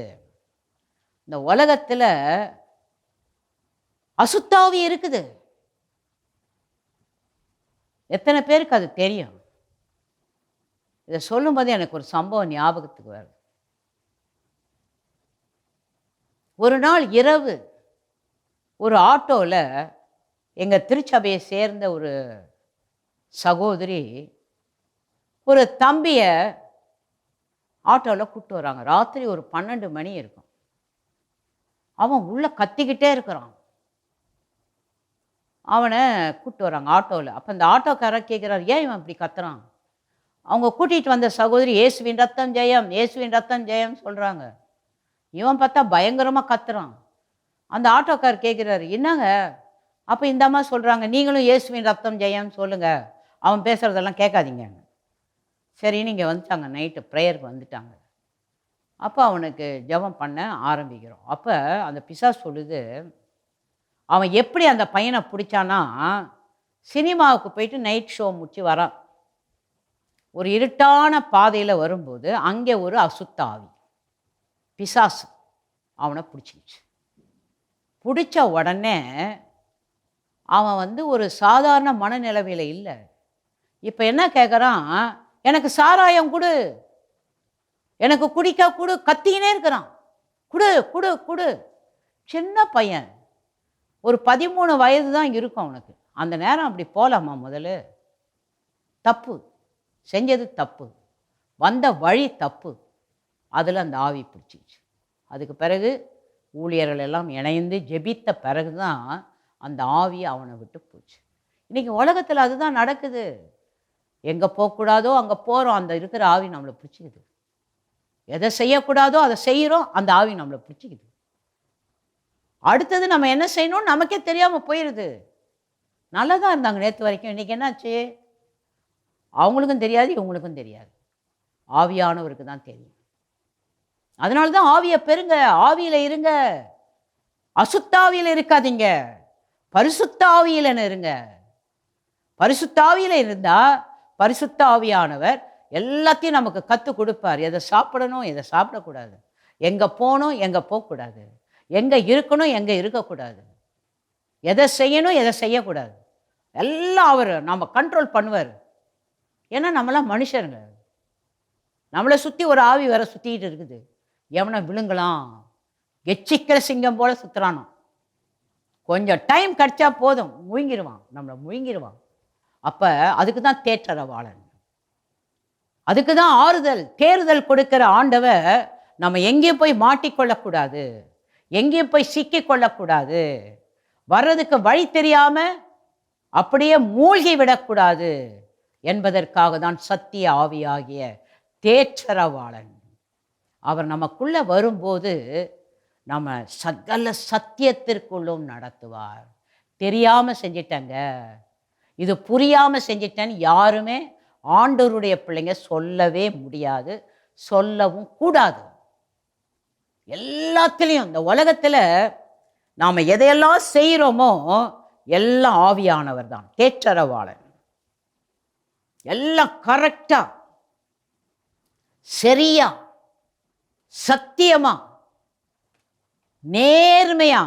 இந்த உலகத்தில் அசுத்தாவி இருக்குது. எத்தனை பேருக்கு அது தெரியும்? இதை சொல்லும்போது எனக்கு ஒரு சம்பவம் ஞாபகத்துக்கு வருது. ஒரு நாள் இரவு ஒரு ஆட்டோவில் எங்கள் திருச்சபையை சேர்ந்த ஒரு சகோதரி ஒரு தம்பியை ஆட்டோவில் கூப்பிட்டு வராங்க. ராத்திரி ஒரு 12 மணி இருக்கும். அவன் உள்ளே கத்திக்கிட்டே இருக்கிறான். அவனை கூப்பிட்டு வராங்க ஆட்டோவில். அப்போ இந்த ஆட்டோக்காரர் கேட்குறாரு, ஏன் இவன் இப்படி கத்துறான்? அவங்க கூட்டிகிட்டு வந்த சகோதரி இயேசுவின் ரத்தம் ஜெயம், இயேசுவின் ரத்தம் ஜெயம் சொல்கிறாங்க. இவன் பார்த்தா பயங்கரமாக கத்துறான். அந்த ஆட்டோக்காரர் கேட்குறாரு, என்னங்க? அப்போ இந்த அம்மா சொல்கிறாங்க, நீங்களும் இயேசுவின் ரத்தம் ஜெயம் சொல்லுங்கள், அவன் பேசுகிறதெல்லாம் கேட்காதீங்க. சரி, நீங்கள் வந்துட்டாங்க, நைட்டு ப்ரேயருக்கு வந்துட்டாங்க. அப்போ அவனுக்கு ஜெபம் பண்ண ஆரம்பிக்கிறோம். அப்போ அந்த பிசாசு சொல்லுது, அவன் எப்படி அந்த பையனை பிடிச்சானா, சினிமாவுக்கு போயிட்டு நைட் ஷோ முடிச்சு வரான். ஒரு இருட்டான பாதையில் வரும்போது அங்கே ஒரு அசுத்தாவி, பிசாசு அவனை பிடிச்சிக்கிச்சு. பிடிச்ச உடனே அவன் ஒரு சாதாரண மனநிலைமையில் இல்லை. இப்போ என்ன கேட்குறான்? எனக்கு சாராயம் கொடு, எனக்கு குடிக்க கொடு, கத்திக்கினே இருக்கிறான். குடு குடு குடு. சின்ன பையன், ஒரு 13 வயது தான் இருக்கும் அவனுக்கு. அந்த நேரம் அப்படி போகலாமா? முதல்ல தப்பு, செஞ்சது தப்பு, வந்த வழி தப்பு. அதில் அந்த ஆவி பிடிச்சிச்சு. அதுக்கு பிறகு ஊழியர்கள் எல்லாம் இணைந்து ஜெபித்த பிறகு தான் அந்த ஆவி அவனை விட்டு போச்சு. இன்றைக்கி உலகத்தில் அதுதான் நடக்குது. எங்கே போகக்கூடாதோ அங்கே போகிறோம், அந்த இருக்கிற ஆவி நம்மளை பிடிச்சிக்குது. எதை செய்யக்கூடாதோ அதை செய்கிறோம், அந்த ஆவி நம்மளை பிடிச்சிக்குது. அடுத்தது நம்ம என்ன செய்யணும்னு நமக்கே தெரியாமல் போயிடுது. நல்லா தான் இருந்தாங்க நேற்று வரைக்கும், இன்றைக்கி என்னாச்சு? அவங்களுக்கும் தெரியாது, இவங்களுக்கும் தெரியாது, ஆவியானவருக்கு தான் தெரியும். அதனால தான் ஆவியை பெறுங்க, ஆவியில் இருங்க, அசுத்தாவியில் இருக்காதீங்க, பரிசுத்த ஆவியில் இருங்க. பரிசுத்த ஆவியில் இருந்தால் பரிசுத்த ஆவியானவர் எல்லாத்தையும் நமக்கு கற்றுக் கொடுப்பார். எதை சாப்பிடணும், எதை சாப்பிடக்கூடாது, எங்கே போகணும், எங்கே போகக்கூடாது, எங்கே இருக்கணும், எங்கே இருக்கக்கூடாது, எதை செய்யணும், எதை செய்யக்கூடாது, எல்லாம் அவர் நம்ம கண்ட்ரோல் பண்ணுவார். ஏன்னா நம்மளாம் மனுஷருங்க. நம்மளை சுற்றி ஒரு ஆவி வேற சுற்றிக்கிட்டு இருக்குது. எவனை விழுங்கலாம், எச்சிக்கிற சிங்கம் போல சுற்றுறானோ. கொஞ்சம் டைம் கிடைச்சா போதும், முழுங்கிடுவான், நம்மளை முழுங்கிடுவான். அப்போ அதுக்கு தான் தேற்றரவாளன், அதுக்கு தான் ஆறுதல் தேறுதல் கொடுக்கிற ஆண்டவர். நம்ம எங்கேயும் போய் மாட்டிக்கொள்ளக்கூடாது, எங்கேயும் போய் சிக்கிக்கொள்ளக்கூடாது, வர்றதுக்கு வழி தெரியாம அப்படியே மூழ்கி விடக்கூடாது என்பதற்காக தான் சத்திய ஆவியாகிய தேற்றரவாளன். அவர் நமக்குள்ள வரும்போது நம்ம சகல சத்தியத்திற்குள்ளும் நடத்துவார். தெரியாம செஞ்சிட்டங்க, இது புரியாம செஞ்சிட்டேன்னு யாருமே ஆண்டவருடைய பிள்ளைங்க சொல்லவே முடியாது, சொல்லவும் கூடாது. எல்லாத்துலேயும் இந்த உலகத்தில் நாம் எதையெல்லாம் செய்கிறோமோ எல்லாம் ஆவியானவர் தான் தேற்றரவாளன். எல்லாம் கரெக்டா, சரியா, சத்தியமா, நேர்மையா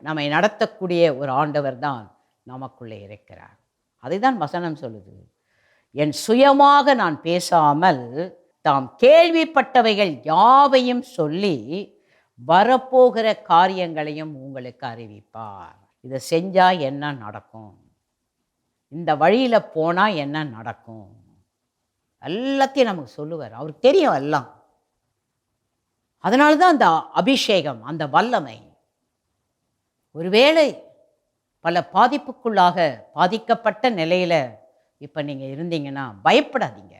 நம்மை நடத்தக்கூடிய ஒரு ஆண்டவர் தான் நமக்குள்ளே இருக்கிறார். அதைதான் வசனம் சொல்லுது, என் சுயமாக நான் பேசாமல் தாம் கேள்விப்பட்டவைகள் யாவையும் சொல்லி வரப்போகிற காரியங்களையும் உங்களுக்கு அறிவிப்பார். இதை செஞ்சா என்ன நடக்கும், இந்த வழியில போனா என்ன நடக்கும், எல்லாத்தையும் நமக்கு சொல்லுவார். அவருக்கு தெரியும் எல்லாம். அதனால தான் அந்த அபிஷேகம், அந்த வல்லமை. ஒருவேளை பல பாதிக்கப்பட்ட நிலையில இப்போ நீங்கள் இருந்தீங்கன்னா பயப்படாதீங்க.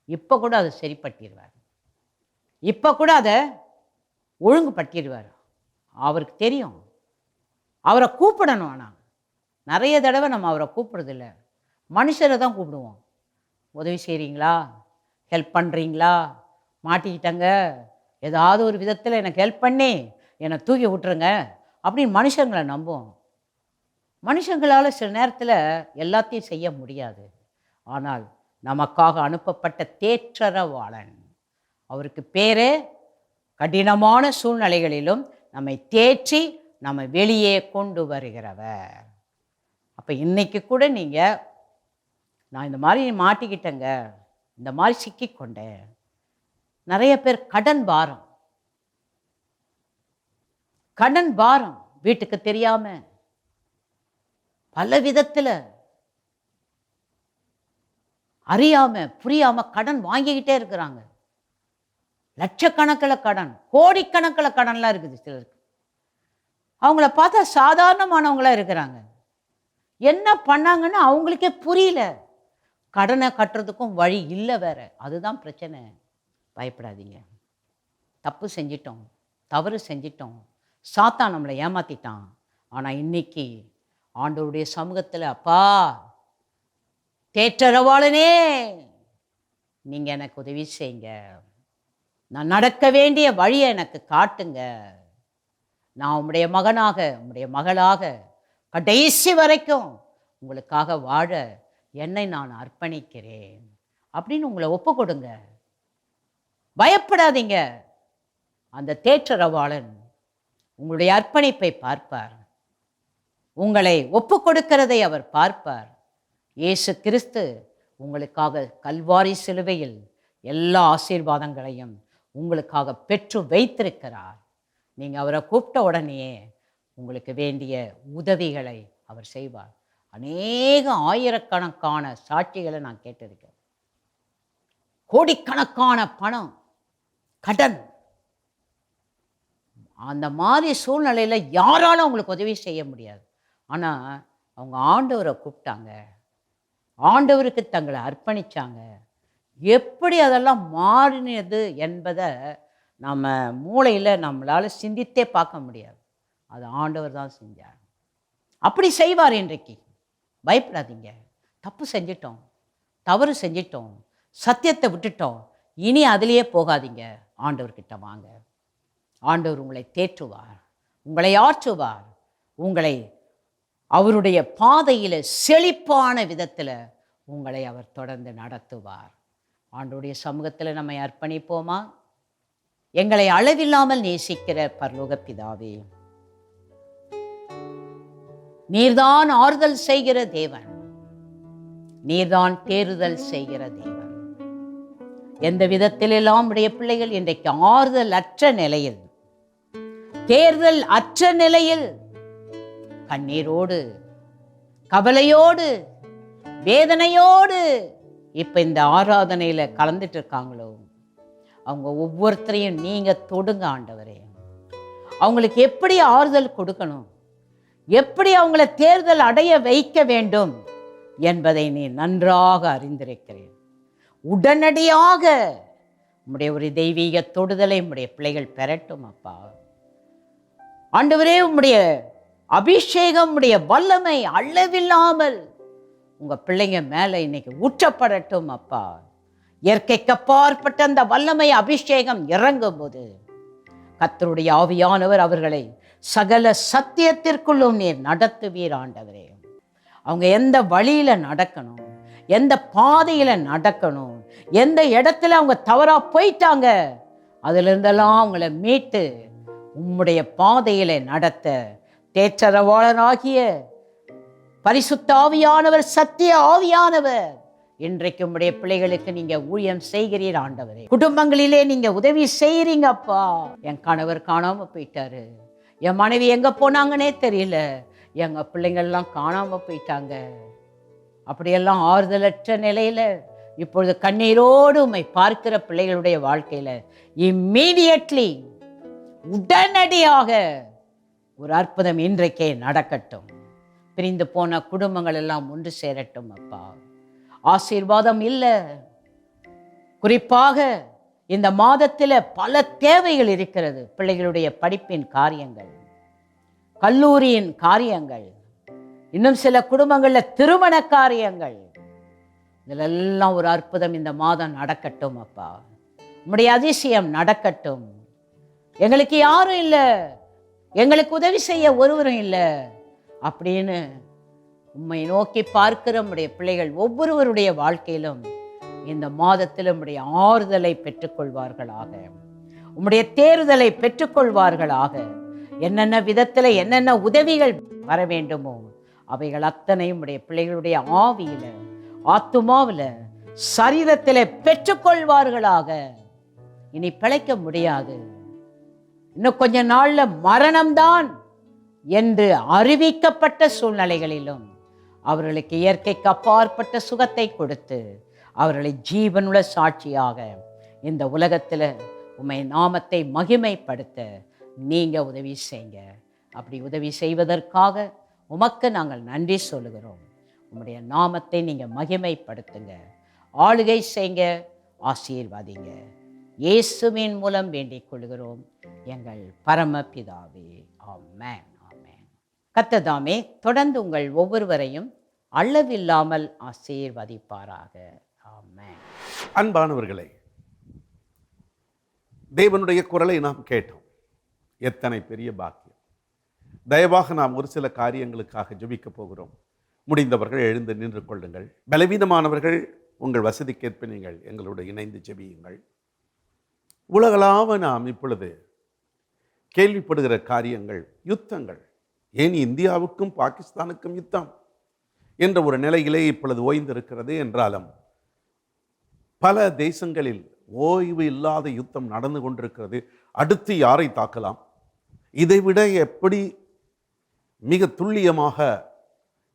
இப்போ கூட அதை சரிப்படுத்திடுவார், இப்போ கூட அதை ஒழுங்குபடுத்திடுவார். அவருக்கு தெரியும். அவரை கூப்பிடணும். ஆனால் நிறைய தடவை நம்ம அவரை கூப்பிடுறதில்ல, மனுஷரை தான் கூப்பிடுவோம். உதவி செய்கிறீங்களா, ஹெல்ப் பண்ணுறீங்களா, மாட்டிக்கிட்டங்க, ஏதாவது ஒரு விதத்தில் எனக்கு ஹெல்ப் பண்ணி என்னை தூக்கி விட்டுருங்க அப்படின்னு மனுஷங்களை நம்புவோம். மனுஷங்களால் சில நேரத்தில் எல்லாத்தையும் செய்ய முடியாது. ஆனால் நமக்காக அனுப்பப்பட்ட தேற்றரவாளன், அவருக்கு பேரே கடினமான சூழ்நிலைகளிலும் நம்மை தேற்றி நம்ம வெளியே கொண்டு வருகிறவர். அப்போ இன்னைக்கு கூட நீங்கள், நான் இந்த மாதிரி மாட்டிக்கிட்டேங்க, இந்த மாதிரி சிக்கிக்கொண்டேன். நிறைய பேர் கடன் பாரம் வீட்டுக்கு தெரியாம பல விதத்தில் அறியாம புரியாம கடன் வாங்கிக்கிட்டே இருக்கிறாங்க. லட்சக்கணக்கில் கடன், கோடிக்கணக்கில் கடன்லாம் இருக்குது சிலருக்கு. அவங்கள பார்த்தா சாதாரணமானவங்களா இருக்கிறாங்க. என்ன பண்ணாங்கன்னு அவங்களுக்கே புரியல. கடனை கட்டுறதுக்கும் வழி இல்லை வேற. அதுதான் பிரச்சனை. பயப்படாதீங்க. தப்பு செஞ்சிட்டோம், தவறு செஞ்சிட்டோம், சாத்தான் நம்மளை ஏமாத்திட்டான். ஆனால் இன்னைக்கு ஆண்டவருடைய சமூகத்தில், அப்பா தேற்றரவாளனே, நீங்கள் எனக்கு உதவி செய்யுங்க, நான் நடக்க வேண்டிய வழியை எனக்கு காட்டுங்க, நான் உம்முடைய மகனாக உம்முடைய மகளாக கடைசி வரைக்கும் உங்களுக்காக வாழ என்னை நான் அர்ப்பணிக்கிறேன் அப்படின்னு உங்களை ஒப்பு கொடுங்க. பயப்படாதீங்க. அந்த தேற்றரவாளன் உங்களுடைய அர்ப்பணிப்பை பார்ப்பார், உங்களை ஒப்பு கொடுக்கிறதை அவர் பார்ப்பார். இயேசு கிறிஸ்து உங்களுக்காக கல்வாரி சிலுவையில் எல்லா ஆசீர்வாதங்களையும் உங்களுக்காக பெற்று வைத்திருக்கிறார். நீங்கள் அவரை கூப்பிட்ட உடனே உங்களுக்கு வேண்டிய உதவிகளை அவர் செய்வார். அநேக ஆயிரக்கணக்கான சாட்சிகளை நான் கேட்டிருக்கேன். கோடிக்கணக்கான பணம், கடன், அந்த மாதிரி சூழ்நிலையில் யாராலும் அவங்களுக்கு உதவி செய்ய முடியாது. ஆனால் அவங்க ஆண்டவரை கூப்பிட்டாங்க, ஆண்டவருக்கு தங்களை அர்ப்பணித்தாங்க. எப்படி அதெல்லாம் மாறினது என்பதை நம்ம மூளையில் நம்மளால் சிந்தித்தே பார்க்க முடியாது. அது ஆண்டவர் தான் செஞ்சார். அப்படி செய்வார். இன்றைக்கு பயப்படாதீங்க. தப்பு செஞ்சிட்டோம், தவறு செஞ்சிட்டோம், சத்தியத்தை விட்டுட்டோம், இனி அதிலேயே போகாதீங்க. ஆண்டவர்கிட்ட வாங்க. ஆண்டவர் உங்களை தேற்றுவார், உங்களை ஆற்றுவார், உங்களை அவருடைய பாதையில் செழிப்பான விதத்தில் உங்களை அவர் தொடர்ந்து நடத்துவார். ஆண்டவருடைய சமூகத்தில் நம்மை அர்ப்பணிப்போமா? எங்களை அளவில்லாமல் நேசிக்கிற பரலோக பிதாவே, நீர்தான் ஆறுதல் செய்கிற தேவன், நீர்தான் தேறுதல் செய்கிற தேவன். எந்த விதத்திலெல்லாம் உடைய பிள்ளைகள் இன்றைக்கு ஆறுதல் அற்ற நிலையில், தேர்தல் அற்ற நிலையில், கண்ணீரோடு, கவலையோடு, வேதனையோடு இப்ப இந்த ஆராதனையில கலந்துட்டு இருக்காங்களோ, அவங்க ஒவ்வொருத்தரையும் நீங்க தொடுங்க ஆண்டவரே. அவங்களுக்கு எப்படி ஆறுதல் கொடுக்கணும், எப்படி அவங்கள தேர்தல் அடைய வைக்க வேண்டும் என்பதை நீ நன்றாக அறிந்திருக்கிறேன். உடனடியாக உம்முடைய ஒரு தெய்வீக தொடுதலை உம்முடைய பிள்ளைகள் பெறட்டும் அப்பா. ஆண்டவரே, உம்முடைய அபிஷேகம், உம்முடைய வல்லமை அளவில்லாமல் உங்க பிள்ளைங்க மேல இன்னைக்கு ஊற்றப்படட்டும் அப்பா. இயற்கைக்கு அப்பாற்பட்ட அந்த வல்லமை அபிஷேகம் இறங்கும் போது கர்த்தருடைய ஆவியானவர் அவர்களை சகல சத்தியத்திற்குள்ளும் நீர் நடத்துவீர் ஆண்டவரே. அவங்க எந்த வழியில நடக்கணும், எந்த பாதையில நடக்கணும், எந்த இடத்துல அவங்க தவறா போயிட்டாங்க, அதுல இருந்தெல்லாம் அவங்கள மீட்டு உம்முடைய பாதையில நடத்த தேற்றரவாளனாகிய பரிசுத்த ஆவியானவர், சத்திய ஆவியானவர் இன்றைக்கு உம்முடைய பிள்ளைகளுக்கு நீங்க ஊழியம் செய்கிறீர் ஆண்டவரே. குடும்பங்களிலே நீங்க உதவி செய்யறீங்க அப்பா. என் கணவர் காணாம போயிட்டாரு, என் மனைவி எங்க போனாங்கன்னே தெரியல, எங்க பிள்ளைங்கள்லாம் காணாம போயிட்டாங்க, அப்படியெல்லாம் ஆறுதலற்ற நிலையில இப்பொழுது கண்ணீரோடு உம்மை பார்க்கிற பிள்ளைகளுடைய வாழ்க்கையில இம்மீடியட்லி, உடனடியாக ஒரு அற்புதம் இன்றைக்கே நடக்கட்டும். பிரிந்து போன குடும்பங்கள் எல்லாம் ஒன்று சேரட்டும் அப்பா. ஆசீர்வாதம் இல்லை, குறிப்பாக இந்த மாதத்தில் பல தேவைகள் இருக்கிறது. பிள்ளைகளுடைய படிப்பின் காரியங்கள், கல்லூரியின் காரியங்கள், இன்னும் சில குடும்பங்களில் திருமண காரியங்கள், இதிலெல்லாம் ஒரு அற்புதம் இந்த மாதம் நடக்கட்டும் அப்பா. உம்முடைய அதிசயம் நடக்கட்டும். எங்களுக்கு யாரும் இல்லை, எங்களுக்கு உதவி செய்ய ஒருவரும் இல்லை அப்படின்னு உம்மை நோக்கி பார்க்கிற உம்முடைய பிள்ளைகள் ஒவ்வொருவருடைய வாழ்க்கையிலும் இந்த மாதத்தில் உம்முடைய ஆறுதலை பெற்றுக்கொள்வார்களாக, உம்முடைய தேறுதலை பெற்றுக்கொள்வார்களாக. என்னென்ன விதத்தில் என்னென்ன உதவிகள் வர வேண்டுமோ அவைகள் அத்தனையும் உம்முடைய பிள்ளைகளுடைய ஆவியில, ஆத்துமாவில், சரீரத்தில் பெற்றுக்கொள்வார்களாக. இனி பிழைக்க முடியாது, இன்னும் கொஞ்ச நாள்ல மரணம்தான் என்று அறிவிக்கப்பட்ட சூழ்நிலைகளிலும் அவர்களுக்கு இயற்கைக்கு அப்பாற்பட்ட சுகத்தை கொடுத்து அவர்களை ஜீவனுள்ள சாட்சியாக இந்த உலகத்தில் உம்மை நாமத்தை மகிமைப்படுத்த நீங்க உதவி செய்யுங்க. அப்படி உதவி செய்வதற்காக உமக்கு நாங்கள் நன்றி சொல்லுகிறோம். உம்முடைய நாமத்தை நீங்க மகிமைப்படுத்துங்க, ஆளுகை செய்யுங்க, ஆசீர்வாதிங்க. இயேசுவின் மூலம் வேண்டிக் கொள்கிறோம் எங்கள் பரமபிதாவே. ஆமென். கர்த்தர் தாமே தொடர்ந்து உங்கள் ஒவ்வொருவரையும் அளவில்லாமல் ஆசீர்வதிப்பாராக. ஆமென். அன்பானவர்களே, தேவனுடைய குரலை நாம் கேட்டோம். எத்தனை பெரிய பாக்கியம்! தயவாக நாம் ஒரு சில காரியங்களுக்காக ஜெபிக்க போகிறோம். முடிந்தவர்கள் எழுந்து நின்று கொள்ளுங்கள். பலவீனமானவர்கள் உங்கள் வசதிக்கேற்ப நீங்கள் எங்களோடு இணைந்து ஜெபியுங்கள். உலகளாவ நாம் இப்பொழுது கேள்விப்படுகிற காரியங்கள் யுத்தங்கள், ஏன் இந்தியாவுக்கும் பாகிஸ்தானுக்கும் யுத்தம் என்ற ஒரு நிலையிலே இப்பொழுது ஓய்ந்திருக்கிறது என்றாலும் பல தேசங்களில் ஓய்வு இல்லாத யுத்தம் நடந்து கொண்டிருக்கிறது. அடுத்து யாரை தாக்கலாம், இதைவிட எப்படி மிக துல்லியமாக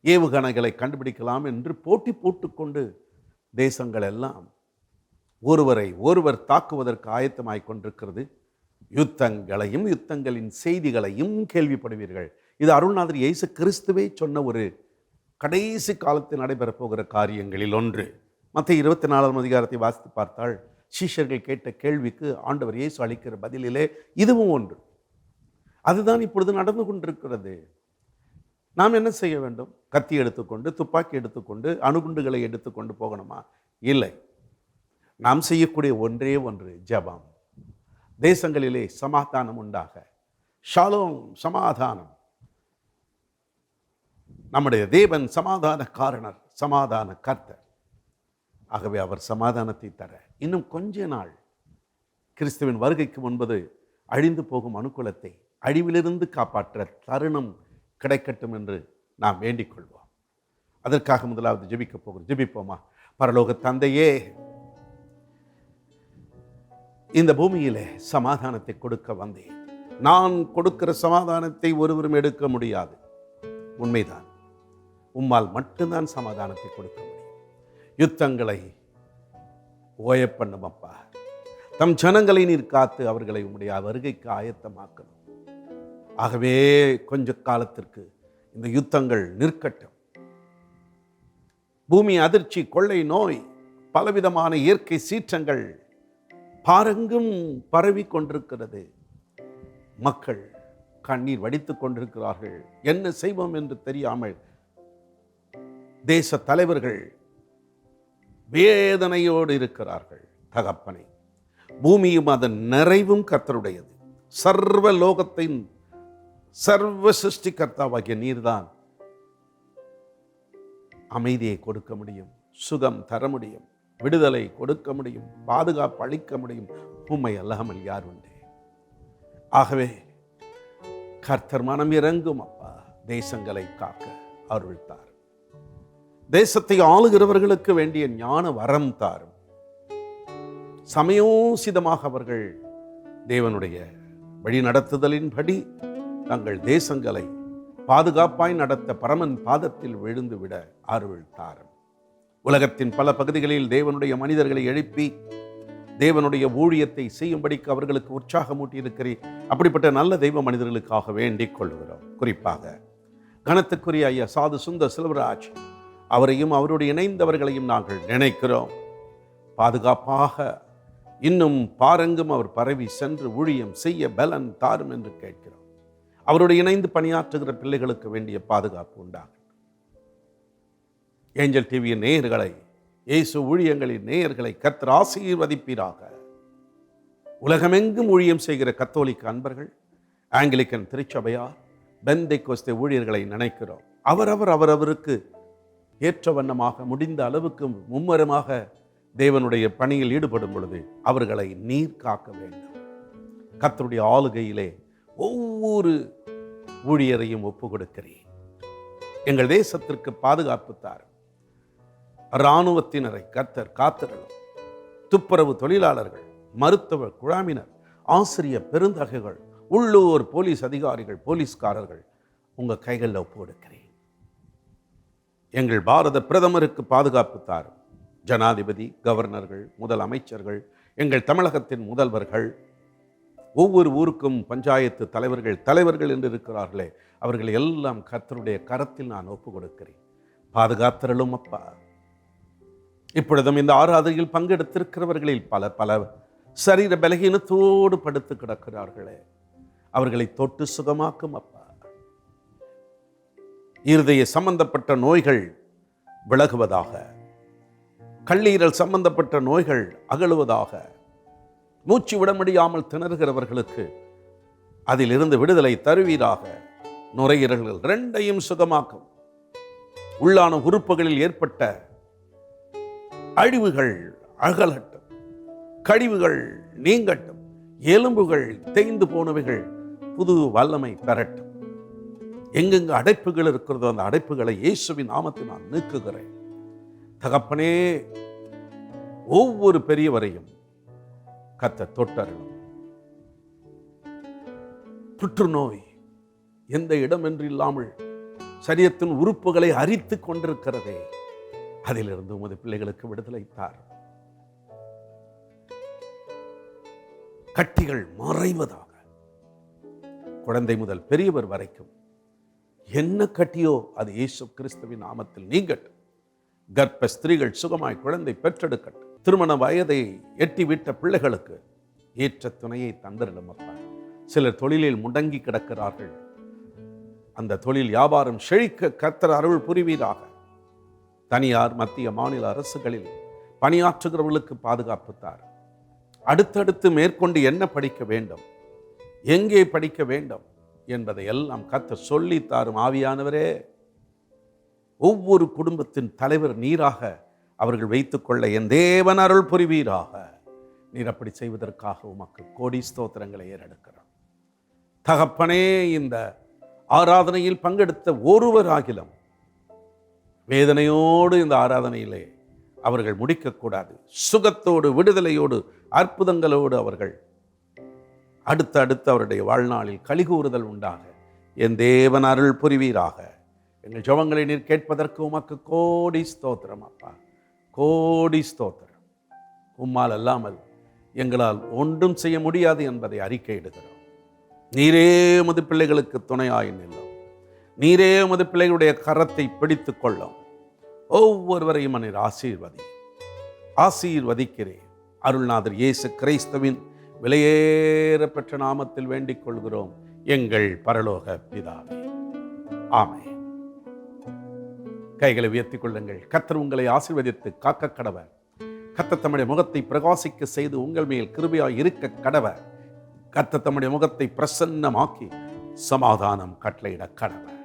ஏவுகணைகளை கண்டுபிடிக்கலாம் என்று போட்டி போட்டுக்கொண்டு தேசங்கள் எல்லாம் ஒருவரை ஒருவர் தாக்குவதற்கு ஆயத்தமாய் கொண்டிருக்கிறது. யுத்தங்களையும் யுத்தங்களின் செய்திகளையும் கேள்விப்படுவீர்கள். இது அருள்நாதர் இயேசு கிறிஸ்துவே சொன்ன ஒரு கடைசி காலத்தில் நடைபெறப் போகிற காரியங்களில் ஒன்று. மத்திய 24ஆம் அதிகாரத்தை வாசித்து பார்த்தால் சீஷர்கள் கேட்ட கேள்விக்கு ஆண்டவர் இயேசு அளிக்கிற பதிலிலே இதுவும் ஒன்று. அதுதான் இப்பொழுது நடந்து கொண்டிருக்கிறது. நாம் என்ன செய்ய வேண்டும்? கத்தி எடுத்துக்கொண்டு, துப்பாக்கி எடுத்துக்கொண்டு, அணுகுண்டுகளை எடுத்துக்கொண்டு போகணுமா? இல்லை. நாம் செய்யக்கூடிய ஒன்றே ஒன்று ஜெபம். தேசங்களிலே சமாதானம் உண்டாக, ஷாலோம், சமாதானம். நம்முடைய தேவன் சமாதான காரணர், சமாதான கர்த்தர். ஆகவே அவர் சமாதானத்தை தர இன்னும் கொஞ்ச நாள், கிறிஸ்துவின் வருகைக்கு முன்பது அழிந்து போகும் அனுகூலத்தை அழிவிலிருந்து காப்பாற்ற தருணம் கிடைக்கட்டும் என்று நாம் வேண்டிக் கொள்வோம். அதற்காக முதலாவது ஜெபிக்க போகிறோம். ஜெபிப்போமா? பரலோக தந்தையே, இந்த பூமியிலே சமாதானத்தை கொடுக்க வந்தேன். நான் கொடுக்கிற சமாதானத்தை ஒருவரும் எடுக்க முடியாது. உண்மைதான். உம்மால் மட்டும்தான் சமாதானத்தை கொடுக்க முடியும். யுத்தங்களை ஓய பண்ணும் அப்பா. தம் ஜனங்களை நீர் காத்து அவர்களை உம்முடைய வருகைக்கு ஆயத்தமாக்கணும். ஆகவே கொஞ்ச காலத்திற்கு இந்த யுத்தங்கள் நிற்கட்டும். பூமி அதிர்ச்சி, கொள்ளை நோய், பலவிதமான இயற்கை சீற்றங்கள் பாரெங்கும் பரவி கொண்டிருக்கிறது. மக்கள் கண்ணீர் வடித்துக் கொண்டிருக்கிறார்கள். என்ன செய்வோம் என்று தெரியாமல் தேச தலைவர்கள் வேதனையோடு இருக்கிறார்கள். தகப்பனை, பூமியும் அதன் நிறைவும் கர்த்தருடையது. சர்வ லோகத்தின் சர்வ சிருஷ்டிகர்த்தாவாகிய நீர்தான் அமைதியை கொடுக்க முடியும், சுகம் தர முடியும், விடுதலை கொடுக்க முடியும், பாதுகாப்பு அளிக்க முடியும். உம்மை அல்லாமல் யார் உண்டு? ஆகவே கர்த்தர் மனம் இறங்கும் அப்பா. தேசங்களை காக்க அருள் தாரும். தேசத்தை ஆளுகிறவர்களுக்கு வேண்டிய ஞான வரம் தாரும். சமயோசிதமாக அவர்கள் தேவனுடைய வழி நடத்துதலின்படி தங்கள் தேசங்களை பாதுகாப்பாய் நடத்த பரமன் பாதத்தில் விழுந்து விட அருள் தாரும். உலகத்தின் பல பகுதிகளில் தேவனுடைய மனிதர்களை எழுப்பி தேவனுடைய ஊழியத்தை செய்யும்படிக்கு அவர்களுக்கு உற்சாகமூட்டி இருக்கிறேன். அப்படிப்பட்ட நல்ல தெய்வ மனிதர்களுக்காக வேண்டிக் கொள்கிறோம். குறிப்பாக கனத்துக்குரிய ஐயா சாது சுந்தர் செல்வராஜ் அவரையும் அவருடைய இணைந்தவர்களையும் நாங்கள் நினைக்கிறோம். பாதுகாப்பாக இன்னும் பாரெங்கும் அவர் பரவி சென்று ஊழியம் செய்ய பலன் தாரும் என்று கேட்கிறோம். அவருடைய இணைந்து பணியாற்றுகிற பிள்ளைகளுக்கு வேண்டிய பாதுகாப்பு உண்டாகும். ஏஞ்சல் டிவியின் நேயர்களை, இயேசு ஊழியங்களின் நேயர்களை கர்த்தர் ஆசீர்வதிப்பீராக. உலகமெங்கும் ஊழியம் செய்கிற கத்தோலிக்க அன்பர்கள், ஆங்கிலிக்கன் திருச்சபையார், பெந்தைக்கோஸ்தே ஊழியர்களை நினைக்கிறோம். அவரவருக்கு ஏற்ற வண்ணமாக முடிந்த அளவுக்கு மும்மரமாக தேவனுடைய பணியில் ஈடுபடும் பொழுது அவர்களை நீர் காக்க வேண்டும். கர்த்தருடைய ஆளுகையிலே ஒவ்வொரு ஊழியரையும் ஒப்பு கொடுக்கிறேன். எங்கள் தேசத்திற்கு பாதுகாப்பு தாரும். இராணுவத்தினரை கர்த்தர் காத்திரலும். துப்புரவு தொழிலாளர்கள், மருத்துவ குழாமினர், ஆசிரியர் பெருந்தகைகள், உள்ளூர் போலீஸ் அதிகாரிகள், போலீஸ்காரர்கள் உங்கள் கைகளில் ஒப்பு கொடுக்கிறேன். எங்கள் பாரத பிரதமருக்கு பாதுகாப்பு தாரும். ஜனாதிபதி, கவர்னர்கள், முதல் அமைச்சர்கள், எங்கள் தமிழகத்தின் முதல்வர்கள், ஒவ்வொரு ஊருக்கும் பஞ்சாயத்து தலைவர்கள் என்று இருக்கிறார்களே, அவர்கள் எல்லாம் கர்த்தருடைய கரத்தில் நான் ஒப்பு கொடுக்கிறேன். பாதுகாத்திரலும் அப்பா. இப்பொழுதும் இந்த ஆராதனையில் பங்கெடுத்திருக்கிறவர்களில் பல சரீர பலகீனத்தோடு படுத்து கிடக்கிறார்களே, அவர்களை தொட்டு சுகமாக்கும் அப்பா. இருதய சம்பந்தப்பட்ட நோய்கள் விலகுவதாக, கல்லீரல் சம்பந்தப்பட்ட நோய்கள் அகலுவதாக, மூச்சு விட முடியாமல் திணறுகிறவர்களுக்கு அதிலிருந்து விடுதலை தருவீராக. நுரையீரல்கள் இரண்டையும் சுகமாக்கும். உள்ளான உறுப்புகளில் ஏற்பட்ட அழிவுகள் அகலட்டும், கழிவுகள் நீங்கட்டும், எலும்புகள் தேய்ந்து போனவைகள் புது வல்லமை பெறட்டும். எங்கெங்கு அடைப்புகள் இருக்கிறதோ அந்த அடைப்புகளை இயேசுவின் நாமத்தில் நான் நீக்குகிறேன். தகப்பனே, ஒவ்வொரு பெரியவரையும் கர்த்தர் தொட்டருளும். புற்றுநோய் எந்த இடம் என்று இல்லாமல் சரீரத்தின் உறுப்புகளை அரித்து கொண்டிருக்கிறதே, அதிலிருந்து உமது பிள்ளைகளுக்கு விடுதலை தார். கட்டிகள் மறைவதாக, குழந்தை முதல் பெரியவர் வரைக்கும் என்ன கட்டியோ அது இயேசு கிறிஸ்துவின் நாமத்தில் நீங்கட்டும். கர்ப்ப ஸ்திரீகள் சுகமாய் குழந்தை பெற்றெடுக்கட்டும். திருமண வயதை எட்டிவிட்ட பிள்ளைகளுக்கு ஏற்ற துணையை தந்திரலும் அப்பா. சிலர் தொழிலில் முடங்கி கிடக்கிறார்கள். அந்த தொழில் வியாபாரம் செழிக்க கர்த்தர் அருள் புரிவீராக. தனியார், மத்திய, மாநில அரசுகளில் பணியாற்றுகிறவர்களுக்கு பாதுகாப்பு தார். அடுத்தடுத்து மேற்கொண்டு என்ன படிக்க வேண்டும், எங்கே படிக்க வேண்டும் என்பதை எல்லாம் கர்த்தர் சொல்லி தாரும். ஆவியானவரே, ஒவ்வொரு குடும்பத்தின் தலைவர் நீராக அவர்கள் வைத்துக்கொள்ள என் தேவன் அருள் புரிவீராக. நீர் அப்படி செய்வதற்காக உமக்கு கோடி ஸ்தோத்திரங்களை ஏறெடுக்கிறோம். தகப்பனே, இந்த ஆராதனையில் பங்கெடுத்த ஒருவராகிலும் வேதனையோடு இந்த ஆராதனையிலே அவர்கள் முடிக்கக்கூடாது. சுகத்தோடு, விடுதலையோடு, அற்புதங்களோடு அவர்கள் அடுத்து அவருடைய வாழ்நாளில் கலிகூறுதல் உண்டாக என் தேவன் அருள் புரிவீராக. எங்கள் ஜெபங்களை நீர் கேட்பதற்கு உமக்கு கோடி ஸ்தோத்திரம் அப்பா, கோடி ஸ்தோத்திரம். உம்மால் அல்லாமல் எங்களால் ஒன்றும் செய்ய முடியாது என்பதை அறிக்கையிடுகிறோம். நீரே உமது பிள்ளைகளுக்கு துணையாய் நில்லும். நீரே உமது பிள்ளைகளுடைய கரத்தை பிடித்து கொள்ளும். ஒவ்வொருவரையும் நீர் ஆசீர்வதிக்கிறேன். அருள்நாதர் இயேசு கிறிஸ்துவின் விலையேற பெற்ற நாமத்தில் வேண்டிக் கொள்கிறோம் எங்கள் பரலோக பிதாவே, ஆமென். கைகளை உயர்த்திக் கொள்ளுங்கள். கர்த்தர் உங்களை ஆசீர்வதித்து காக்க கடவர். கர்த்தர் தம்முடைய முகத்தை பிரகாசிக்க செய்து உங்கள் மேல் கிருபையாய் இருக்க கடவர். கர்த்தர் தம்முடைய முகத்தை பிரசன்னமாக்கி சமாதானம் கட்டளையிட கடவர்.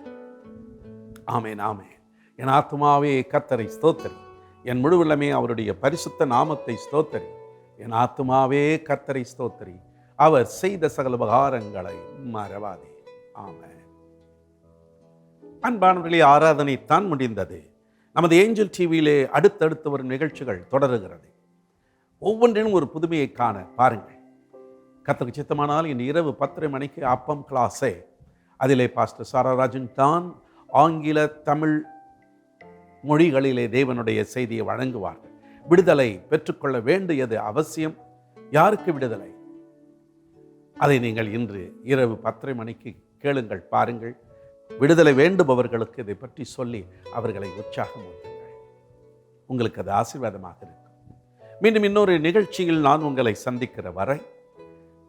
ஆமென், ஆமென். என் ஆத்துமாவே கர்த்தரை ஸ்தோத்திரி, என் முழுவலமே அவருடைய பரிசுத்த நாமத்தை ஸ்தோத்திரி. என் ஆத்துமாவே கர்த்தரை ஸ்தோத்திரி, அவர் செய்த சகல உபகாரங்களை மறவாதே. ஆமென். அன்பானவர்களே, ஆராதனை தான் முடிந்தது. நமது ஏஞ்சல் டிவியிலே அடுத்தடுத்து வரும் நிகழ்ச்சிகள் தொடருகிறது. ஒவ்வொன்றிலும் ஒரு புதுமையை காண பாருங்கள். கர்த்தருக்கு சித்தமானால் இன்று இரவு 10:30 மணிக்கு அப்பம் கிளாஸே, அதிலே பாஸ்டர் சாராராஜன் தான் ஆங்கில தமிழ் மொழிகளிலே தேவனுடைய செய்தியை வழங்குவார்கள். விடுதலை பெற்றுக்கொள்ள வேண்டியது அவசியம். யாருக்கு விடுதலை? அதை நீங்கள் இன்று இரவு 10:30 மணிக்கு கேளுங்கள், பாருங்கள். விடுதலை வேண்டுபவர்களுக்கு இதை பற்றி சொல்லி அவர்களை உற்சாகமூட்டுங்கள். உங்களுக்கு அது ஆசீர்வாதமாக இருக்கும். மீண்டும் இன்னொரு நிகழ்ச்சியில் நான் உங்களை சந்திக்கிற வரை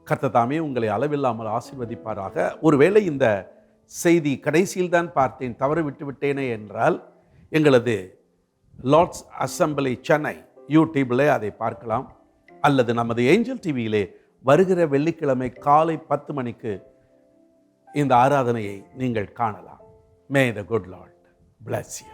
கர்த்தர் தாமே உங்களை அளவில்லாமல் ஆசீர்வதிப்பாராக. ஒருவேளை இந்த செய்தி கடைசியில் தான் பார்த்தேன், தவறு விட்டேனே என்றால் எங்களது லார்ட்ஸ் அசம்பிளி சென்னை யூடியூபில் அதை பார்க்கலாம். அல்லது நமது ஏஞ்சல் டிவியிலே வருகிற வெள்ளிக்கிழமை காலை 10 மணிக்கு இந்த ஆராதனையை நீங்கள் காணலாம். May the good lord bless you.